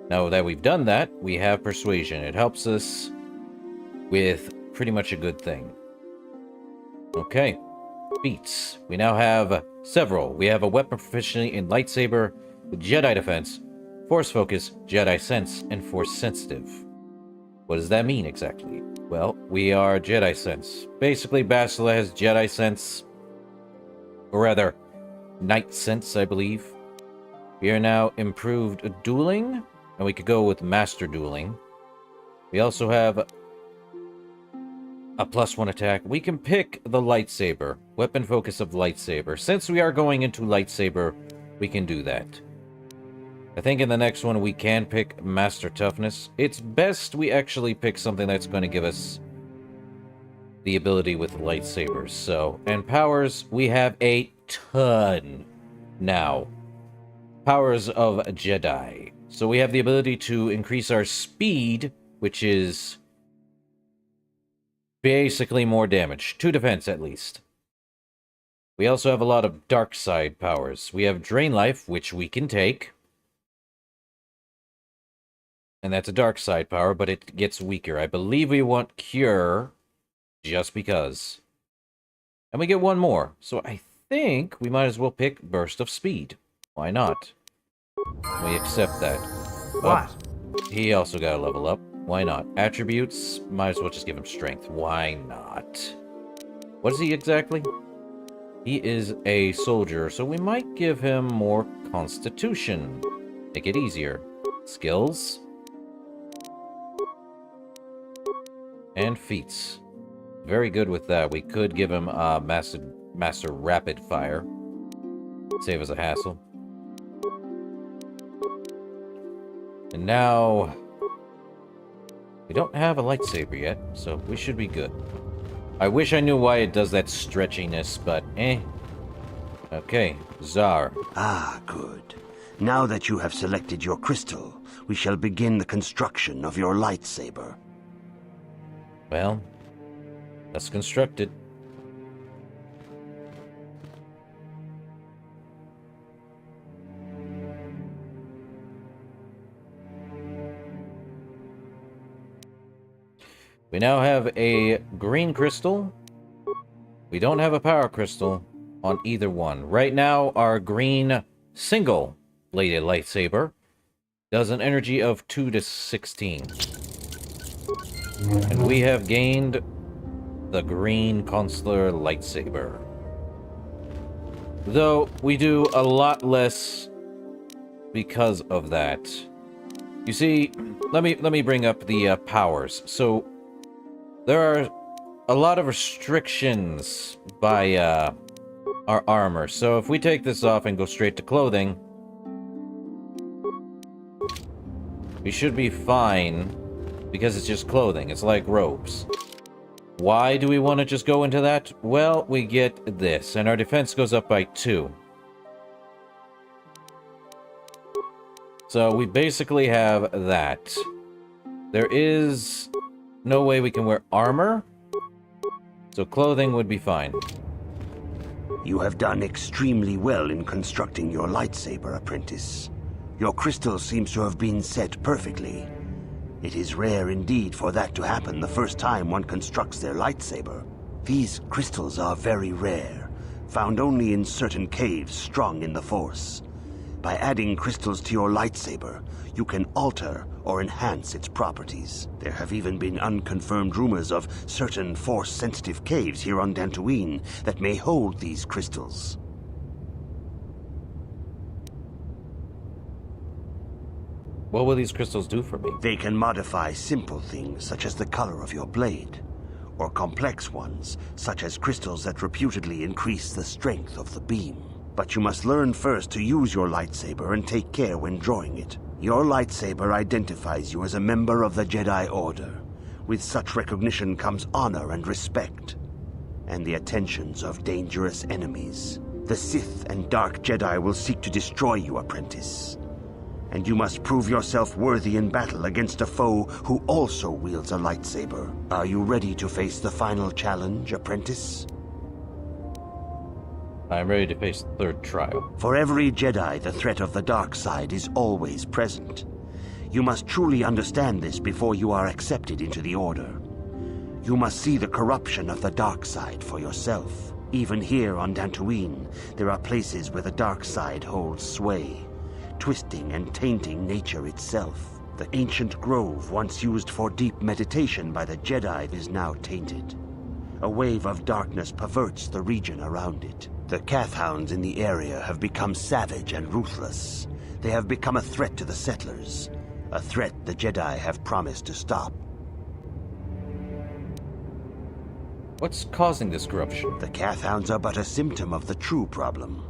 Speaker 1: Now that we've done that, we have Persuasion. It helps us with pretty much a good thing. Okay. Feats. We now have several. We have a weapon proficiency in lightsaber, Jedi defense, force focus, Jedi sense, and force sensitive. What does that mean exactly? Well, we are Jedi Sense. Basically, Bastila has Jedi Sense. Or rather, Knight Sense, I believe. We are now improved dueling, and we could go with Master Dueling. We also have a +1 attack. We can pick the lightsaber. Weapon focus of lightsaber. Since we are going into lightsaber, we can do that. I think in the next one we can pick Master Toughness. It's best we actually pick something that's going to give us the ability with lightsabers. So, and powers, we have a ton now. Powers of Jedi. So we have the ability to increase our speed, which is basically more damage. 2 defense, at least. We also have a lot of dark side powers. We have Drain Life, which we can take. And that's a dark side power, but it gets weaker. I believe we want Cure, just because. And we get one more. So I think we might as well pick Burst of Speed. Why not? We accept that.
Speaker 17: What?
Speaker 1: He also got a level up. Why not? Attributes, might as well just give him strength. Why not? What is he exactly? He is a soldier, so we might give him more constitution. Make it easier. Skills. And feats. Very good with that. We could give him Master Rapid Fire. Save us a hassle. And now, we don't have a lightsaber yet, so we should be good. I wish I knew why it does that stretchiness, but eh. Okay, Czar.
Speaker 8: Ah, good. Now that you have selected your crystal, we shall begin the construction of your lightsaber.
Speaker 1: Well, let's construct it. We now have a green crystal. We don't have a power crystal on either one. Right now, our green single-bladed lightsaber does an energy of 2 to 16. And we have gained the green consular lightsaber. Though, we do a lot less because of that. You see, let me bring up the powers. So, there are a lot of restrictions by our armor. So if we take this off and go straight to clothing, we should be fine because it's just clothing. It's like robes. Why do we want to just go into that? Well, we get this, and our defense goes up by 2. So we basically have that. There is no way we can wear armor, so clothing would be fine.
Speaker 8: You have done extremely well in constructing your lightsaber, apprentice. Your crystal seems to have been set perfectly. It is rare indeed for that to happen the first time one constructs their lightsaber. These crystals are very rare, found only in certain caves strung in the Force. By adding crystals to your lightsaber, you can alter or enhance its properties. There have even been unconfirmed rumors of certain Force-sensitive caves here on Dantooine that may hold these crystals.
Speaker 1: What will these crystals do for me?
Speaker 8: They can modify simple things such as the color of your blade, or complex ones such as crystals that reputedly increase the strength of the beam. But you must learn first to use your lightsaber and take care when drawing it. Your lightsaber identifies you as a member of the Jedi Order. With such recognition comes honor and respect, and the attentions of dangerous enemies. The Sith and Dark Jedi will seek to destroy you, apprentice. And you must prove yourself worthy in battle against a foe who also wields a lightsaber. Are you ready to face the final challenge, apprentice?
Speaker 1: I'm ready to face the third trial.
Speaker 8: For every Jedi, the threat of the dark side is always present. You must truly understand this before you are accepted into the Order. You must see the corruption of the dark side for yourself. Even here on Dantooine, there are places where the dark side holds sway, twisting and tainting nature itself. The ancient grove, once used for deep meditation by the Jedi, is now tainted. A wave of darkness perverts the region around it. The Kathhounds in the area have become savage and ruthless. They have become a threat to the settlers. A threat the Jedi have promised to stop.
Speaker 1: What's causing this corruption?
Speaker 8: The Kathhounds are but a symptom of the true problem.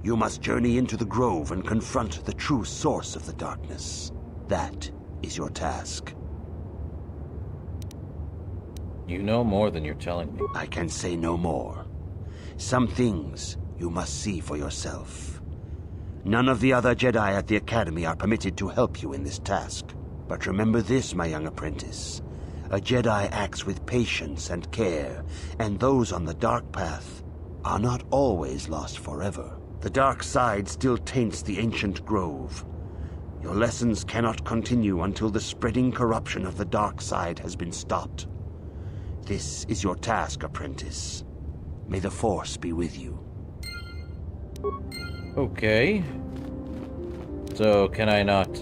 Speaker 8: You must journey into the grove and confront the true source of the darkness. That is your task.
Speaker 1: You know more than you're telling me.
Speaker 8: I can say no more. Some things you must see for yourself. None of the other Jedi at the Academy are permitted to help you in this task. But remember this, my young apprentice. A Jedi acts with patience and care, and those on the dark path are not always lost forever. The dark side still taints the ancient grove. Your lessons cannot continue until the spreading corruption of the dark side has been stopped. This is your task, apprentice. May the Force be with you.
Speaker 1: Okay. So, can I not,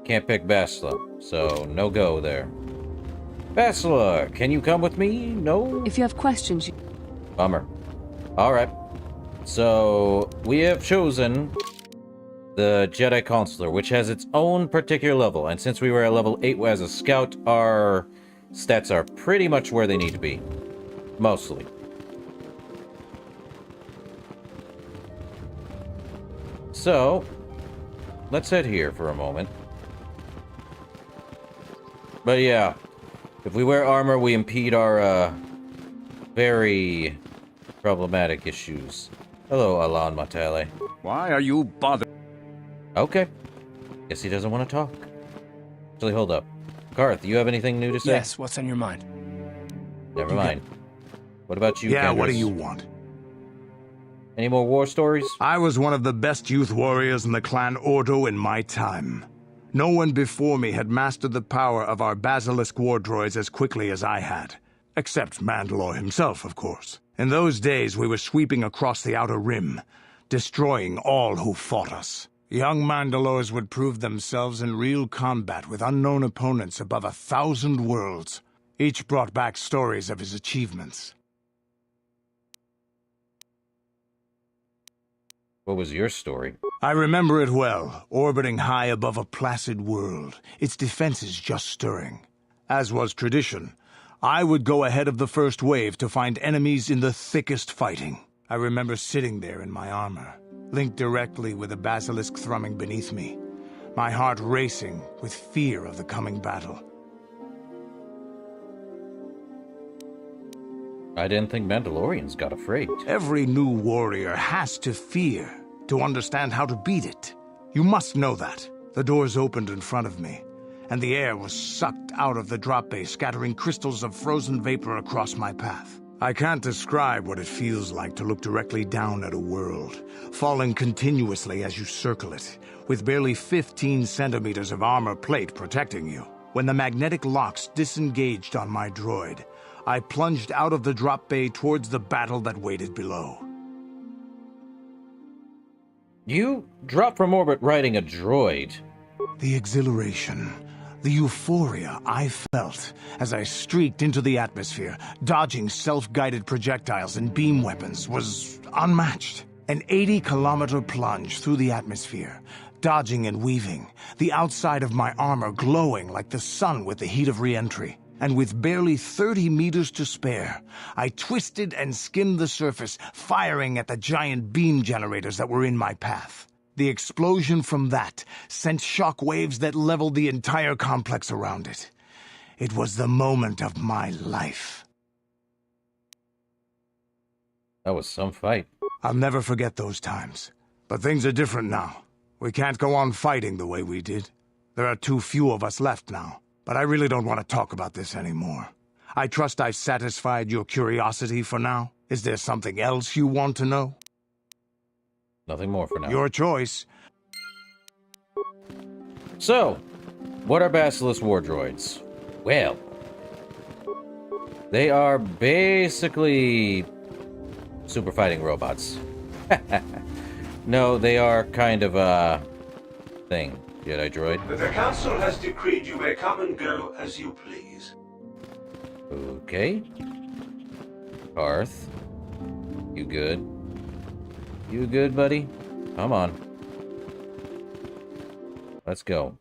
Speaker 1: Can't pick Bastila, so no go there. Bastila, can you come with me? No?
Speaker 4: If you have questions,
Speaker 1: Bummer. Alright. So, we have chosen the Jedi Consular, which has its own particular level, and since we were at level 8 as a scout, our stats are pretty much where they need to be. Mostly. So, let's head here for a moment. But yeah, if we wear armor, we impede our, very problematic issues. Hello, Alan Matale.
Speaker 22: Why are you bothered?
Speaker 1: Okay. Guess he doesn't want to talk. Actually, hold up. Garth, you have anything new to say?
Speaker 20: Yes, what's on your mind?
Speaker 1: Never mind. What about you,
Speaker 2: Yeah, what do
Speaker 1: Kendris?
Speaker 2: you want?
Speaker 1: Any more war stories?
Speaker 2: I was one of the best youth warriors in the clan Ordo in my time. No one before me had mastered the power of our basilisk war droids as quickly as I had. Except Mandalore himself, of course. In those days, we were sweeping across the Outer Rim, destroying all who fought us. Young Mandalores would prove themselves in real combat with unknown opponents above 1,000 worlds. Each brought back stories of his achievements.
Speaker 1: What was your story?
Speaker 2: I remember it well, orbiting high above a placid world, its defenses just stirring. As was tradition, I would go ahead of the first wave to find enemies in the thickest fighting. I remember sitting there in my armor, linked directly with the basilisk thrumming beneath me, my heart racing with fear of the coming battle.
Speaker 1: I didn't think Mandalorians got afraid.
Speaker 2: Every new warrior has to fear to understand how to beat it. You must know that. The doors opened in front of me, and the air was sucked out of the drop bay, scattering crystals of frozen vapor across my path. I can't describe what it feels like to look directly down at a world, falling continuously as you circle it, with barely 15 centimeters of armor plate protecting you. When the magnetic locks disengaged on my droid, I plunged out of the drop bay towards the battle that waited below.
Speaker 1: You dropped from orbit riding a droid.
Speaker 2: The exhilaration, the euphoria I felt as I streaked into the atmosphere, dodging self-guided projectiles and beam weapons, was unmatched. An 80-kilometer plunge through the atmosphere, dodging and weaving, the outside of my armor glowing like the sun with the heat of re-entry. And with barely 30 meters to spare, I twisted and skimmed the surface, firing at the giant beam generators that were in my path. The explosion from that sent shock waves that leveled the entire complex around it. It was the moment of my life.
Speaker 1: That was some fight.
Speaker 2: I'll never forget those times. But things are different now. We can't go on fighting the way we did. There are too few of us left now. But I really don't want to talk about this anymore. I trust I've satisfied your curiosity for now. Is there something else you want to know?
Speaker 1: Nothing more for now.
Speaker 2: Your choice.
Speaker 1: So, what are Basilisk war droids? Well, they are basically super fighting robots. No, they are kind of thing, Jedi droid.
Speaker 6: The Council has decreed you may come and go as you please.
Speaker 1: Okay. Parth. You good? You good, buddy? Come on. Let's go.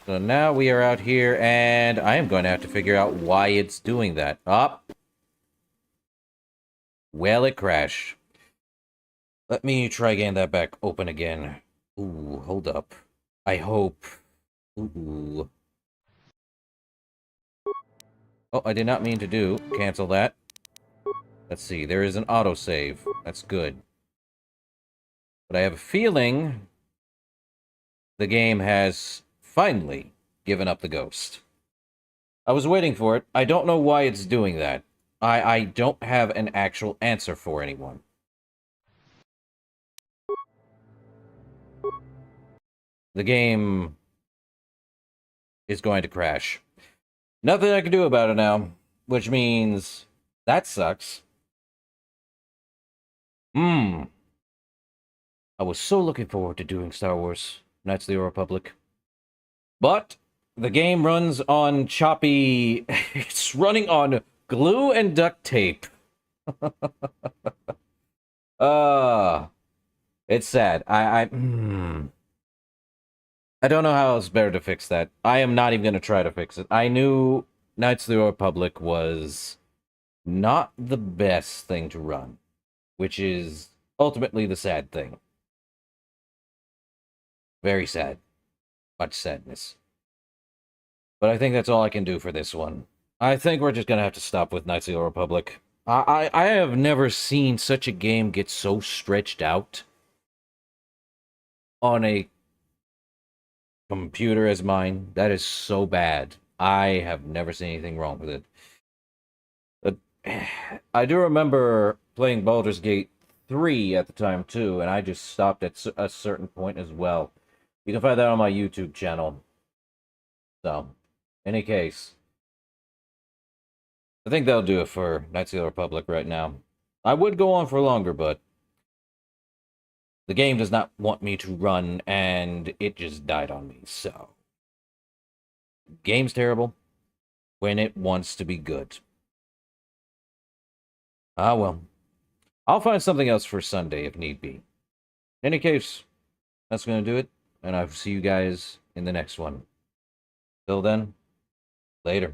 Speaker 1: So now we are out here, and I am going to have to figure out why it's doing that. Up. Well, it crashed. Let me try getting that back open again. Ooh, hold up. I hope. Ooh. Oh, I did not mean to do. Cancel that. Let's see. There is an autosave. That's good. But I have a feeling the game has finally given up the ghost. I was waiting for it. I don't know why it's doing that. I don't have an actual answer for anyone. The game is going to crash. Nothing I can do about it now, which means that sucks. I was so looking forward to doing Star Wars Knights of the Old Republic. But the game runs on choppy... It's running on glue and duct tape. It's sad. I don't know how else better to fix that. I am not even going to try to fix it. I knew Knights of the Old Republic was not the best thing to run, which is ultimately the sad thing. Very sad. Much sadness. But I think that's all I can do for this one. I think we're just going to have to stop with Knights of the Old Republic. I have never seen such a game get so stretched out on a computer as mine. That is so bad. I have never seen anything wrong with it. But I do remember playing Baldur's Gate 3 at the time too, and I just stopped at a certain point as well. You can find that on my YouTube channel. So, in any case, I think that'll do it for Knights of the Republic right now. I would go on for longer, but the game does not want me to run, and it just died on me, so. Game's terrible when it wants to be good. Ah, well. I'll find something else for Sunday if need be. In any case, that's going to do it, and I'll see you guys in the next one. Till then, later.